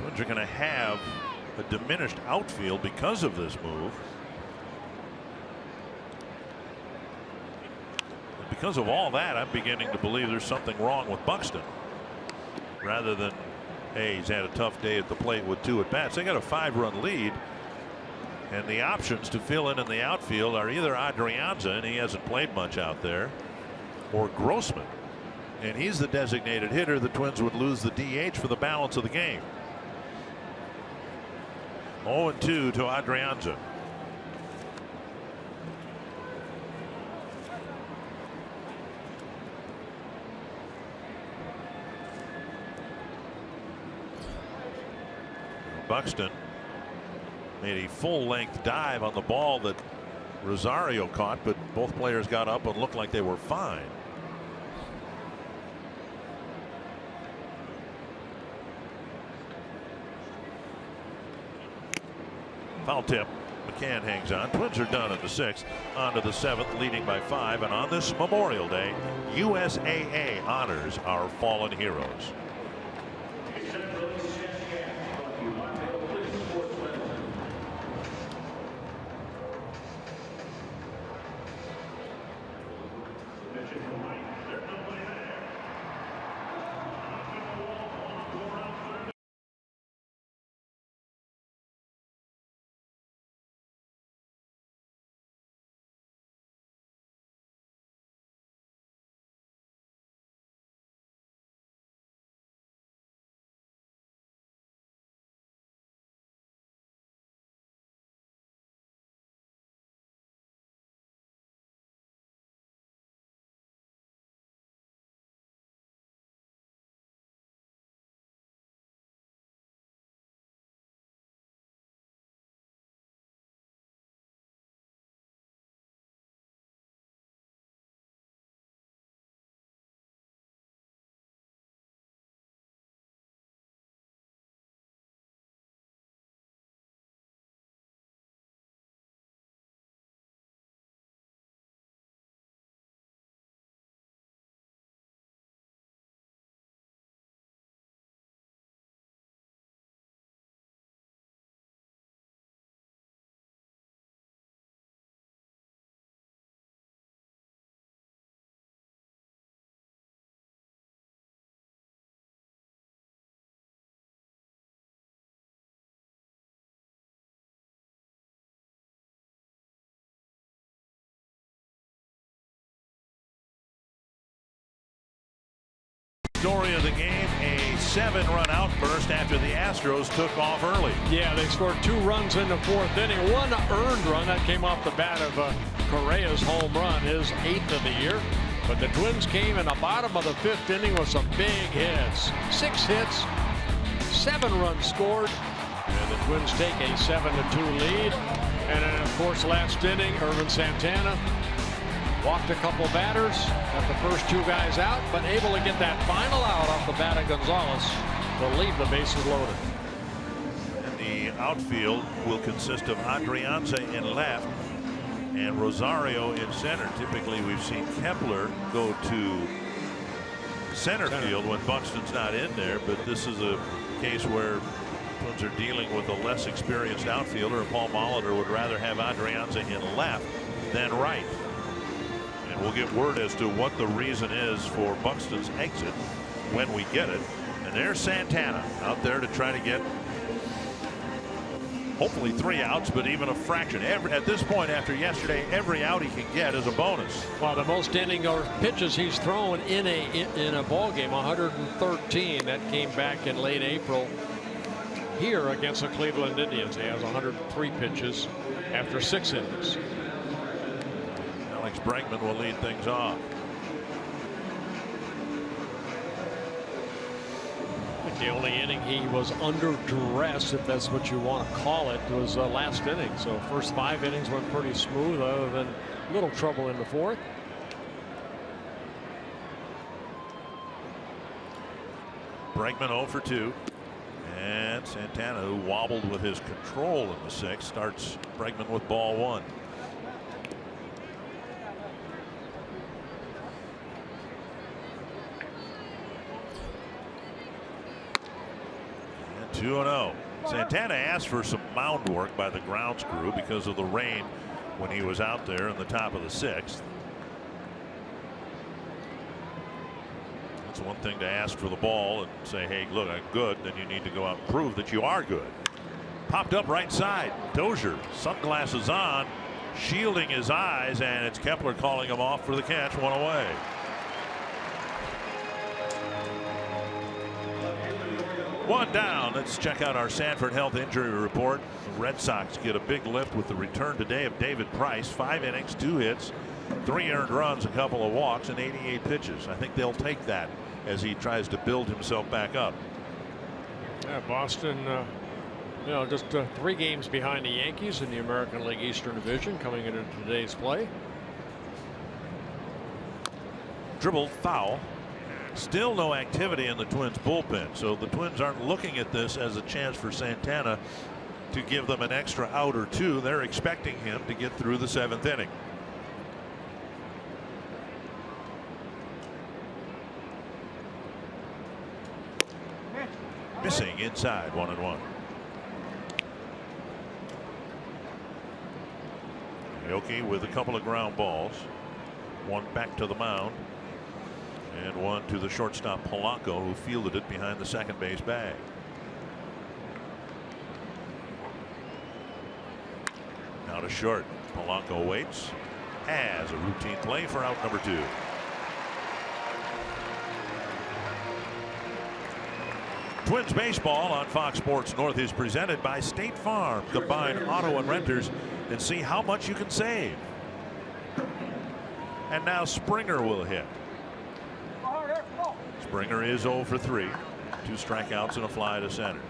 Twins are going to have a diminished outfield because of this move. And because of all that, I'm beginning to believe there's something wrong with Buxton. Rather than, hey, he's had a tough day at the plate with 2 at-bats. They got a 5-run lead. And the options to fill in the outfield are either Adrianza, and he hasn't played much out there, or Grossman. And he's the designated hitter. The Twins would lose the DH for the balance of the game. 0-2 to Adrianza. Buxton made a full-length dive on the ball that Rosario caught, but both players got up and looked like they were fine. Foul tip. McCann hangs on. Twins are done in the 6th. On to the 7th, leading by 5. And on this Memorial Day, USAA honors our fallen heroes. Story of the game, a 7-run outburst after the Astros took off early. Yeah, they scored 2 runs in the 4th inning. 1 earned run that came off the bat of Correa's home run, his 8th of the year. But the Twins came in the bottom of the 5th inning with some big hits. 6 hits, 7 runs scored, and the Twins take a 7-2 lead. And then, of course, last inning, Ervin Santana walked a couple batters, got the first 2 guys out, but able to get that final out off the bat of Gonzalez to leave the bases loaded. And the outfield will consist of Adrianza in left and Rosario in center. Typically, we've seen Kepler go to center field when Buxton's not in there, but this is a case where Twins are dealing with a less experienced outfielder. Paul Molitor would rather have Adrianza in left than right. We'll get word as to what the reason is for Buxton's exit when we get it. And there's Santana out there to try to get hopefully 3 outs, but even a fraction. At this point after yesterday, every out he can get is a bonus. Well, the most inning or pitches he's thrown in a ball game, 113. That came back in late April here against the Cleveland Indians. He has 103 pitches after 6 innings. Alex Bregman will lead things off. I think the only inning he was under duress, if that's what you want to call it, was last inning. So first 5 innings went pretty smooth, other than a little trouble in the 4th. Bregman 0 for 2. And Santana, who wobbled with his control in the 6th, starts Bregman with ball 1. And 2-0. Santana asked for some mound work by the grounds crew because of the rain when he was out there in the top of the 6th. It's one thing to ask for the ball and say, hey, look, I'm good. Then you need to go out and prove that you are good. Popped up right side. Dozier, sunglasses on, shielding his eyes, and it's Kepler calling him off for the catch. 1 away. One down. Let's check out our Sanford Health Injury Report. The Red Sox get a big lift with the return today of David Price. 5 innings, 2 hits, 3 earned runs, a couple of walks, and 88 pitches. I think they'll take that as he tries to build himself back up. Yeah, Boston, you know, just 3 games behind the Yankees in the American League Eastern Division coming into today's play. Dribble foul. Still no activity in the Twins bullpen, so the Twins aren't looking at this as a chance for Santana to give them an extra out or 2. They're expecting him to get through the 7th inning. Missing inside, 1-1. Yoki with a couple of ground balls, one back to the mound and one to the shortstop Polanco, who fielded it behind the second base bag. Now to short. Polanco waits, has a routine play for out number 2. Twins baseball on Fox Sports North is presented by State Farm. Combine auto and renters and see how much you can save. And now Springer will hit. Springer is 0 for 3. 2 strikeouts and a fly to center.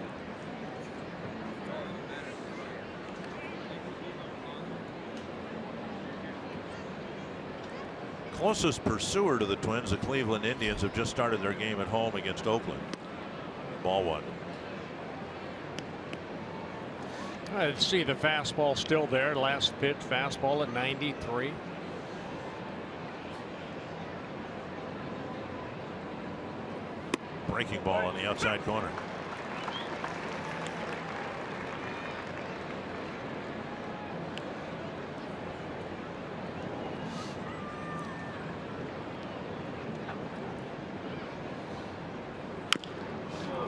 Closest pursuer to the Twins, the Cleveland Indians, have just started their game at home against Oakland. Ball 1. I see the fastball still there. Last pitch fastball at 93. Breaking ball on the outside corner.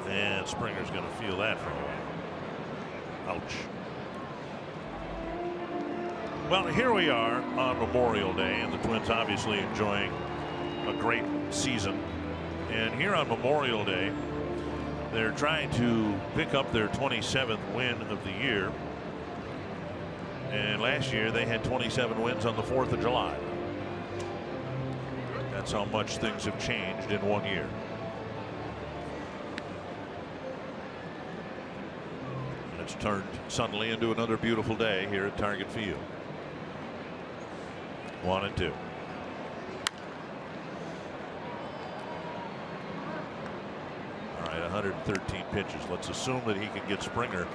And Springer's going to feel that for a while. Ouch. Well, here we are on Memorial Day, and the Twins obviously enjoying a great season. And here on Memorial Day, they're trying to pick up their 27th win of the year. And last year they had 27 wins on the 4th of July. That's how much things have changed in 1 year. And it's turned suddenly into another beautiful day here at Target Field. 1-2. All right, 113 pitches. Let's assume that he can get Springer.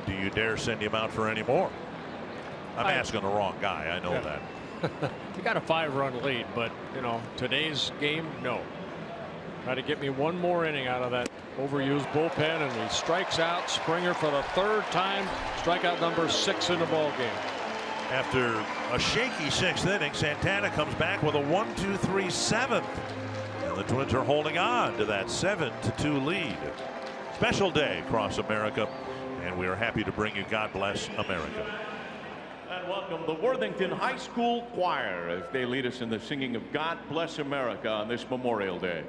Do you dare send him out for any more? I'm asking the wrong guy. I know that. You got a 5-run lead, but you know, today's game, no. Try to get me one more inning out of that overused bullpen, and he strikes out Springer for the 3rd time. Strikeout number 6 in the ball game. After a shaky 6th inning, Santana comes back with a 1-2-3 7th. And the Twins are holding on to that 7-2 lead. Special day across America, and we are happy to bring you God Bless America. And welcome the Worthington High School Choir as they lead us in the singing of God Bless America on this Memorial Day.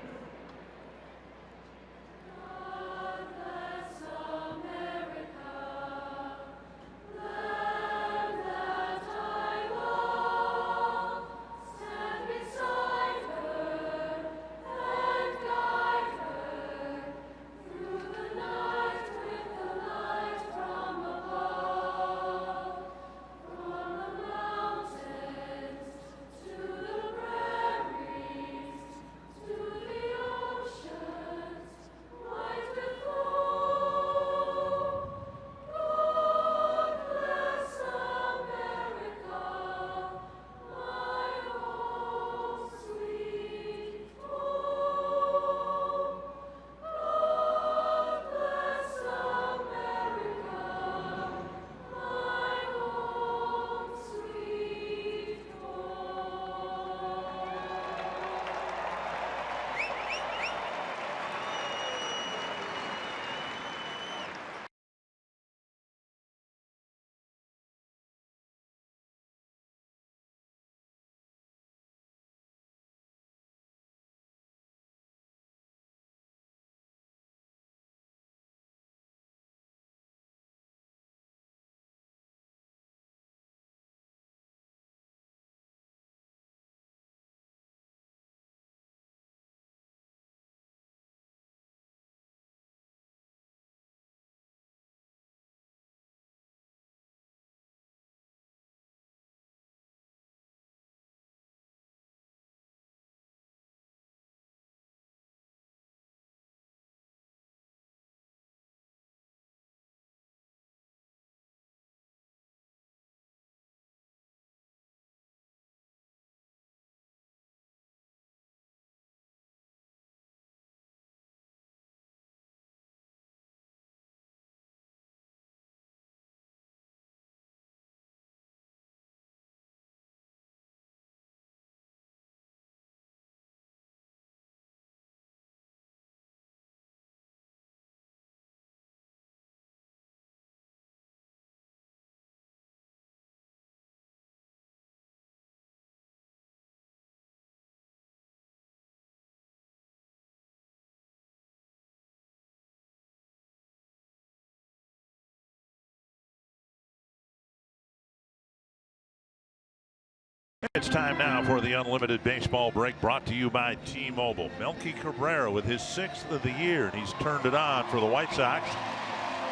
It's time now for the Unlimited Baseball Break, brought to you by T-Mobile. Melky Cabrera with his 6th of the year, and he's turned it on for the White Sox.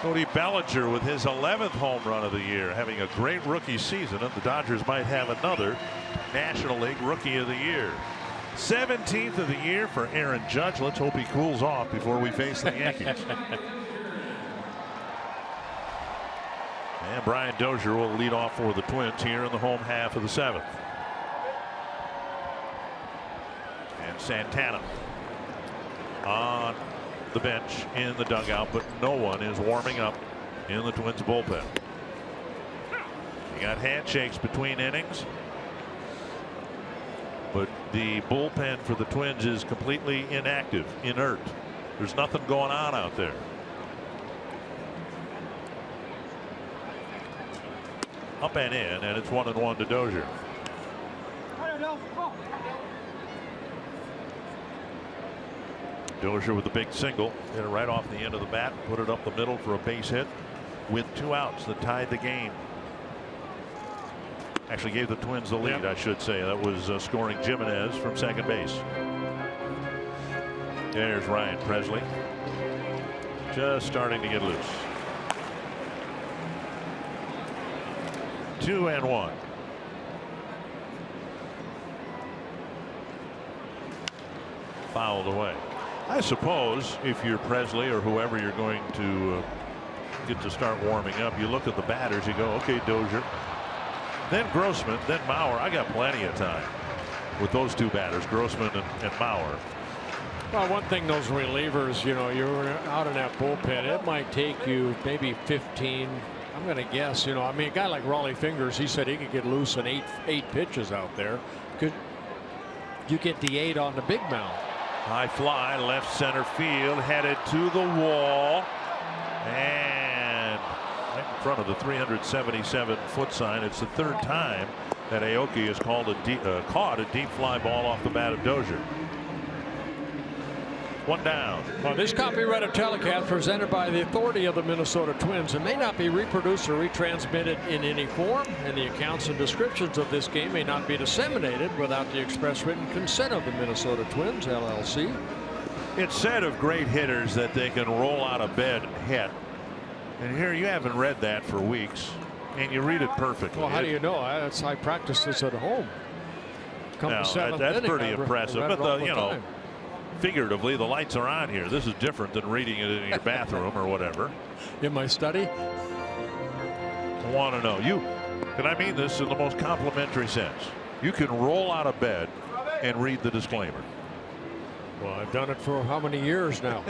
Cody Bellinger with his 11th home run of the year, having a great rookie season, and the Dodgers might have another National League Rookie of the Year. 17th of the year for Aaron Judge. Let's hope he cools off before we face the Yankees. And Brian Dozier will lead off for the Twins here in the home half of the 7th. And Santana on the bench in the dugout, but no one is warming up in the Twins bullpen. You got handshakes between innings, but the bullpen for the Twins is completely inactive, inert. There's nothing going on out there. Up and in, and it's 1-1 to Dozier. Dozier with a big single, hit it right off the end of the bat, put it up the middle for a base hit with 2 outs that tied the game. Actually gave the Twins the lead, I should say. That was scoring Jimenez from second base. There's Ryan Presley, just starting to get loose. 2-1. Fouled away. I suppose if you're Presley or whoever you're going to get to start warming up, you look at the batters, you go, okay, Dozier, then Grossman, then Mauer. I got plenty of time with those 2 batters, Grossman and Mauer. Well, one thing, those relievers, you know, you're out in that bullpen, it might take you maybe 15. I'm going to guess, you know, I mean, a guy like Raleigh Fingers, he said he could get loose in 8 pitches out there. Could you get the 8 on the big mound? High fly, left center field, headed to the wall, and right in front of the 377-foot sign. It's the 3rd time that Aoki has caught a deep fly ball off the bat of Dozier. 1 down. Well, this copyrighted telecast presented by the authority of the Minnesota Twins and may not be reproduced or retransmitted in any form, and the accounts and descriptions of this game may not be disseminated without the express written consent of the Minnesota Twins, LLC. It's said of great hitters that they can roll out of bed and hit. And here you haven't read that for weeks, and you read it perfectly. Well, how do you know? I practice this at home. Come no, to 7th that's inning, pretty impressive. But you know, figuratively, the lights are on here. This is different than reading it in your bathroom or whatever. In my study. I want to know, and I mean this in the most complimentary sense, you can roll out of bed and read the disclaimer. Well, I've done it for how many years now?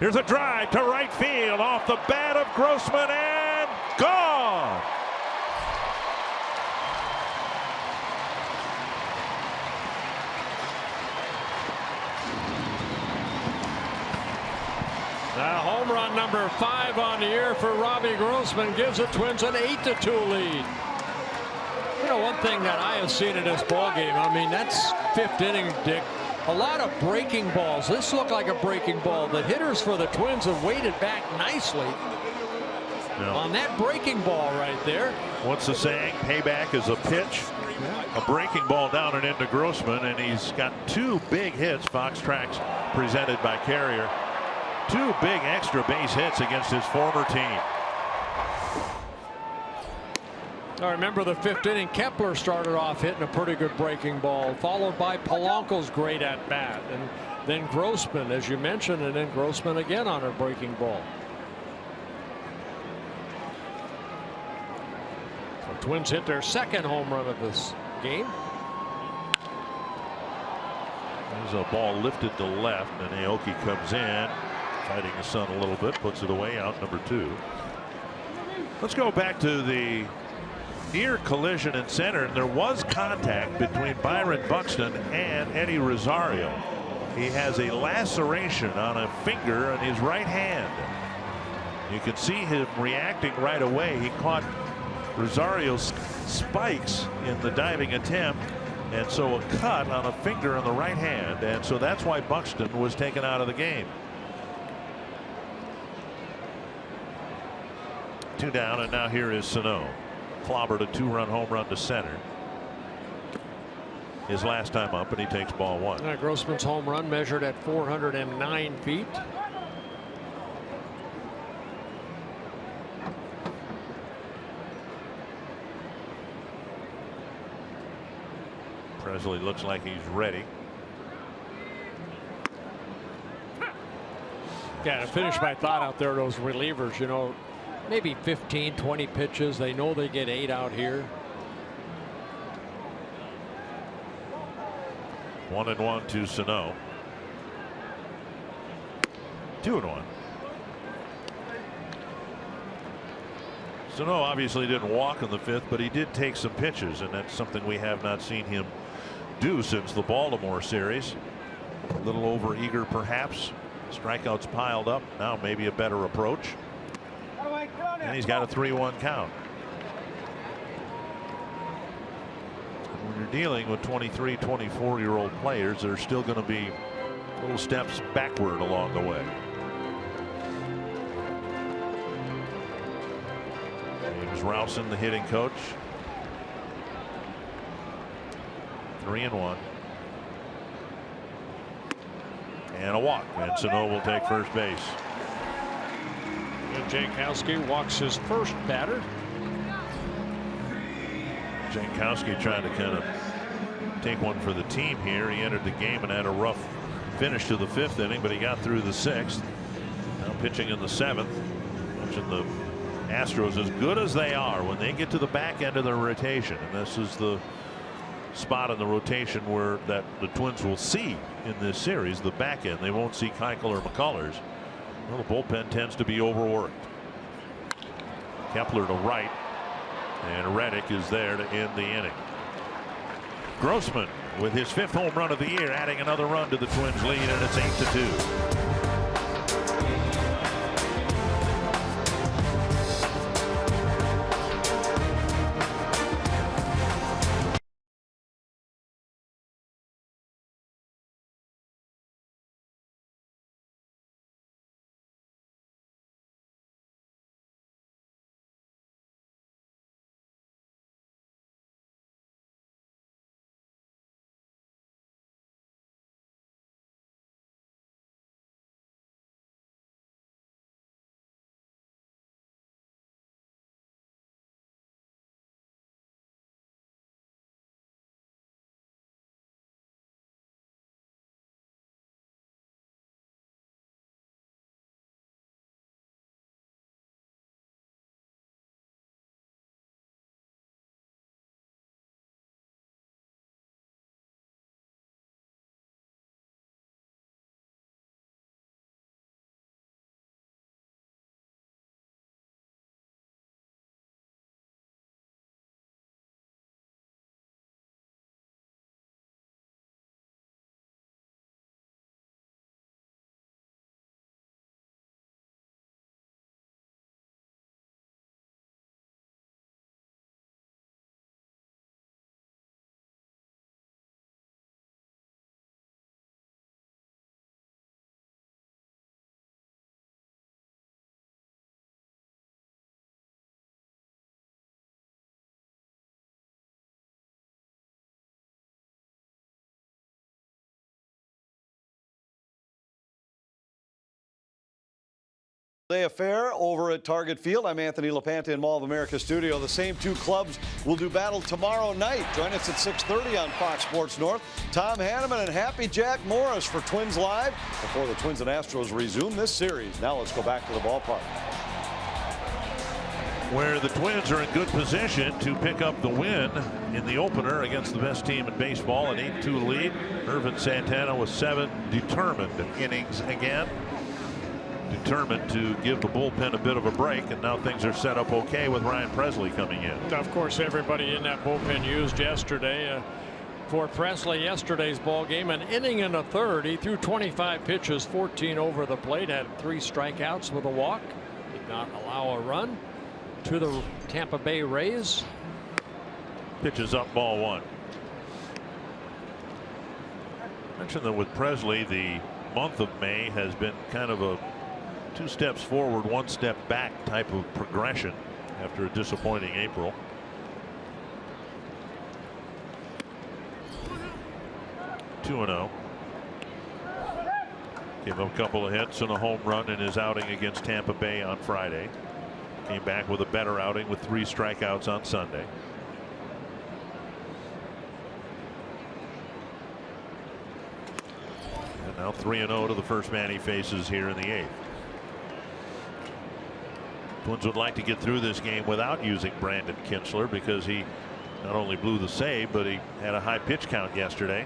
Here's a drive to right field off the bat of Grossman, and gone. Now, home run number 5 on the year for Robbie Grossman gives the Twins an 8-2 lead. You know, one thing that I have seen in this ball game, I mean, that's 5th inning, Dick. A lot of breaking balls. This looked like a breaking ball. The hitters for the Twins have waited back nicely on that breaking ball right there. What's the saying? Payback is a pitch. A breaking ball down and into Grossman, and he's got 2 big hits. Fox Tracks presented by Carrier. 2 big extra base hits against his former team. I remember the 5th inning, Kepler started off hitting a pretty good breaking ball, followed by Polanco's great at bat, and then Grossman, as you mentioned, and then Grossman again on a breaking ball. So Twins hit their 2nd home run of this game. There's a ball lifted to left, and Aoki comes in, fighting the sun a little bit, puts it away, out number 2. Let's go back to the near collision in center, and there was contact between Byron Buxton and Eddie Rosario. He has a laceration on a finger on his right hand. You can see him reacting right away. He caught Rosario's spikes in the diving attempt, and so a cut on a finger on the right hand, and so that's why Buxton was taken out of the game. 2 down, and now here is Sano. clobbered a 2-run home run to center his last time up, and he takes ball 1. Grossman's home run measured at 409 feet. Presley looks like he's ready. Yeah, to finish my thought out there, those relievers, you know, maybe 15, 20 pitches. They know they get 8 out here. 1-1 to Sano. 2-1. Sano obviously didn't walk in the 5th, but he did take some pitches, and that's something we have not seen him do since the Baltimore series. A little over eager, perhaps. Strikeouts piled up. Now maybe a better approach. And he's got a 3-1 count. When you're dealing with 23, 24-year-old players, there's still going to be little steps backward along the way. James Rowson, the hitting coach. 3-1. And a walk, and Sano will take first base. And Jankowski walks his first batter. Jankowski trying to kind of take one for the team here. He entered the game and had a rough finish to the 5th inning, but he got through the 6th. Now pitching in the 7th. Mentioned the Astros, as good as they are, when they get to the back end of their rotation, and this is the spot in the rotation where that the Twins will see in this series, the back end. They won't see Keuchel or McCullers. Well, the bullpen tends to be overworked. Kepler to right, and Reddick is there to end the inning. Grossman with his 5th home run of the year, adding another run to the Twins lead, and it's 8-2. Day affair over at Target Field. I'm Anthony LaPanta in Mall of America studio. The same two clubs will do battle tomorrow night. Join us at 6:30 on Fox Sports North. Tom Hanneman and Happy Jack Morris for Twins Live before the Twins and Astros resume this series. Now let's go back to the ballpark, where the Twins are in good position to pick up the win in the opener against the best team in baseball, an 8-2 lead. Irvin Santana with 7 determined innings again. Determined to give the bullpen a bit of a break, and now things are set up okay with Ryan Presley coming in. Of course, everybody in that bullpen used yesterday. For Presley, yesterday's ball game, an inning and a third. He threw 25 pitches, 14 over the plate, had 3 strikeouts with a walk, did not allow a run. To the Tampa Bay Rays. Pitches up, ball 1. Mentioned that with Presley, the month of May has been kind of a 2 steps forward, 1 step back type of progression after a disappointing April. 2-0. Gave up a couple of hits and a home run in his outing against Tampa Bay on Friday. Came back with a better outing with 3 strikeouts on Sunday. And now 3-0 to the first man he faces here in the 8th. Twins would like to get through this game without using Brandon Kintzler because he not only blew the save, but he had a high pitch count yesterday.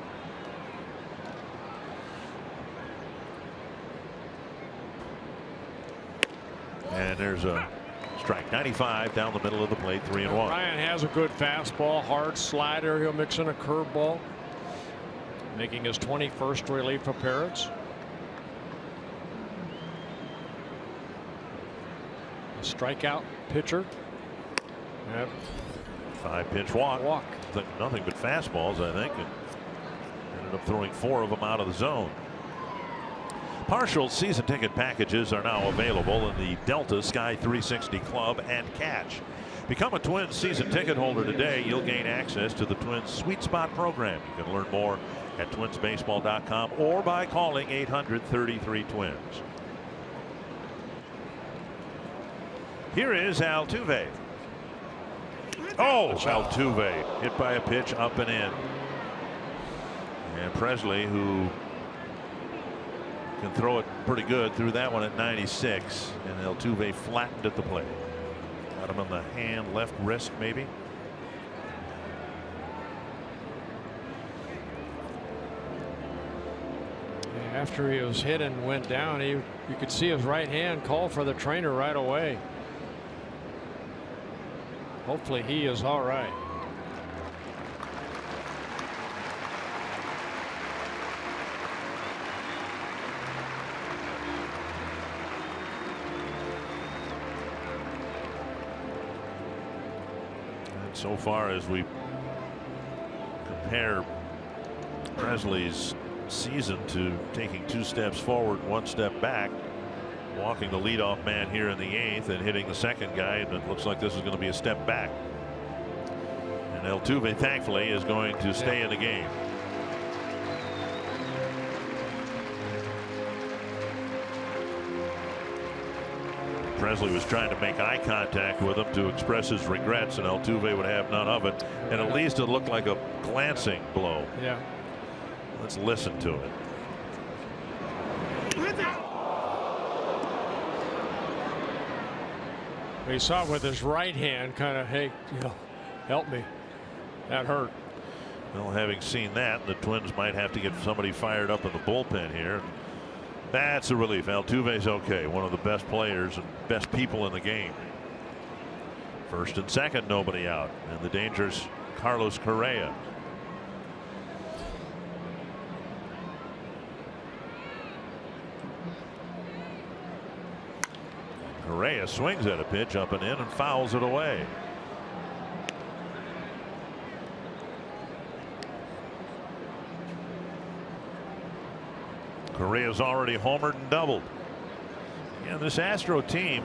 And there's a strike. 95 down the middle of the plate. 3-1. Ryan has a good fastball, hard slider. He'll mix in a curveball, making his 21st relief appearance. A strikeout pitcher. Yep. 5-pitch walk. Nothing but fastballs, I think. And ended up throwing 4 of them out of the zone. Partial season ticket packages are now available in the Delta Sky 360 Club and Catch. Become a Twins season ticket holder today. You'll gain access to the Twins Sweet Spot program. You can learn more at twinsbaseball.com or by calling 800-33-TWINS. Here is Altuve. Oh, Altuve hit by a pitch up and in. And Presley, who can throw it pretty good, threw that one at 96, and Altuve flattened at the plate. Got him on the hand, left wrist maybe. After he was hit and went down, you could see his right hand call for the trainer right away. Hopefully he is all right. So far, as we compare Presley's season to taking 2 steps forward, 1 step back, walking the leadoff man here in the 8th and hitting the second guy, and it looks like this is going to be a step back. And Altuve, thankfully, is going to stay in the game. Presley was trying to make eye contact with him to express his regrets, and Altuve would have none of it. And at least it looked like a glancing blow. Yeah. Let's listen to it. He saw it with his right hand, kind of, hey, help me. That hurt. Well, having seen that, the Twins might have to get somebody fired up in the bullpen here. That's a relief. Altuve's okay. One of the best players and best people in the game. First and second, nobody out. And the dangerous Carlos Correa. Correa swings at a pitch up and in and fouls it away. Correa's already homered and doubled. And this Astro team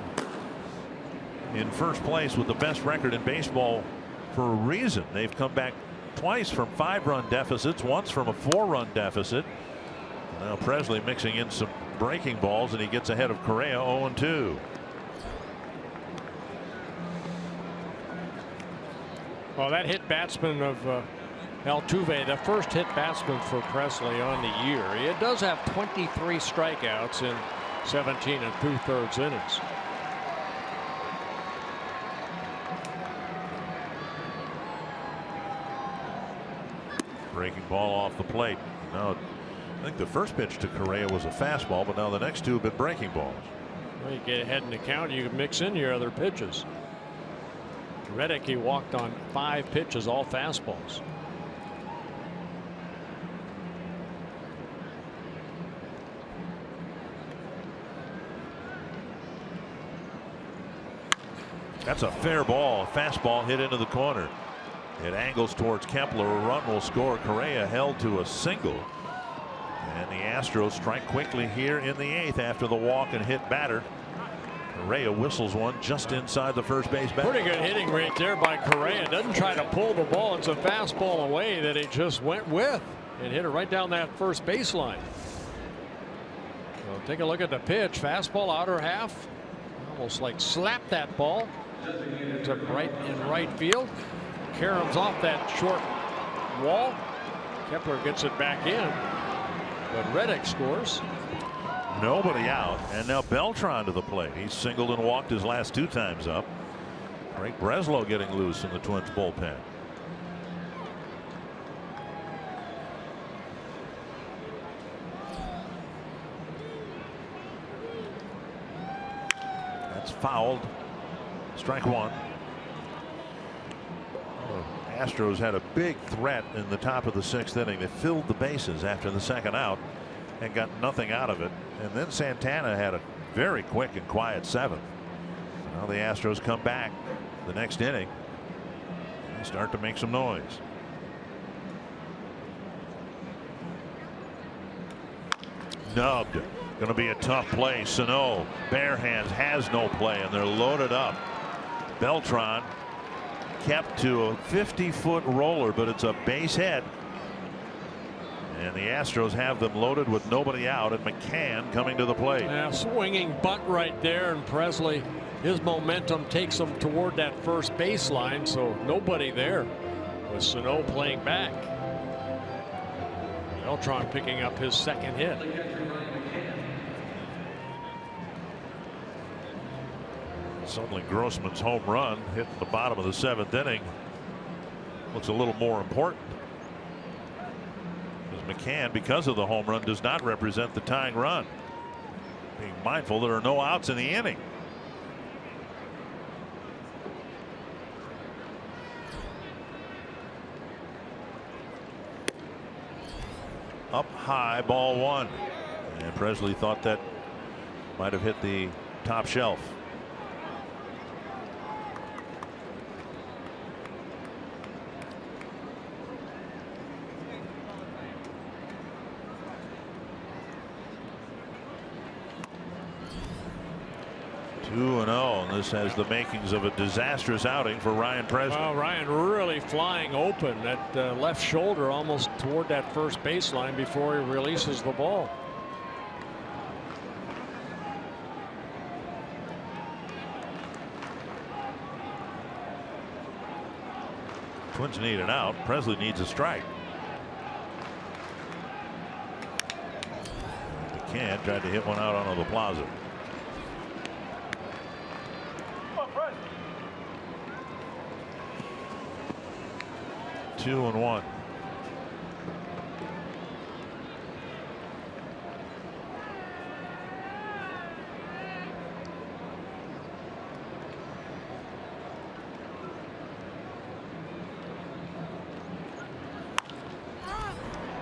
in first place with the best record in baseball for a reason. They've come back twice from 5-run deficits, once from a 4-run deficit. Now Presley mixing in some breaking balls, and he gets ahead of Correa 0-2. Well, that hit batsman of Altuve, the first hit batsman for Presley on the year. He does have 23 strikeouts in 17 2/3 innings. Breaking ball off the plate. Now, I think the first pitch to Correa was a fastball, but now the next 2 have been breaking balls. Well, you get ahead in the count, you can mix in your other pitches. Reddick, he walked on 5 pitches, all fastballs. That's a fair ball. A fastball hit into the corner. It angles towards Kepler. A run will score. Correa held to a single. And the Astros strike quickly here in the 8th after the walk and hit batter. Correa whistles one just inside the first base boundary. Pretty good hitting right there by Correa. Doesn't try to pull the ball. It's a fastball away that he just went with. and hit it right down that first baseline. So take a look at the pitch. Fastball, outer half, almost like slapped that ball into right field. Karams off that short wall. Kepler gets it back in, but Reddick scores. Nobody out, and now Beltran to the plate. He's singled and walked his last 2 times up. Frank Breslow getting loose in the Twins bullpen. That's fouled. Strike 1. The Astros had a big threat in the top of the 6th inning. They filled the bases after the 2nd out and got nothing out of it. And then Santana had a very quick and quiet 7th. Now the Astros come back the next inning and start to make some noise. Nubbed. Going to be a tough play. Sano, bare hands, has no play, and they're loaded up. Beltran kept to a 50-foot roller, but it's a base hit. And the Astros have them loaded with nobody out, and McCann coming to the plate. Yeah, swinging bunt right there, and Presley, his momentum takes him toward that first baseline, so nobody there with Sano playing back. Beltran picking up his 2nd hit. Suddenly Grossman's home run hit the bottom of the 7th inning looks a little more important. McCann, because of the home run, does not represent the tying run. Being mindful there are no outs in the inning. Up high, ball 1. And Presley thought that might have hit the top shelf. Two 2-0, and this has the makings of a disastrous outing for Ryan Presley. Well, Ryan really flying open at left shoulder almost toward that first baseline before he releases the ball. Twins need an out. Presley needs a strike. McCann tried to hit one out onto the plaza. 2-1.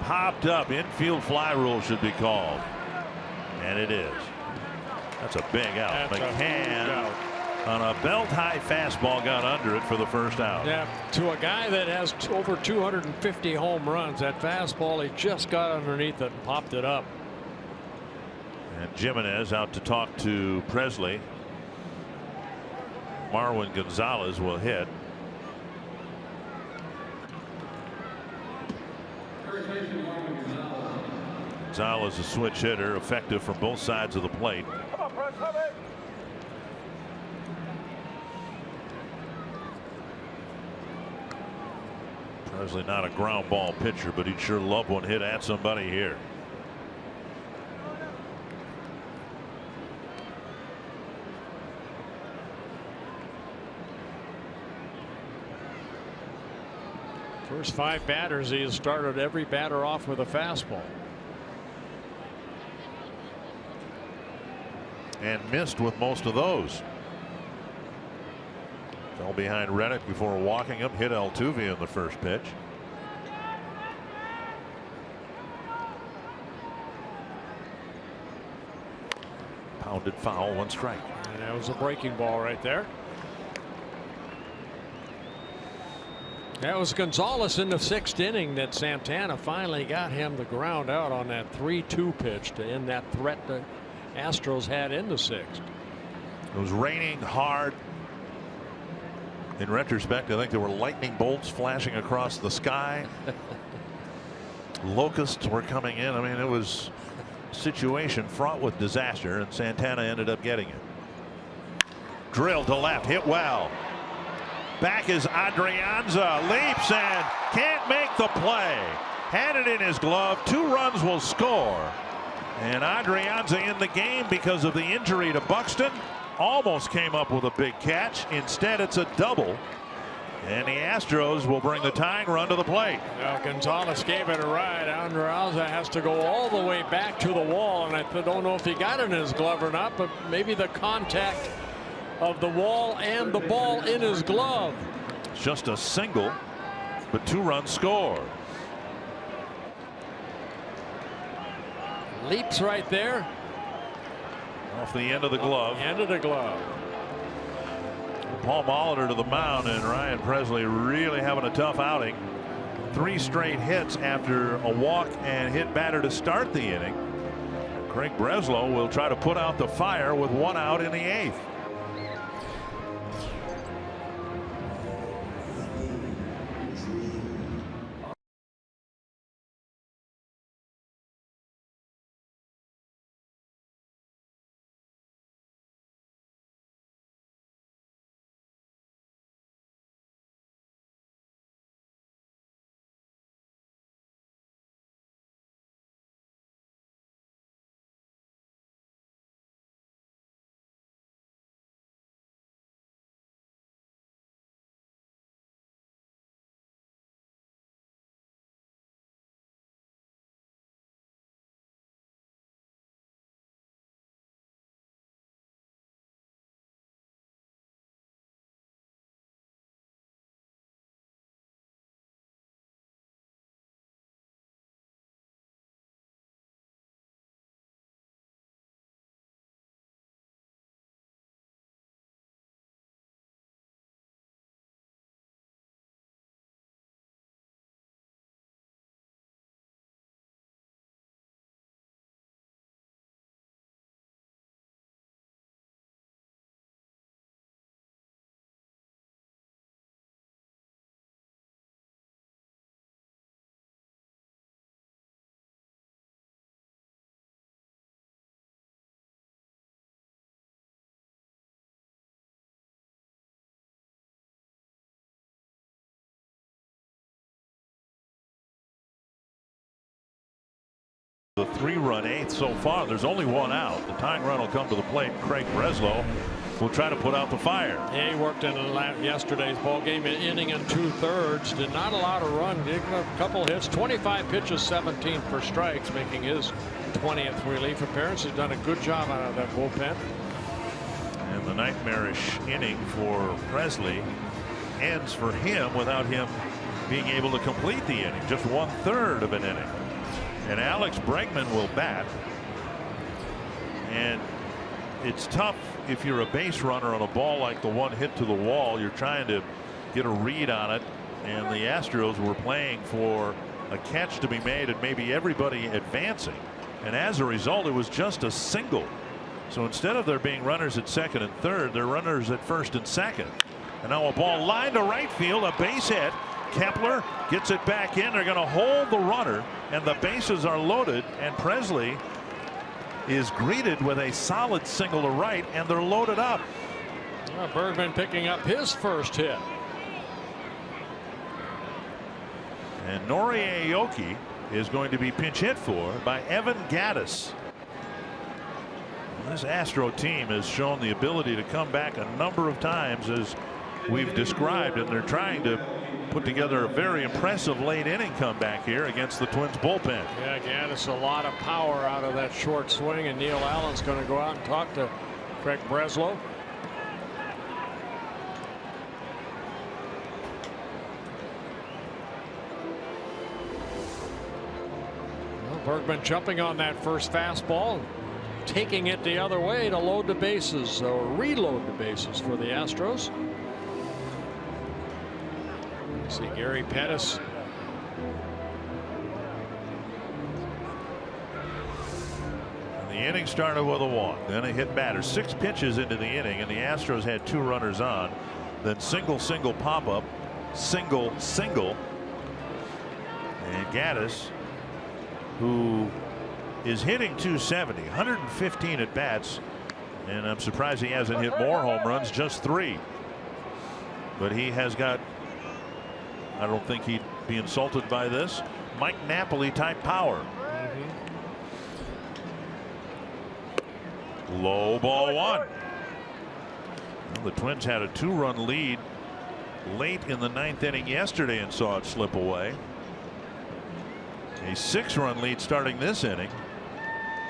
Popped up. Infield fly rule should be called. And it is. That's a big out. That's McCann on a belt high fastball got under it for the first out. Yeah, to a guy that has over 250 home runs, that fastball, he just got underneath it and popped it up. And Jimenez out to talk to Presley. Marwin Gonzalez will hit. Gonzalez, a switch hitter, effective from both sides of the plate. Presley not a ground ball pitcher, but he'd sure love one hit at somebody here. First 5 batters, he has started every batter off with a fastball. And missed with most of those. Fell behind Reddick before walking up, hit Altuve in the first pitch. Pounded foul, 1 strike. And that was a breaking ball right there. That was Gonzalez in the 6th inning that Santana finally got him the ground out on that 3-2 pitch to end that threat the Astros had in the 6th. It was raining hard. In retrospect, I think there were lightning bolts flashing across the sky. locusts were coming in. I mean, it was a situation fraught with disaster, and Santana ended up getting it. Drilled to left, hit well. Back is Adrianza, leaps and can't make the play. Had it in his glove. 2 runs will score. And Adrianza in the game because of the injury to Buxton. Almost came up with a big catch. Instead, it's a double. And the Astros will bring the tying run to the plate. Gonzalez gave it a ride. Adrianza has to go all the way back to the wall. And I don't know if he got it in his glove or not, but maybe the contact of the wall and the ball in his glove. Just a single, but 2 runs scored. Leaps right there. Off the end of the glove. End of the glove. Paul Molitor to the mound, and Ryan Presley really having a tough outing. 3 straight hits after a walk and hit batter to start the inning. Craig Breslow will try to put out the fire with 1 out in the 8th. The 3-run 8th so far. There's only 1 out. The tying run will come to the plate. Craig Breslow will try to put out the fire. Yeah, he worked in yesterday's ball game, an inning and 2/3. Did not allow a run. Did a couple hits. 25 pitches, 17 for strikes, making his 20th relief appearance. He's done a good job out of that bullpen. And the nightmarish inning for Presley ends for him without him being able to complete the inning. Just 1/3 of an inning. And Alex Bregman will bat. And it's tough if you're a base runner on a ball like the one hit to the wall. You're trying to get a read on it. And the Astros were playing for a catch to be made and maybe everybody advancing. And as a result, it was just a single. So instead of there being runners at second and third, they're runners at first and second. And now a ball lined to right field, a base hit. Kepler gets it back in. They're going to hold the runner, and the bases are loaded, and Presley is greeted with a solid single to right, and they're loaded up. Bergman picking up his first hit. And Nori Aoki is going to be pinch hit for by Evan Gattis. This Astro team has shown the ability to come back a number of times, as we've described, and they're trying to put together a very impressive late inning comeback here against the Twins bullpen. Yeah, Gattis, a lot of power out of that short swing, and Neil Allen's going to go out and talk to Craig Breslow. Well, Bergman jumping on that first fastball, taking it the other way to load the bases, or reload the bases for the Astros. See Gary Pettis. The inning started with a walk, then a hit batter. 6 pitches into the inning, and the Astros had 2 runners on. Then single pop up, single. And Gattis who is hitting .270, 115 at bats, and I'm surprised he hasn't hit more home runs, just 3. But he has got, I don't think he'd be insulted by this, Mike Napoli type power. Low ball 1. Well, the Twins had a 2-run lead late in the 9th inning yesterday and saw it slip away. A 6-run lead starting this inning,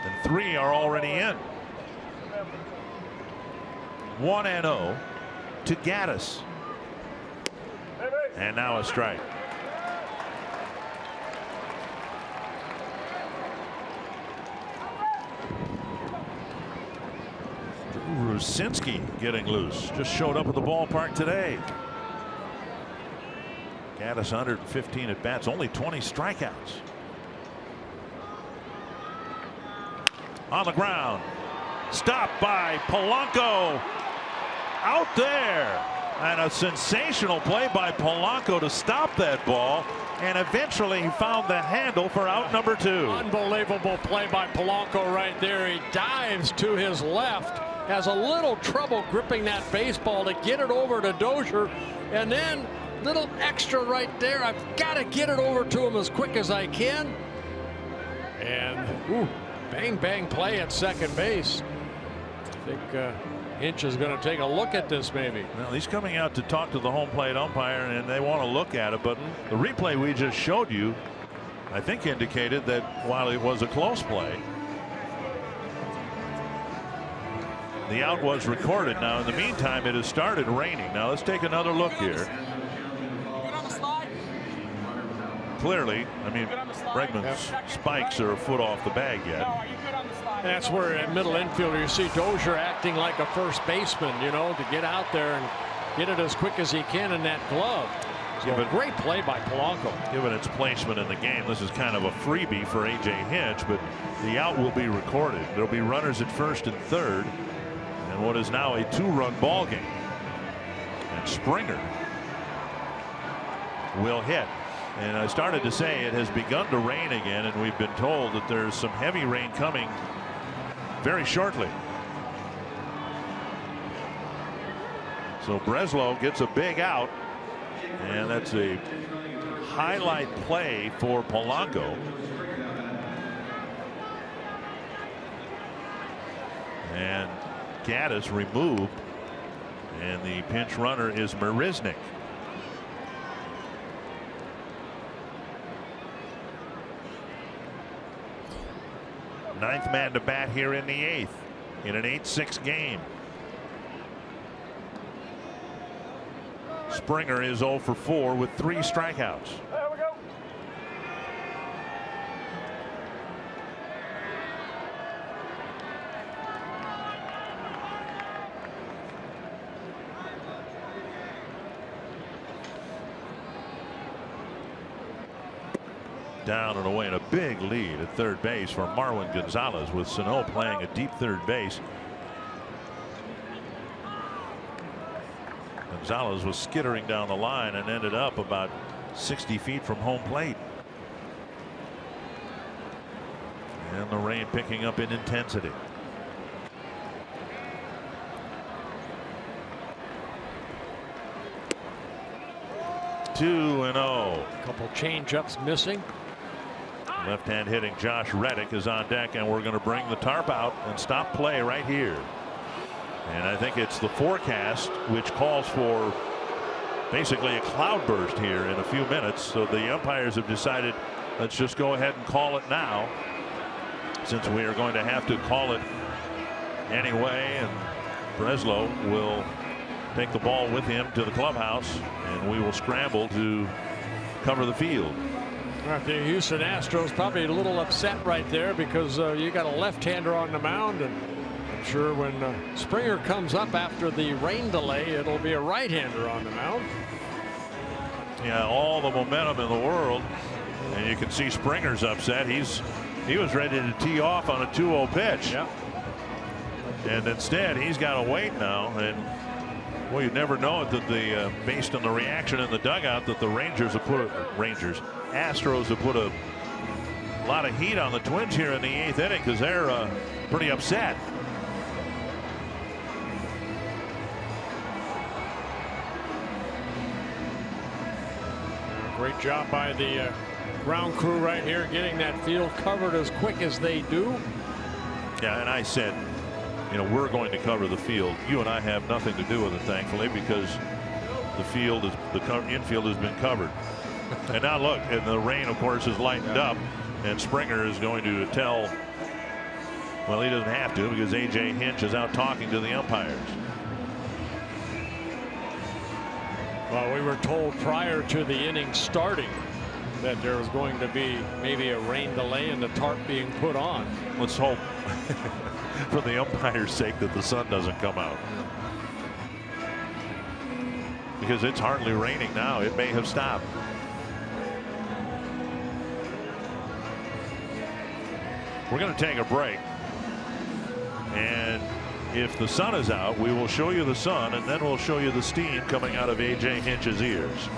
and 3 are already in. 1-0 to Gaddis, and now a strike. Rucinski getting loose, just showed up at the ballpark today. Gaddis 115 at bats, only 20 strikeouts. On the ground, stopped by Polanco, out there, and a sensational play by Polanco to stop that ball, and eventually he found the handle for out number 2. Unbelievable play by Polanco right there. He dives to his left, has a little trouble gripping that baseball to get it over to Dozier, and then little extra right there. I've got to get it over to him as quick as I can, and bang bang play at second base. I think Hinch is going to take a look at this maybe. Well, he's coming out to talk to the home plate umpire, and they want to look at it, but the replay we just showed you, I think, indicated that while it was a close play, the out was recorded. Now in the meantime it has started raining. Now let's take another look here. Clearly, I mean, Bregman's spikes are a foot off the bag yet. That's where at middle infielder you see Dozier acting like a first baseman, you know, to get out there and get it as quick as he can in that glove. So a great play by Polanco. Given its placement in the game, this is kind of a freebie for A.J. Hinch, but the out will be recorded. There'll be runners at first and third, and what is now a 2-run ball game. And Springer will hit. And I started to say it has begun to rain again, and we've been told that there's some heavy rain coming very shortly. So Breslow gets a big out, and that's a highlight play for Polanco. And Gaddis removed, and the pinch runner is Marisnik. Ninth man to bat here in the 8th in an 8-6 game. Springer is 0 for 4 with 3 strikeouts. There we go. Down and away, and a big lead at third base for Marwin Gonzalez, with Sano playing a deep third base. Gonzalez was skittering down the line and ended up about 60 feet from home plate. And the rain picking up in intensity. Two and 0. Couple change-ups missing. Left-hand hitting Josh Reddick is on deck, and we're going to bring the tarp out and stop play right here. And I think it's the forecast which calls for basically a cloudburst here in a few minutes. So the umpires have decided, let's just go ahead and call it now, since we are going to have to call it anyway. And Breslow will take the ball with him to the clubhouse, and we will scramble to cover the field. The Houston Astros probably a little upset right there, because you got a left-hander on the mound, and I'm sure when Springer comes up after the rain delay, it'll be a right-hander on the mound. Yeah, all the momentum in the world, and you can see Springer's upset. He was ready to tee off on a 2-0 pitch. Yeah. And instead he's got to wait now, and well, you never know it, that based on the reaction in the dugout, that the Astros have put a lot of heat on the Twins here in the 8th inning because they're pretty upset. Great job by the ground crew right here, getting that field covered as quick as they do. Yeah, and I said, you know, we're going to cover the field. You and I have nothing to do with it, thankfully, because the field is the infield has been covered. And now look, and the rain, of course, has lightened up, and Springer is going to tell. Well, he doesn't have to because A.J. Hinch is out talking to the umpires. Well, we were told prior to the inning starting that there was going to be maybe a rain delay and the tarp being put on. Let's hope for the umpire's sake that the sun doesn't come out, because it's hardly raining now. It may have stopped. We're going to take a break, and if the sun is out, we will show you the sun, and then we'll show you the steam coming out of A.J. Hinch's ears.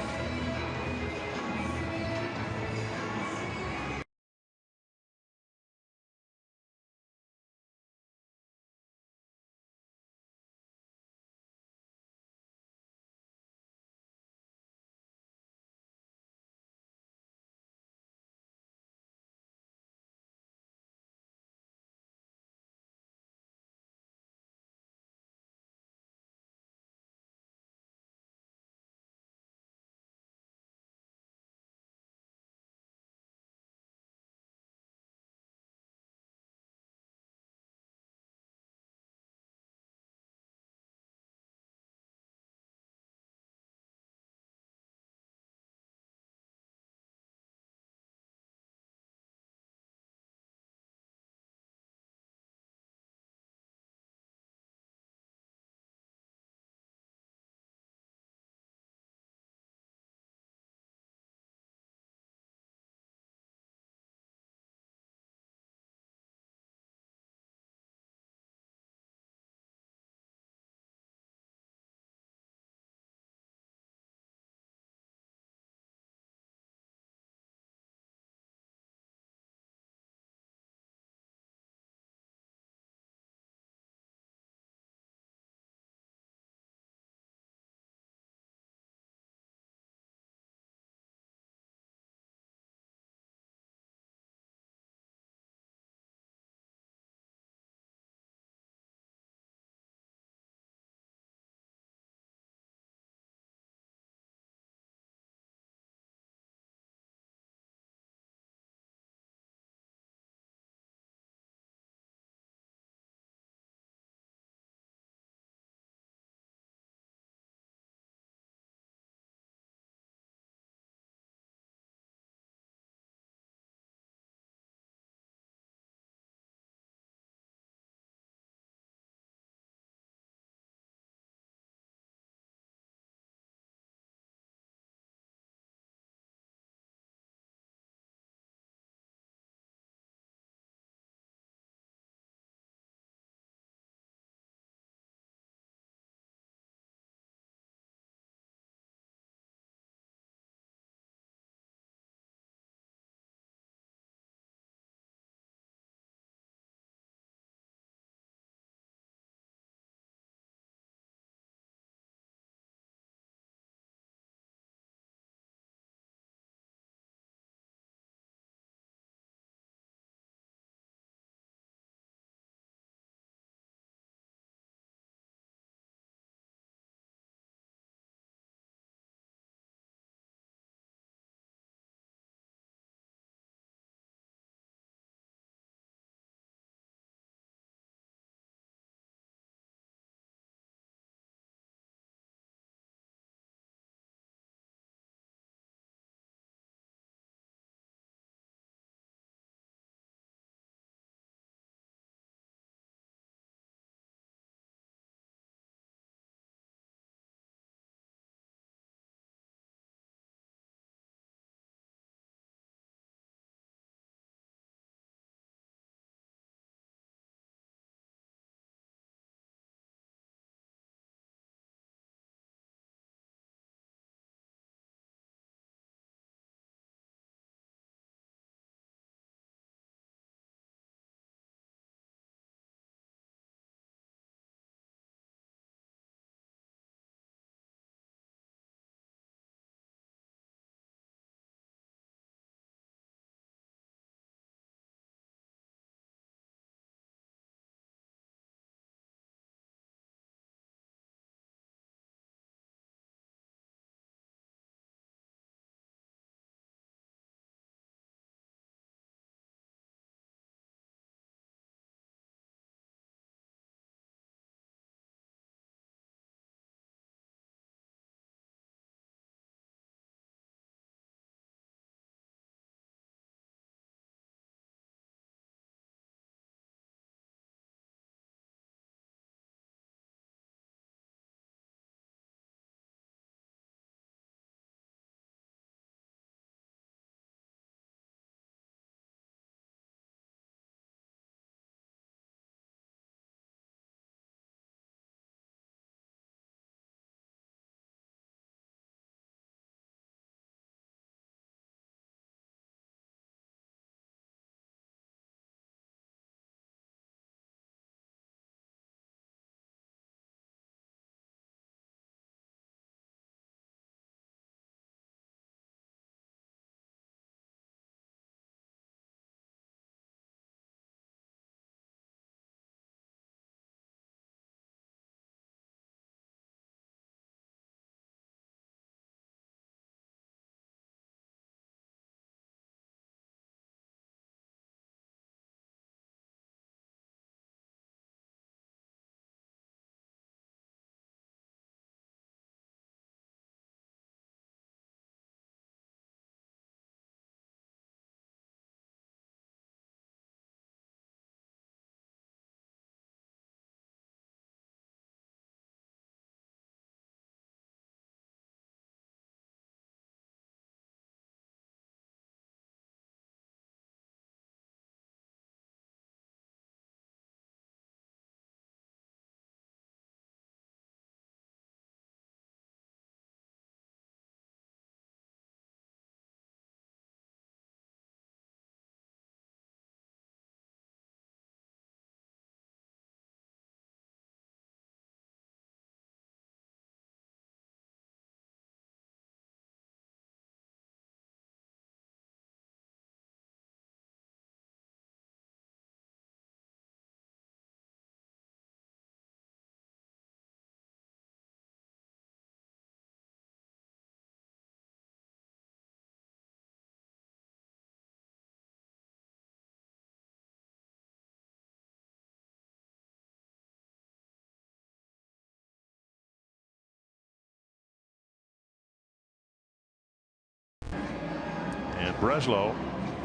And Breslow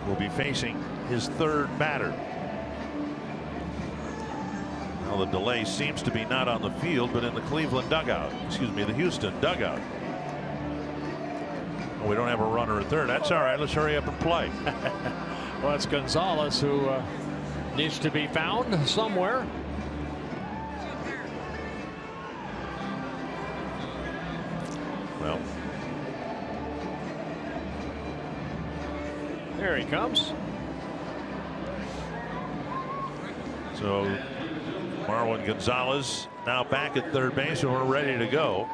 will be facing his third batter. Now the delay seems to be not on the field, but in the Cleveland dugout. Excuse me, the Houston dugout. We don't have a runner at third. That's all right. Let's hurry up and play. Well, it's Gonzalez who needs to be found somewhere. Well, there he comes. So Marwin Gonzalez now back at third base, and we're ready to go.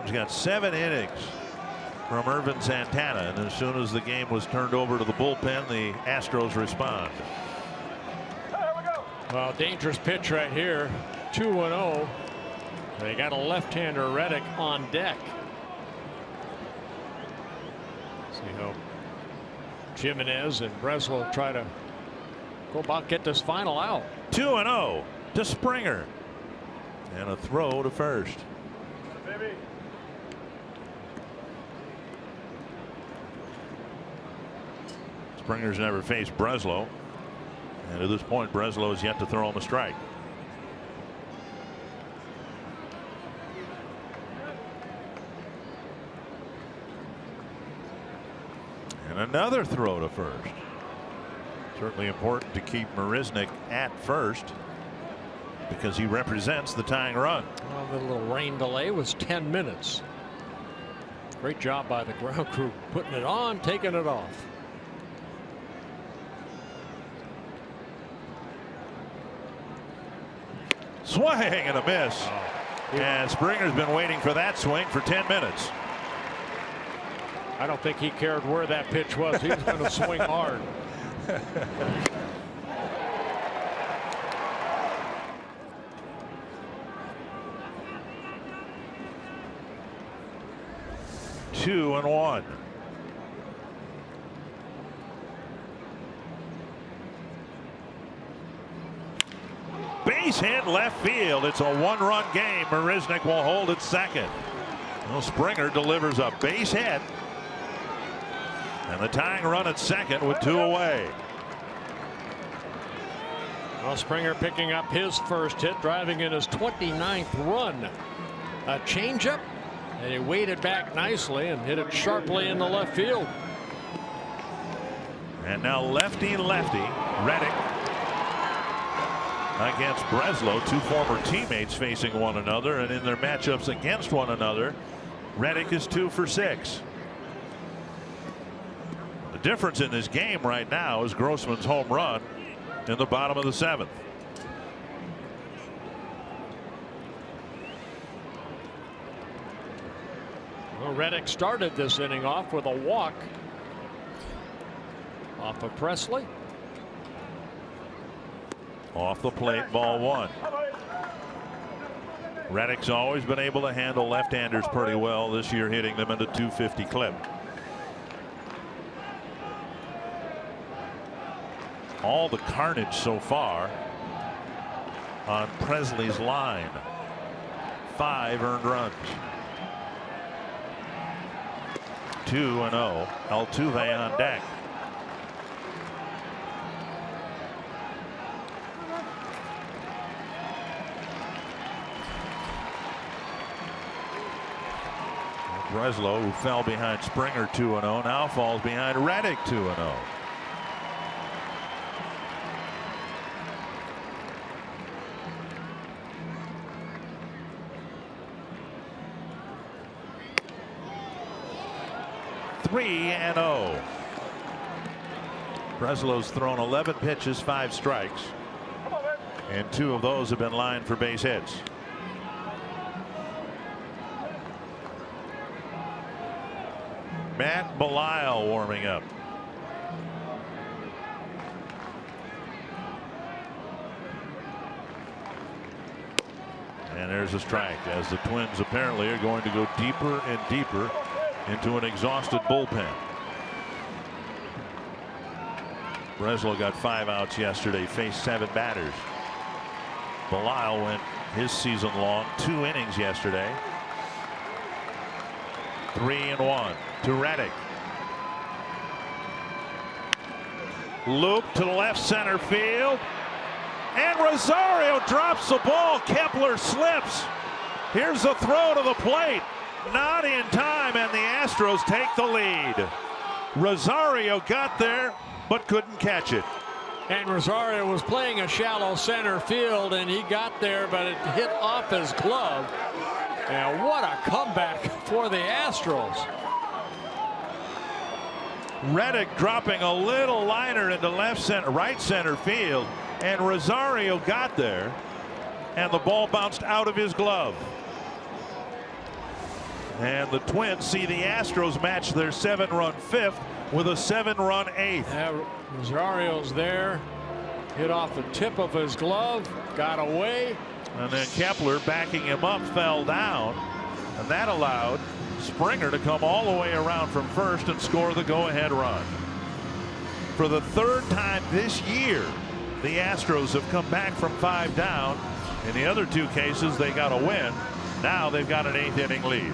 He's got 7 innings from Irvin Santana, and as soon as the game was turned over to the bullpen, the Astros respond. Well, dangerous pitch right here. 2-0. They got a left-hander, Reddick, on deck. See how Jimenez and Breslow try to go about get this final out. 2-0 to Springer, and a throw to first. Springer's never faced Breslow, and at this point Breslow has yet to throw him a strike. And another throw to first. Certainly important to keep Marisnick at first because he represents the tying run. Well, the little rain delay was 10 minutes. Great job by the ground crew putting it on, taking it off. Swing and a miss. And Springer's been waiting for that swing for 10 minutes. I don't think he cared where that pitch was. He was going to swing hard. Two and one. Base hit left field. It's a 1-run game. Marisnick will hold at second. Well, Springer delivers a base hit. And the tying run at second with 2 away. Well, Springer picking up his first hit, driving in his 29th run. A changeup, and he waited back nicely and hit it sharply in the left field. And now lefty Reddick against Breslow, 2 former teammates facing one another, and in their matchups against one another, Reddick is 2 for 6. The difference in this game right now is Grossman's home run in the bottom of the 7th. Well, Reddick started this inning off with a walk off of Presley. Off the plate, ball 1. Reddick's always been able to handle left-handers pretty well this year, hitting them at a 250 clip. All the carnage so far on Presley's line. 5 earned runs. 2-0. Altuve on deck. Breslow, who fell behind Springer 2-0, now falls behind Reddick 2-0. Breslow's thrown 11 pitches, 5 strikes, and 2 of those have been lined for base hits. Matt Belisle warming up. And there's a strike as the Twins apparently are going to go deeper and deeper into an exhausted bullpen. Breslow got 5 outs yesterday, faced 7 batters. Belisle went his season long 2 innings yesterday. 3-1 to Reddick. Loop to the left center field. And Rosario drops the ball. Kepler slips. Here's the throw to the plate. Not in time, and the Astros take the lead. Rosario got there, but couldn't catch it. And Rosario was playing a shallow center field, and he got there, but it hit off his glove. And what a comeback for the Astros. Reddick dropping a little liner into right center field, and Rosario got there, and the ball bounced out of his glove. And the Twins see the Astros match their 7-run fifth with a 7-run eighth. Yeah, Rosario's there, hit off the tip of his glove, got away. And then Kepler, backing him up, fell down, and that allowed Springer to come all the way around from first and score the go-ahead run. For the third time this year, the Astros have come back from 5 down. In the other 2 cases, they got a win. Now they've got an 8th-inning lead.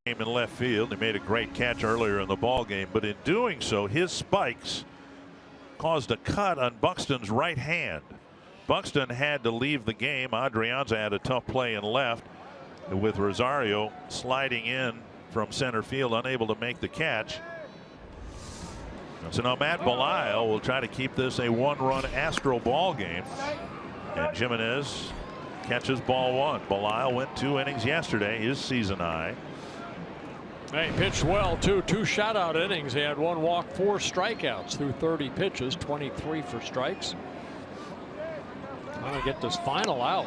Game in left field. He made a great catch earlier in the ball game, but in doing so, his spikes caused a cut on Buxton's right hand. Buxton had to leave the game. Adrianza had a tough play in left, with Rosario sliding in from center field, unable to make the catch. So now Matt Belisle will try to keep this a 1-run Astro ball game, and Jimenez catches ball 1. Belisle went 2 innings yesterday, his season high. He pitched well, too. 2 shutout innings. He had 1 walk, 4 strikeouts through 30 pitches, 23 for strikes. Trying to get this final out.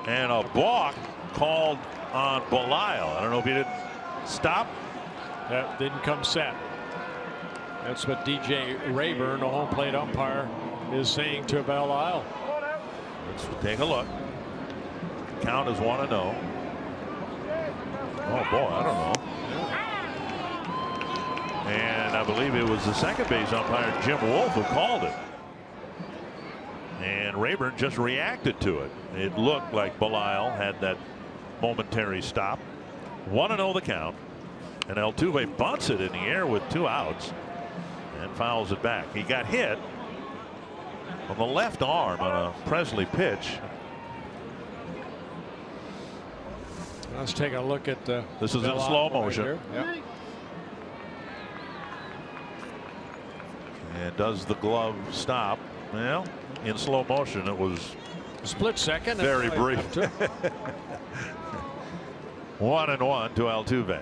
And a balk called on Belisle. I don't know if he didn't stop. That didn't come set. That's what DJ Rayburn, the home plate umpire, is saying to Belisle. Let's take a look. Count is 1-0. Oh boy, I don't know. And I believe it was the second base umpire, Jim Wolf, who called it. And Rayburn just reacted to it. It looked like Belisle had that momentary stop. 1-0 the count. And Altuve bunts it in the air with 2 outs and fouls it back. He got hit on the left arm on a Presley pitch. Let's take a look at the. This is in slow motion. Right yep. And does the glove stop? Well, in slow motion, it was a split second. Very brief. 1-1 to Altuve.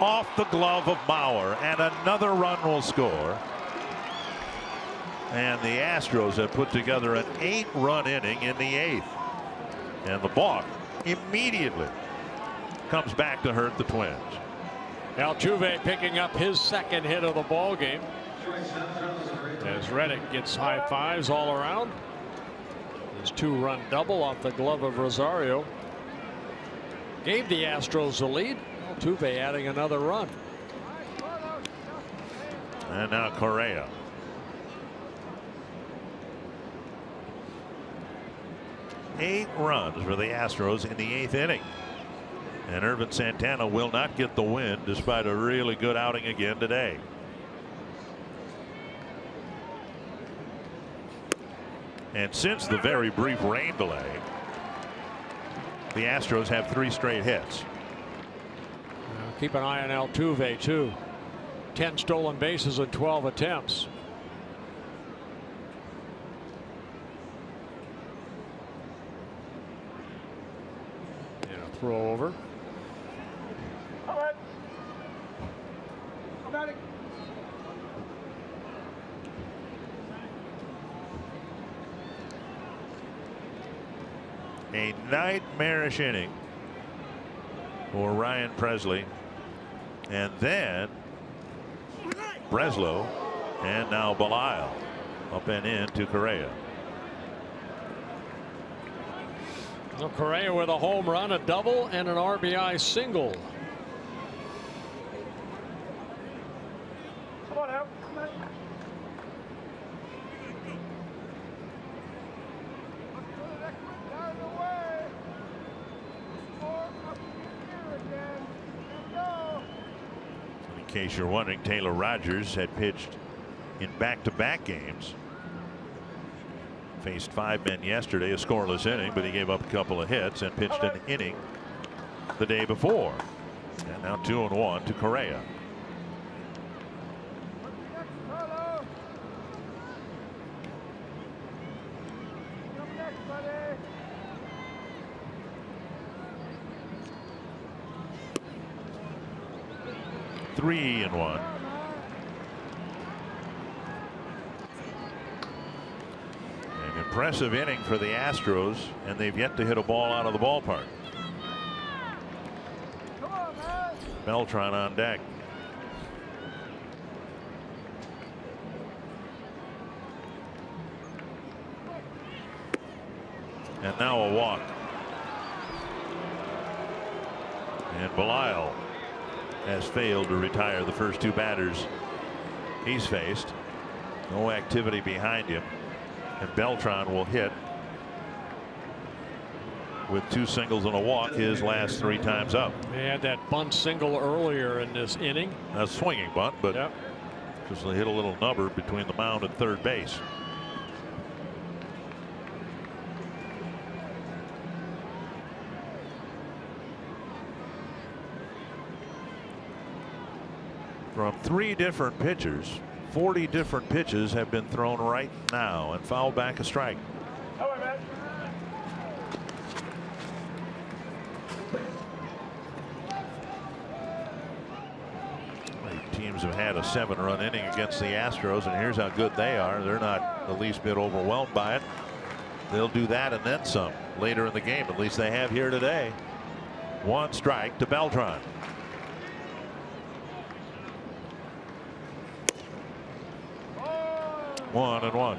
Off the glove of Mauer, and another run will score. And the Astros have put together an 8-run inning in the 8th. And the balk immediately comes back to hurt the Twins. Altuve picking up his 2nd hit of the ball game. As Reddick gets high fives all around. His 2-run double off the glove of Rosario gave the Astros the lead. Altuve adding another run. And now Correa. Eight runs for the Astros in the 8th inning. And Ervin Santana will not get the win despite a really good outing again today. And since the very brief rain delay, the Astros have 3 straight hits. Keep an eye on Altuve too. 10 stolen bases in 12 attempts. And a throw over. A nightmarish inning for Ryan Presley, and then Breslow, and now Belisle up and in to Correa. Well, Correa with a home run, a double, and an RBI single. Come on out. In case you're wondering, Taylor Rogers had pitched in back-to-back games. Faced 5 men yesterday, a scoreless inning, but he gave up a couple of hits and pitched an inning the day before. And now 2-1 to Correa. Three and 1. An impressive inning for the Astros, and they've yet to hit a ball out of the ballpark. Beltran on deck. And now a walk. And Belisle has failed to retire the first 2 batters he's faced. No activity behind him, and Beltran will hit with 2 singles and a walk his last 3 times up. They had that bunt single earlier in this inning. A swinging bunt, but just hit a little nubber between the mound and third base. From 3 different pitchers, 40 different pitches have been thrown right now and fouled back a strike. Teams have had a 7-run inning against the Astros, and here's how good they are. They're not the least bit overwhelmed by it. They'll do that and then some later in the game. At least they have here today. 1 strike to Beltran. One and 1.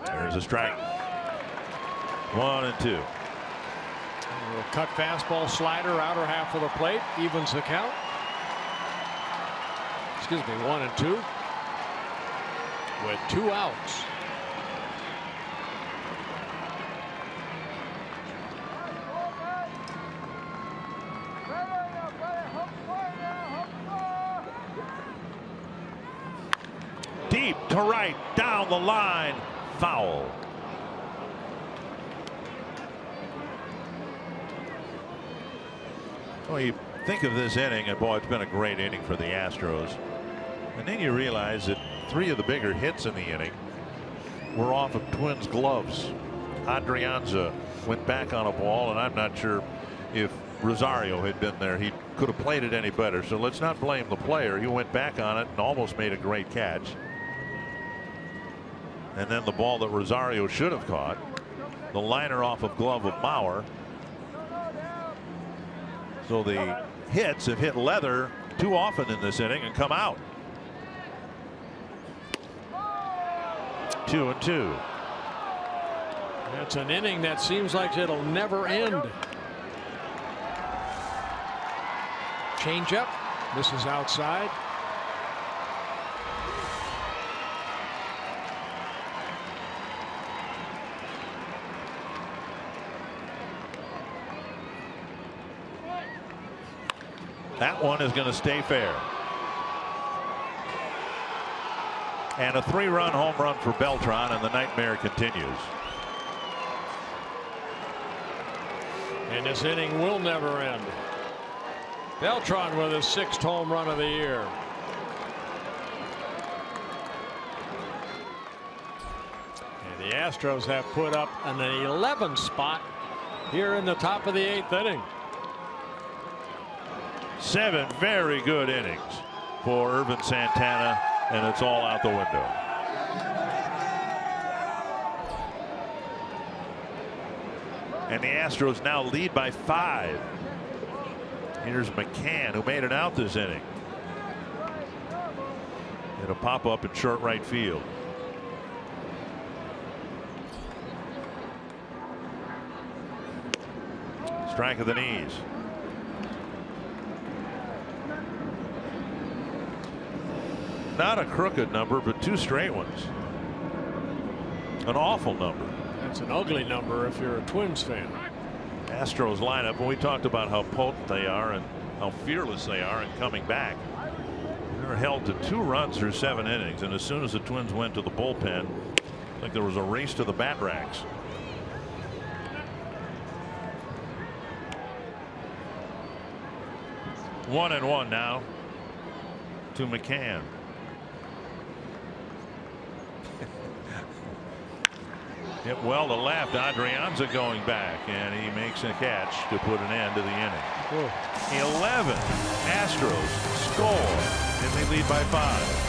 There's a strike. 1 and 2. Cut fastball, slider, outer half of the plate, evens the count. Excuse me, 1 and 2. With 2 outs. Deep to right, down the line, foul. Well, you think of this inning, and boy, it's been a great inning for the Astros. And then you realize that 3 of the bigger hits in the inning were off of Twins' gloves. Adrianza went back on a ball, and I'm not sure if Rosario had been there, he could have played it any better. So let's not blame the player. He went back on it and almost made a great catch. And then the ball that Rosario should have caught. The liner off of glove of Mauer. So the hits have hit leather too often in this inning and come out. 2-2. It's an inning that seems like it'll never end. Change up. This is outside. That one is going to stay fair. And a 3-run home run for Beltran, and the nightmare continues. And this inning will never end. Beltran with his 6th home run of the year. And the Astros have put up an 11 spot here in the top of the 8th inning. 7 very good innings for Irvin Santana, and it's all out the window. And the Astros now lead by 5. Here's McCann, who made it out this inning. It'll pop up in short right field. Strike of the knees. Not a crooked number, but 2 straight ones. An awful number. That's an ugly number if you're a Twins fan. Astros lineup, and we talked about how potent they are and how fearless they are in coming back. They're held to 2 runs through 7 innings, and as soon as the Twins went to the bullpen, I think there was a race to the bat racks. One and one now to McCann. Hit well to left. Adrianza going back, and he makes a catch to put an end to the inning. 11 Astros score, and they lead by 5.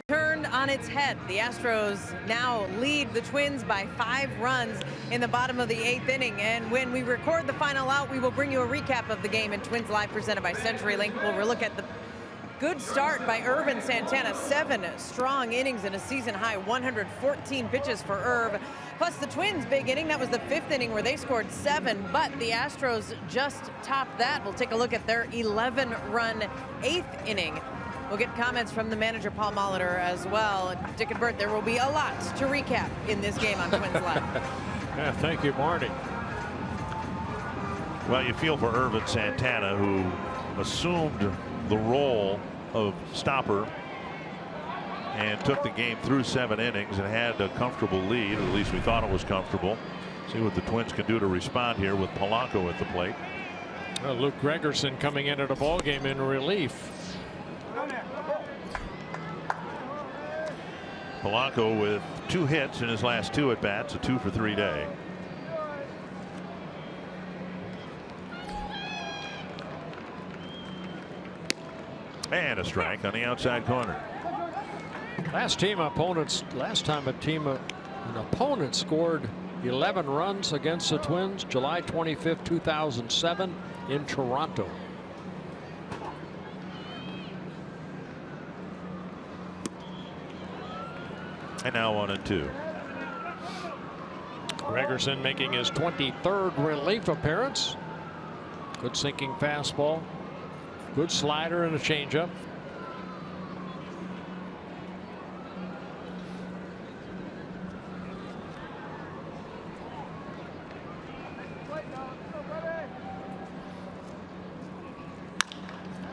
Turned on its head. The Astros now lead the Twins by 5 runs in the bottom of the 8th inning. And when we record the final out, we will bring you a recap of the game in Twins Live presented by CenturyLink. We'll look at the good start by Irvin Santana. 7 strong innings and a season high 114 pitches for Irv. Plus the Twins' big inning. That was the 5th inning where they scored 7, but the Astros just topped that. We'll take a look at their 11-run 8th inning. We'll get comments from the manager, Paul Molitor, as well. Dick and Bert, there will be a lot to recap in this game on Twins Live. Yeah, thank you, Marty. Well, you feel for Irvin Santana, who assumed the role of stopper and took the game through 7 innings and had a comfortable lead, or at least we thought it was comfortable. See what the Twins can do to respond here with Polanco at the plate. Well, Luke Gregerson coming into the ball game in relief. Polanco with 2 hits in his last 2 at bats, a 2-for-3 day. And a strike on the outside corner. Last time an opponent scored 11 runs against the Twins, July 25th, 2007 in Toronto. And now 1-2. Gregerson making his 23rd relief appearance. Good sinking fastball. Good slider and a changeup.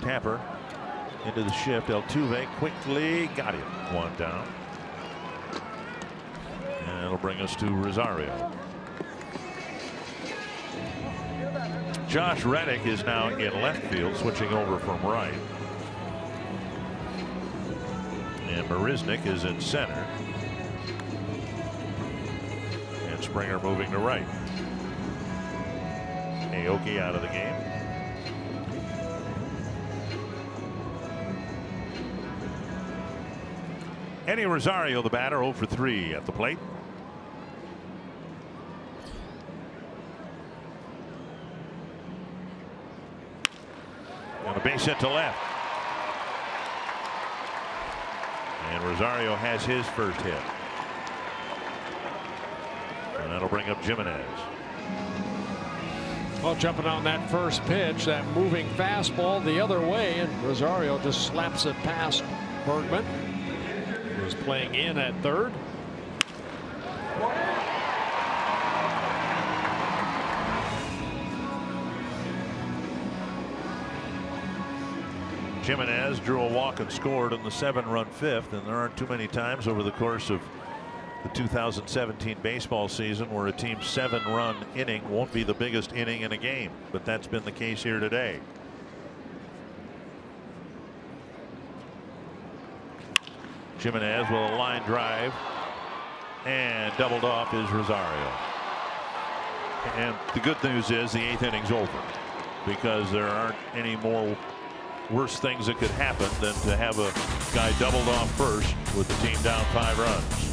Tapper into the shift. Altuve quickly got him. 1 down. And it'll bring us to Rosario. Josh Reddick is now in left field, switching over from right. And Marisnick is in center. And Springer moving to right. Aoki out of the game. Eddie Rosario, the batter, 0-for-3 at the plate. And a base hit to left. And Rosario has his first hit. And that'll bring up Jimenez. Well, jumping on that first pitch, that moving fastball the other way, and Rosario just slaps it past Bergman. Was playing in at third. Jimenez drew a walk and scored in the 7-run 5th, and there aren't too many times over the course of the 2017 baseball season where a team's 7-run inning won't be the biggest inning in a game, but that's been the case here today. Jimenez with a line drive, and doubled off is Rosario. And the good news is the 8th inning's over, because there aren't any more worse things that could happen than to have a guy doubled off first with the team down 5 runs.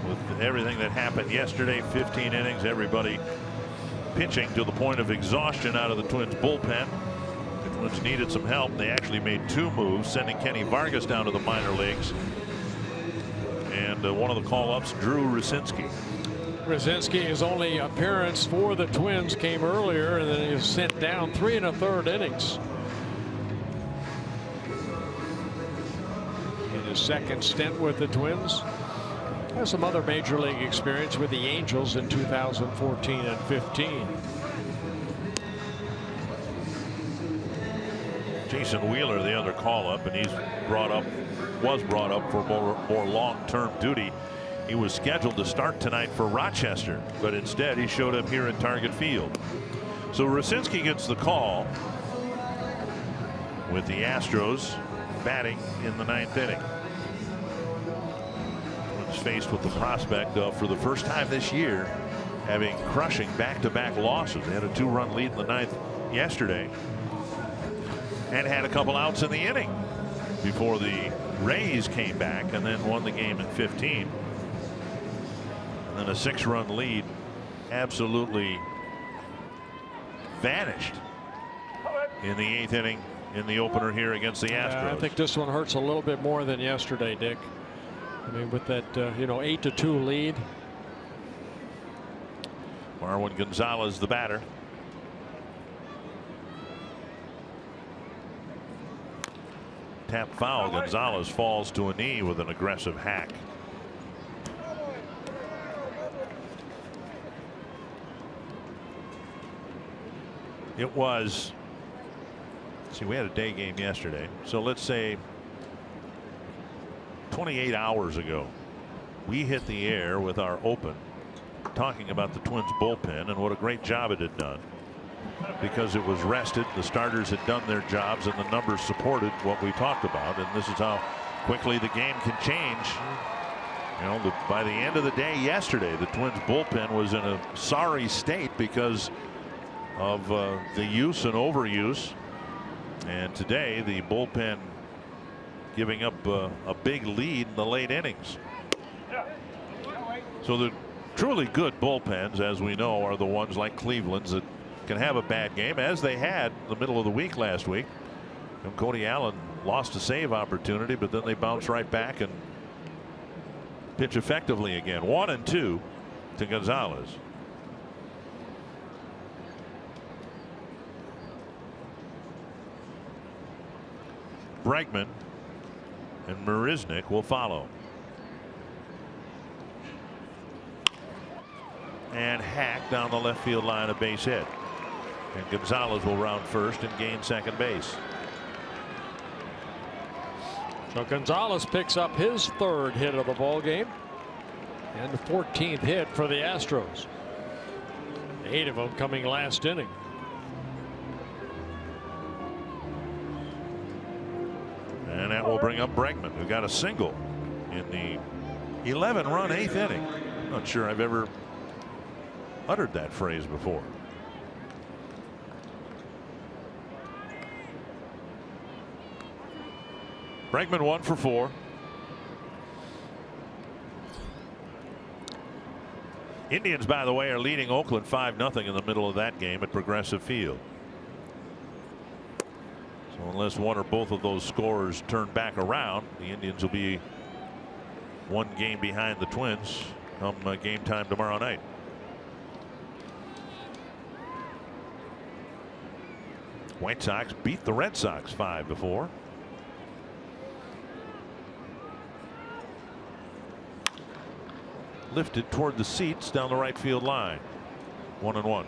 With everything that happened yesterday, 15 innings, everybody pitching to the point of exhaustion out of the Twins bullpen. The Twins needed some help. They actually made 2 moves, sending Kenny Vargas down to the minor leagues And one of the call-ups, Drew Rucinski. Rucinski's only appearance for the Twins came earlier, and then he was sent down 3 1/3 innings. In his second stint with the Twins. Has some other major league experience with the Angels in 2014 and 15. Jason Wheeler, the other call-up, and was brought up for more long-term duty. He was scheduled to start tonight for Rochester, but instead he showed up here at Target Field. So Rucinski gets the call with the Astros batting in the 9th inning. Twins faced with the prospect of, for the first time this year, having crushing back-to-back losses. They had a 2-run lead in the 9th yesterday and had a couple outs in the inning before the Rays came back and then won the game in 15. And then a 6-run lead absolutely vanished in the 8th inning in the opener here against the Astros. I think this one hurts a little bit more than yesterday, Dick. I mean, with that 8-2 lead. Marwin Gonzalez, the batter. Tap foul. Gonzalez falls to a knee with an aggressive hack. It was, see, we had a day game yesterday, so let's say 28 hours ago we hit the air with our open talking about the Twins bullpen and what a great job it had done, because it was rested, the starters had done their jobs, and the numbers supported what we talked about. And this is how quickly the game can change. You know, by the end of the day yesterday, the Twins bullpen was in a sorry state because of the use and overuse, and today the bullpen giving up a big lead in the late innings. So the truly good bullpens, as we know, are the ones like Cleveland's that can have a bad game, as they had in the middle of the week last week. And Cody Allen lost a save opportunity, but then they bounce right back and pitch effectively again. 1-2 to Gonzalez. Bregman and Marisnick will follow. And Hack down the left field line, a base hit. And Gonzalez will round first and gain second base. So Gonzalez picks up his 3rd hit of the ball game and the 14th hit for the Astros. 8 of them coming last inning. And that will bring up Bregman, who got a single in the 11-run 8th inning. Not sure I've ever uttered that phrase before. Bregman 1 for 4. Indians, by the way, are leading Oakland 5-0 in the middle of that game at Progressive Field. So unless one or both of those scorers turn back around, the Indians will be 1 game behind the Twins come game time tomorrow night. White Sox beat the Red Sox 5-4. Lifted toward the seats down the right field line. 1-1.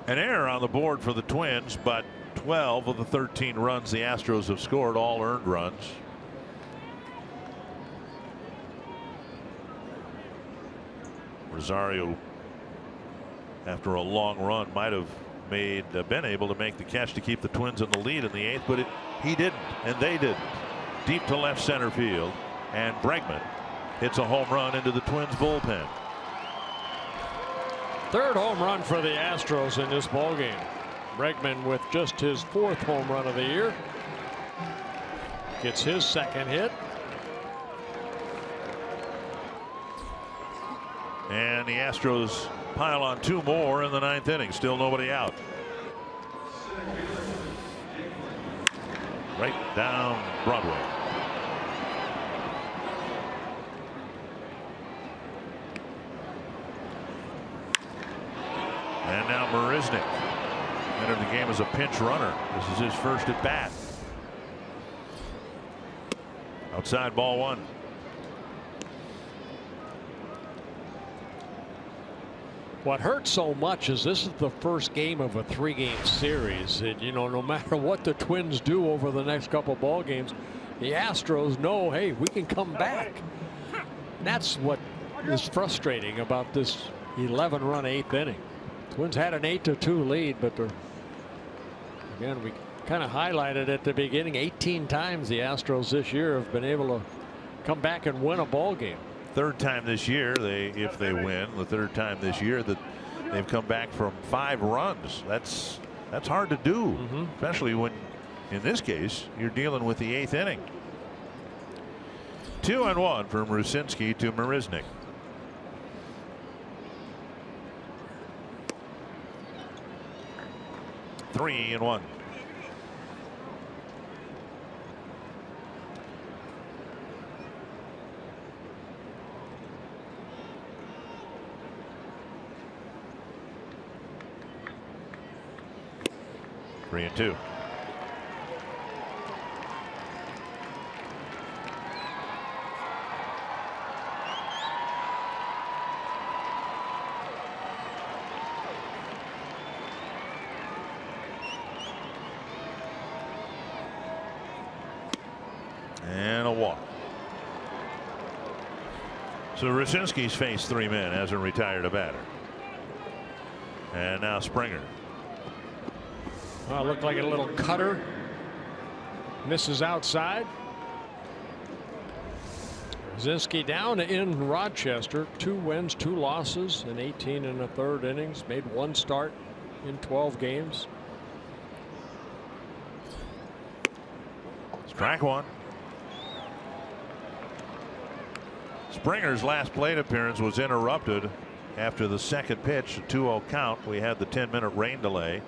An error on the board for the Twins, but 12 of the 13 runs the Astros have scored, all earned runs. Rosario, after a long run, might have been able to make the catch to keep the Twins in the lead in the 8th, but he didn't, and they didn't. Deep to left center field, and Bregman hits a home run into the Twins bullpen. 3rd home run for the Astros in this ballgame. Bregman with just his 4th home run of the year. Gets his 2nd hit. And the Astros pile on 2 more in the 9th inning. Still nobody out. right down Broadway. And now Marisnik entered the game as a pinch runner. This is his first at bat. Outside, ball one. What hurts so much is this is the first game of a 3-game series, and you know, no matter what the Twins do over the next couple ball games, the Astros know, hey, we can come back. And that's what is frustrating about this 11-run 8th inning. Twins had an 8-2 lead, but again, we kind of highlighted at the beginning, 18 times the Astros this year have been able to come back and win a ball game. Third time this year, if they win, the third time this year that they've come back from 5 runs. That's hard to do, especially when, in this case, you're dealing with the 8th inning. 2-1 from Rucinski to Marisnik. Three and one. Three and two. And a walk. So Rucinski's faced 3 men, hasn't retired a batter. And now Springer. Well, it looked like a little cutter. Misses outside. Rucinski down in Rochester. 2 wins, 2 losses in 18 1/3 innings. Made 1 start in 12 games. Strike one. Springer's last plate appearance was interrupted after the second pitch, a 2-0 count. We had the 10-minute rain delay.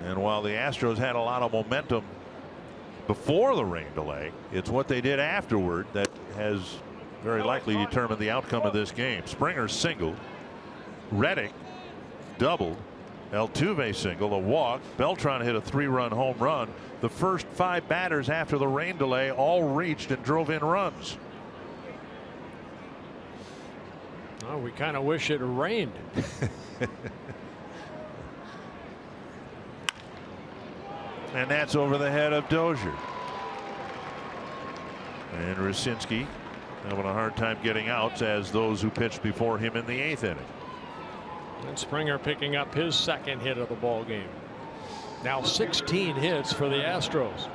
And while the Astros had a lot of momentum before the rain delay, it's what they did afterward that has very likely determined the outcome of this game. Springer singled, Reddick doubled, Altuve singled, a walk. Beltran hit a 3-run home run. The first 5 batters after the rain delay all reached and drove in runs. Oh, we kind of wish it rained. And that's over the head of Dozier. And Rucinski having a hard time getting outs, as those who pitched before him in the 8th inning. And Springer picking up his 2nd hit of the ball game. Now 16 hits for the Astros.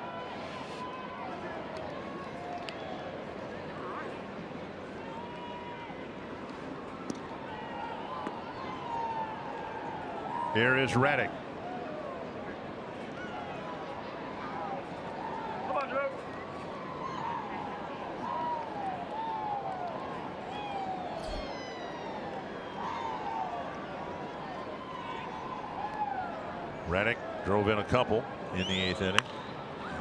Here is Reddick. Reddick drove in a couple in the 8th inning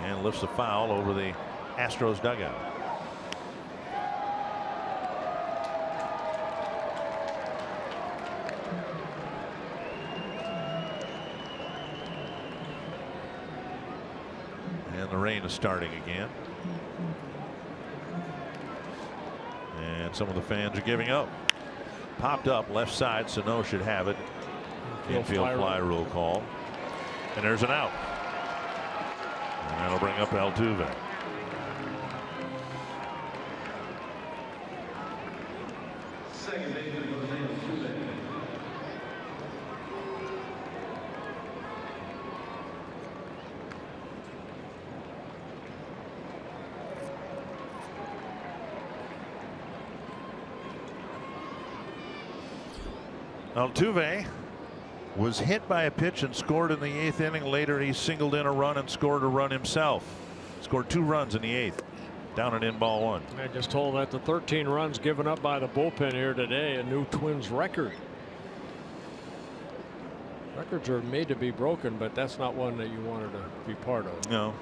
and lifts a foul over the Astros dugout. And the rain is starting again. And some of the fans are giving up. Popped up left side, so no should have it. Infield fly rule call. And there's an out. And that'll bring up Altuve. Altuve was hit by a pitch and scored in the 8th inning. Later he singled in a run and scored a run himself. Scored 2 runs in the 8th. Down and in, ball 1. I just told that the 13 runs given up by the bullpen here today, a new Twins record. Records are made to be broken, but that's not one that you wanted to be part of. No.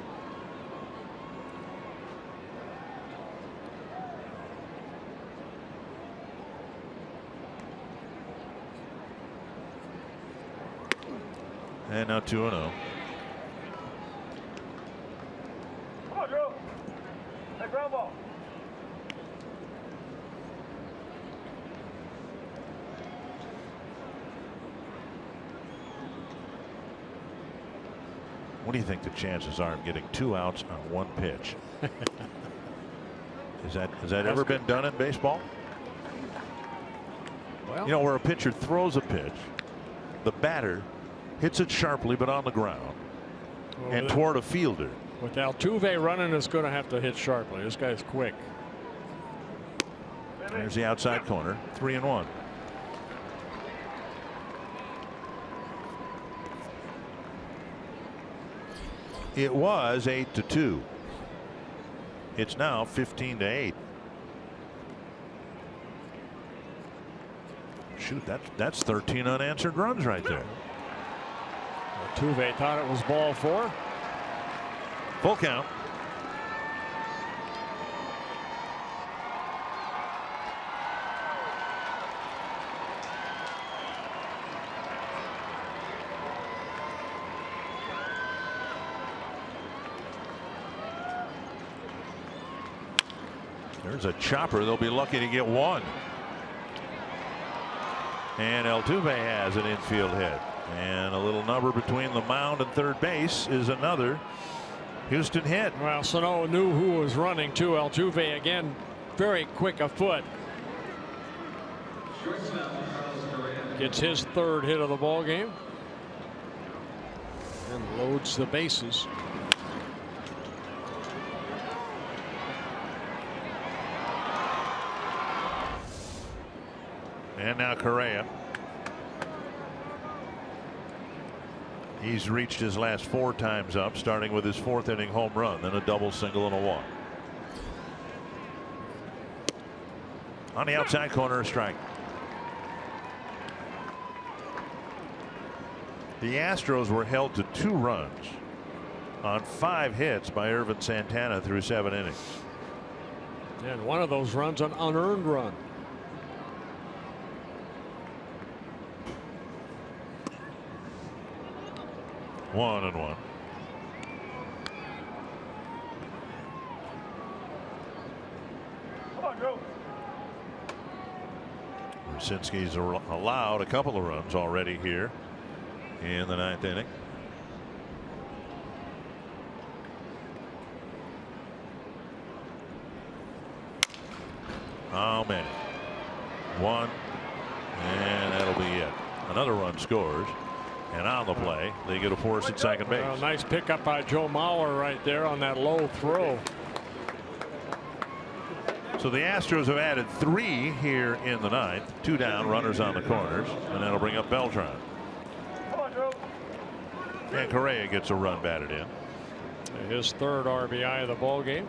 And now 2-0. Come on, Drew. Hey, ground ball. What do you think the chances are of getting 2 outs on 1 pitch? Has that ever been done in baseball? Well, you know, where a pitcher throws a pitch, the batter hits it sharply but on the ground and toward a fielder. With Altuve running, it's going to have to hit sharply. This guy's quick. There's the outside corner. 3-1. It was 8-2. It's now 15-8. Shoot, that's 13 unanswered runs right there. Altuve thought it was ball 4. Full count. There's a chopper. They'll be lucky to get 1. And Altuve has an infield hit. And a little number between the mound and third base is another Houston hit. Well, Sano knew who was running too. Altuve again, very quick of foot. Gets his 3rd hit of the ball game. And loads the bases. And now Correa. He's reached his last 4 times up, starting with his 4th inning home run, then a double, single, and a walk. On the outside corner, a strike. The Astros were held to 2 runs on 5 hits by Irvin Santana through 7 innings. And one of those runs, an unearned run. One and 1. Come on, Drew. Rucinski's allowed a couple of runs already here in the 9th inning. How many? 1, and that'll be it. Another run scores. And on the play, they get a force at second base. Well, nice pickup by Joe Mauer right there on that low throw. So the Astros have added 3 here in the 9th. 2 down, runners on the corners, and that'll bring up Beltran. Come on, Drew. And Correa gets a run batted in. His 3rd RBI of the ball game.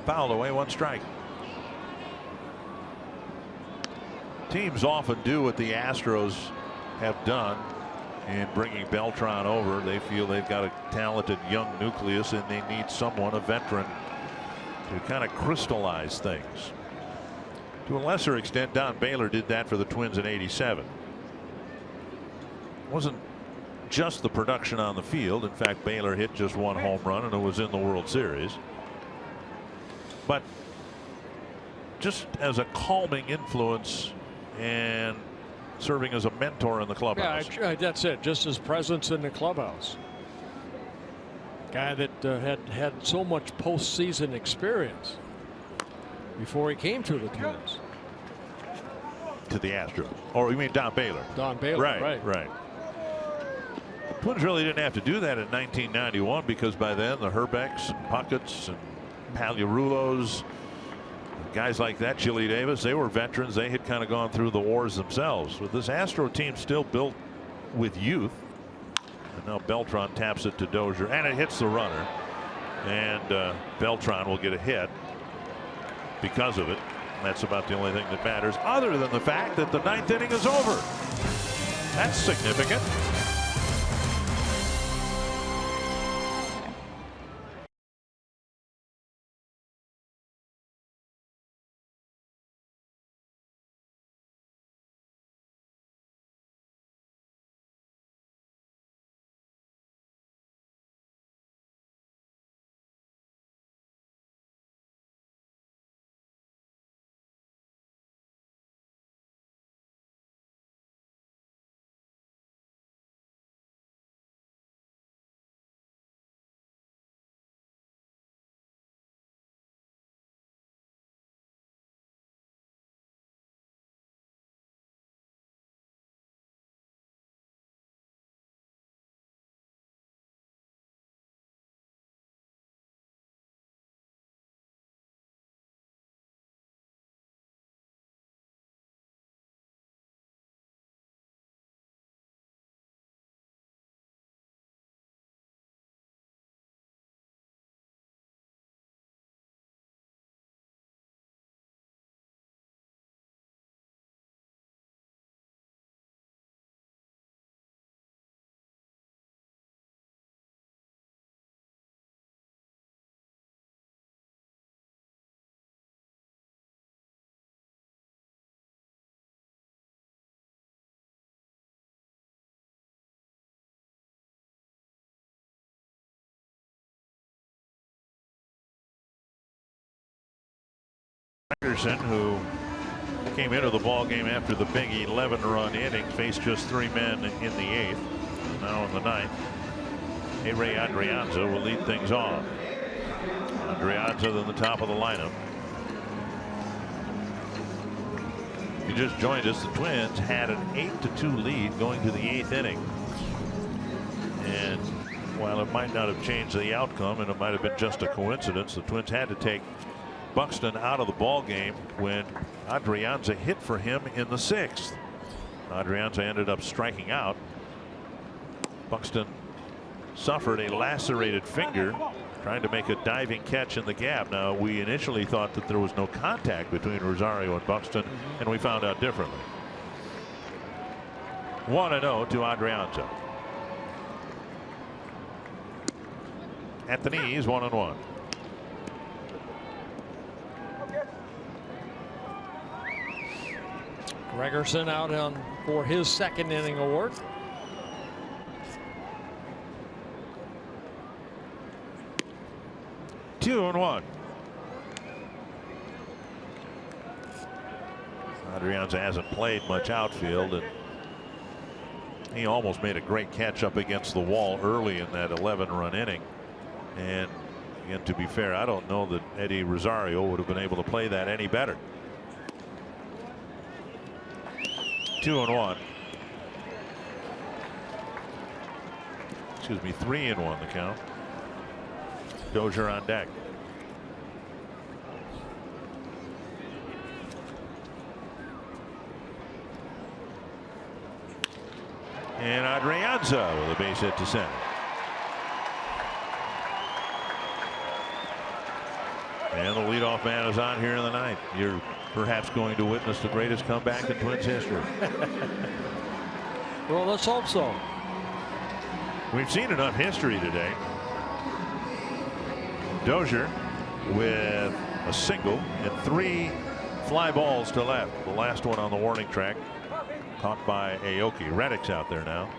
Fouled away, 1 strike. Teams often do what the Astros have done in bringing Beltran over. They feel they've got a talented young nucleus and they need someone, a veteran, to kind of crystallize things. To a lesser extent, Don Baylor did that for the Twins in '87. It wasn't just the production on the field. In fact, Baylor hit just 1 home run and it was in the World Series. But just as a calming influence and serving as a mentor in the clubhouse. Yeah, that's it. Just his presence in the clubhouse. Guy that had so much postseason experience before he came to the Twins. To the Astros. Or you mean Don Baylor? Don Baylor. Right. The Twins really didn't have to do that in 1991 because by then the Herbecks and Puckett's and Pagliarulos, guys like that, Chili Davis, they were veterans. They had kind of gone through the wars themselves. With this Astro team still built with youth, And now Beltran taps it to Dozier, and it hits the runner. And Beltran will get a hit because of it. That's about the only thing that matters, other than the fact that the 9th inning is over. That's significant. Anderson, who came into the ball game after the big 11-run inning, faced just 3 men in the 8th. Now in the 9th, Ray Adrianza will lead things off. Adrianza in the top of the lineup. If you just joined us, the Twins had an 8-2 lead going to the 8th inning. And while it might not have changed the outcome, and it might have been just a coincidence, the Twins had to take Buxton out of the ball game when Adrianza hit for him in the 6th. Adrianza ended up striking out. Buxton suffered a lacerated finger trying to make a diving catch in the gap. Now, we initially thought that there was no contact between Rosario and Buxton, and we found out differently. 1-0 to Adrianza. At the knees, 1-1. Gregerson out for his 2nd inning award. 2-1. Adrianza hasn't played much outfield, and he almost made a great catch up against the wall early in that 11-run inning. And again, to be fair, I don't know that Eddie Rosario would have been able to play that any better. 2-1. Excuse me, 3-1 the count. Dozier on deck. And Adrianza with a base hit to center. And the leadoff man is on here in the 9th. You're perhaps going to witness the greatest comeback in Twins history. Well, let's hope so. We've seen enough history today. Dozier with a single and 3 fly balls to left. The last one on the warning track caught by Aoki. Reddick's out there now.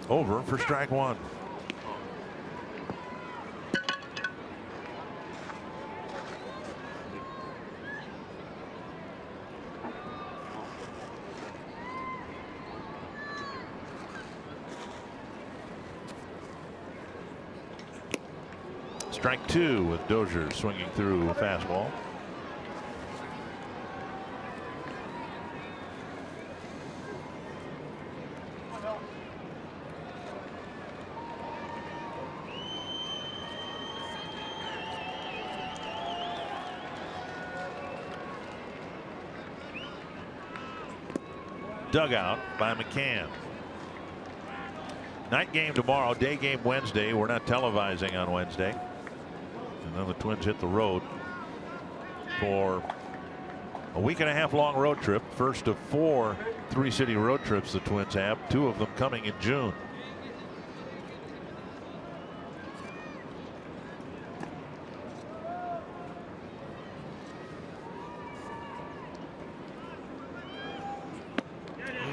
Over for strike 1. Strike 2 with Dozier swinging through a fastball. dugout by McCann. Night game tomorrow, day game Wednesday. We're not televising on Wednesday. And then the Twins hit the road for a week-and-a-half long road trip. First of 4 three-city road trips the Twins have, 2 of them coming in June.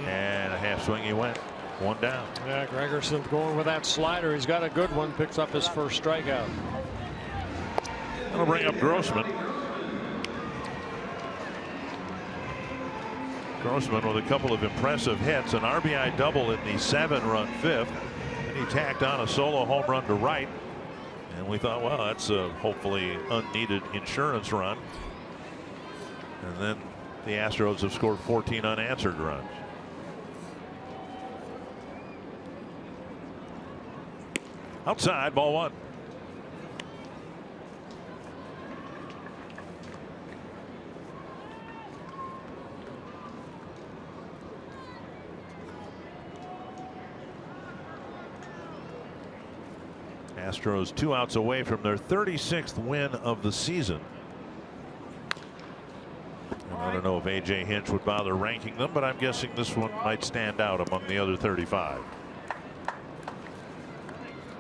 And a half swing he went. 1 down. Yeah, Gregerson going with that slider. He's got a good one. Picks up his first strikeout. That'll bring up Grossman. Grossman with a couple of impressive hits, an RBI double in the 7-run 5th. And he tacked on a solo home run to right. And we thought, well, that's a hopefully unneeded insurance run. And then the Astros have scored 14 unanswered runs. Outside, ball 1. Astros 2 outs away from their 36th win of the season. And I don't know if A.J. Hinch would bother ranking them, but I'm guessing this one might stand out among the other 35.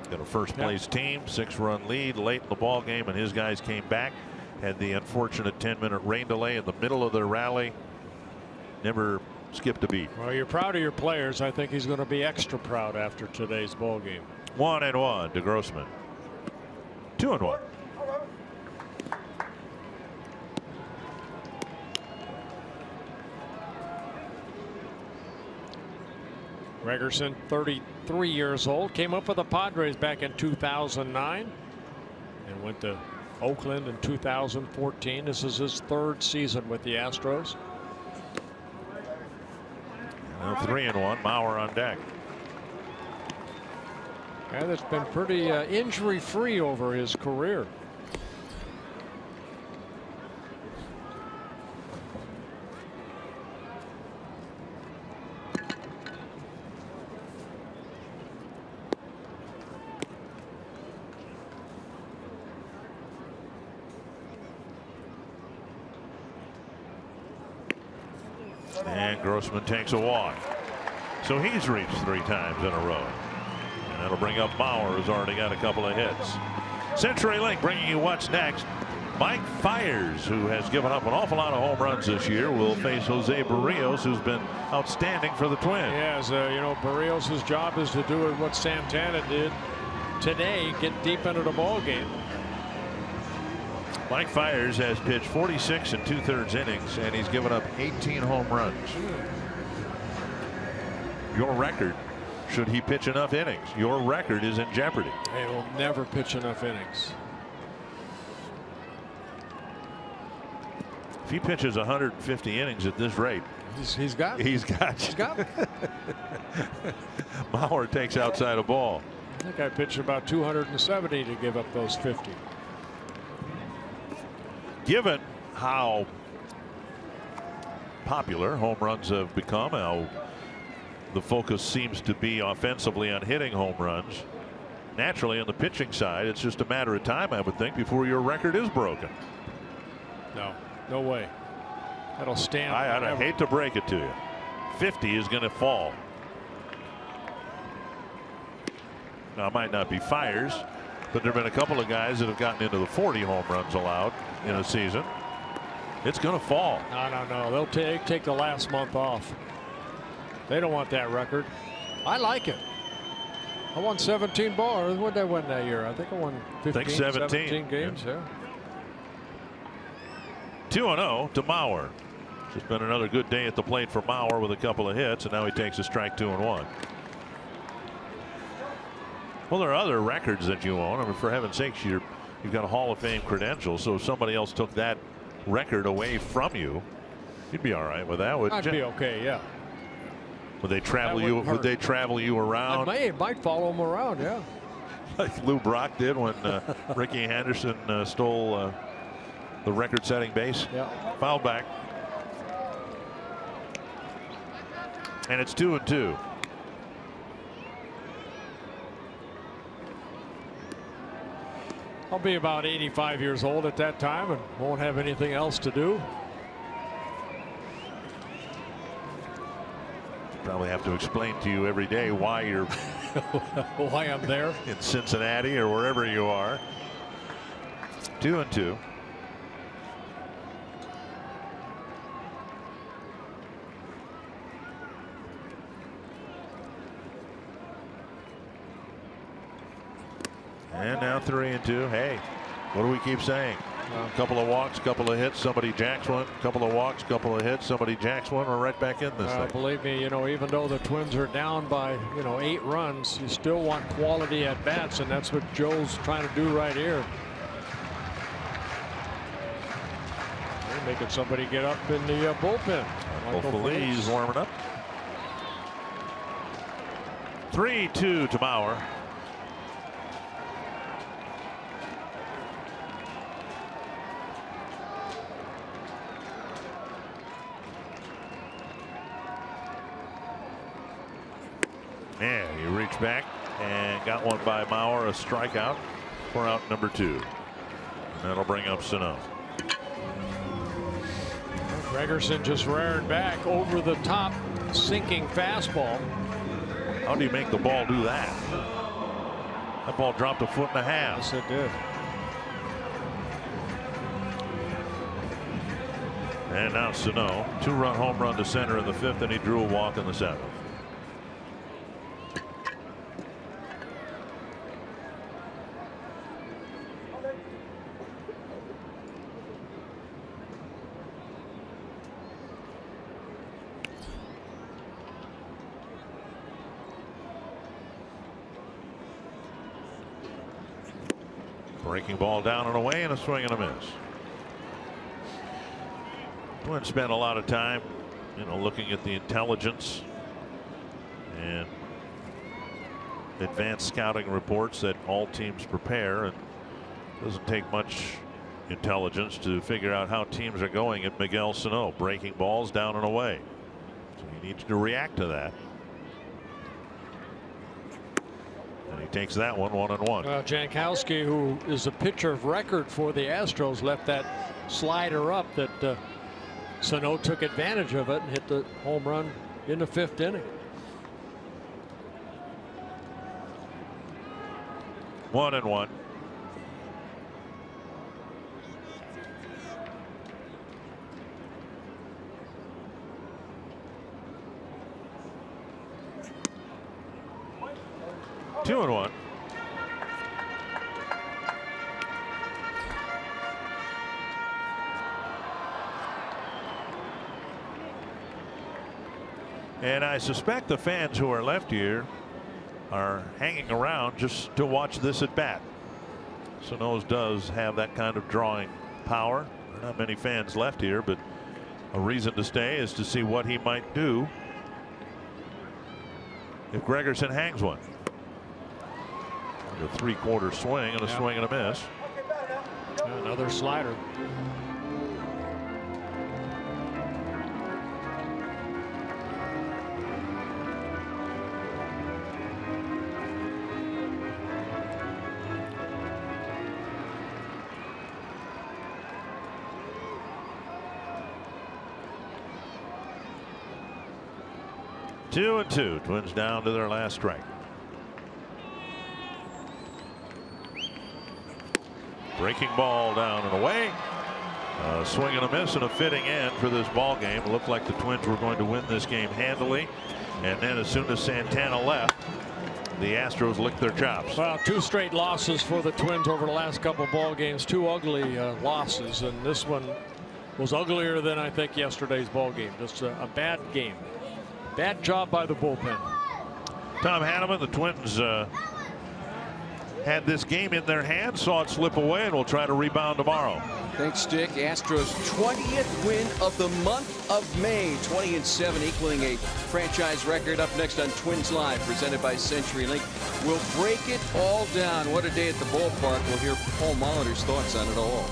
Got a first place team, 6-run lead late in the ball game, and his guys came back. Had the unfortunate 10-minute rain delay in the middle of their rally. Never skipped a beat. Well, you're proud of your players. I think he's going to be extra proud after today's ball game. 1-1 to Grossman. 2-1. Gregerson, 33 years old, came up with the Padres back in 2009 and went to Oakland in 2014. This is his 3rd season with the Astros. 3-1. Mauer on deck. Guy that's been pretty injury free over his career. And Grossman takes a walk. So he's reached 3 times in a row. And that'll bring up Bauer, who's already got a couple of hits. CenturyLink bringing you what's next. Mike Fiers, who has given up an awful lot of home runs this year, will face Jose Barrios, who's been outstanding for the Twins. Yes, you know, Barrios' job is to do what Santana did today, get deep into the ball game. Mike Fiers has pitched 46 2/3 innings, and he's given up 18 home runs. Your record, should he pitch enough innings, your record is in jeopardy. He will never pitch enough innings. If he pitches 150 innings at this rate, he's got it. Bauer takes outside a ball. I think I pitched about 270 to give up those 50. Given how popular home runs have become, how the focus seems to be offensively on hitting home runs, naturally on the pitching side, it's just a matter of time, I would think, before your record is broken. No way. That'll stand. I hate to break it to you. 50 is going to fall. Now, it might not be Fiers, but there have been a couple of guys that have gotten into the 40 home runs allowed in a season. It's going to fall. No. They'll take the last month off. They don't want that record. I like it. I won 17 balls. What did I win that year? I think I won 15, 17 games. Yeah. 2-0 to Mauer. It's just been another good day at the plate for Mauer with a couple of hits, and now he takes a strike 2-1. Well, there are other records that you own. I mean, for heaven's sakes, you've got a Hall of Fame credential. So if somebody else took that record away from you, you'd be all right with that, wouldn't you? I'd be okay, yeah. Would they travel you? Would they travel you around? I might follow them around, yeah. Like Lou Brock did when Ricky Henderson stole the record-setting base. Yeah. Foul back. And it's 2-2. I'll be about 85 years old at that time and won't have anything else to do. Probably have to explain to you every day why you're why I'm there in Cincinnati or wherever you are. 2-2. And now 3-2. Hey, what do we keep saying? A couple of walks, couple of hits, somebody jacks one. Couple of walks, couple of hits, somebody jacks one. We're right back in this thing. Believe me, you know, even though the Twins are down by, 8 runs, you still want quality at bats, and that's what Joe's trying to do right here. They're making somebody get up in the bullpen. Hopefully he's warming up. 3-2 to Mauer. Yeah, he reached back and got one by Mauer, a strikeout for out number 2. And that'll bring up Sano. Gregerson just rearing back over the top, sinking fastball. How do you make the ball do that? That ball dropped 1.5 feet. Yes, it did. And now Sano, 2-run home run to center in the 5th, and he drew a walk in the 7th. Breaking ball down and away, and a swing and a miss. Twins spent a lot of time, looking at the intelligence and advanced scouting reports that all teams prepare, and it doesn't take much intelligence to figure out how teams are going at Miguel Sano. Breaking balls down and away, so he needs to react to that. And he takes that one 1-1. Jankowski, who is a pitcher of record for the Astros, left that slider up that Sano took advantage of it and hit the home run in the 5th inning. 1-1. Two and 1. And I suspect the fans who are left here are hanging around just to watch this at bat. Sano's does have that kind of drawing power. There are not many fans left here, but a reason to stay is to see what he might do if Gregerson hangs one. A 3/4 swing and a swing and a miss. Another slider. Two and 2. Twins down to their last strike. Breaking ball down and away. Swing and a miss, and a fitting end for this ball game. It looked like the Twins were going to win this game handily, and then as soon as Santana left, the Astros licked their chops. Well, 2 straight losses for the Twins over the last couple of ball games. 2 ugly losses, and this one was uglier than I think yesterday's ball game. Just a bad game. Bad job by the bullpen. Tom Hanneman, the Twins had this game in their hands, saw it slip away, and will try to rebound tomorrow. Thanks, Dick. Astros 20th win of the month of May, 20-7, equaling a franchise record. Up next on Twins Live, presented by CenturyLink. We'll break it all down. What a day at the ballpark. We'll hear Paul Molitor's thoughts on it all.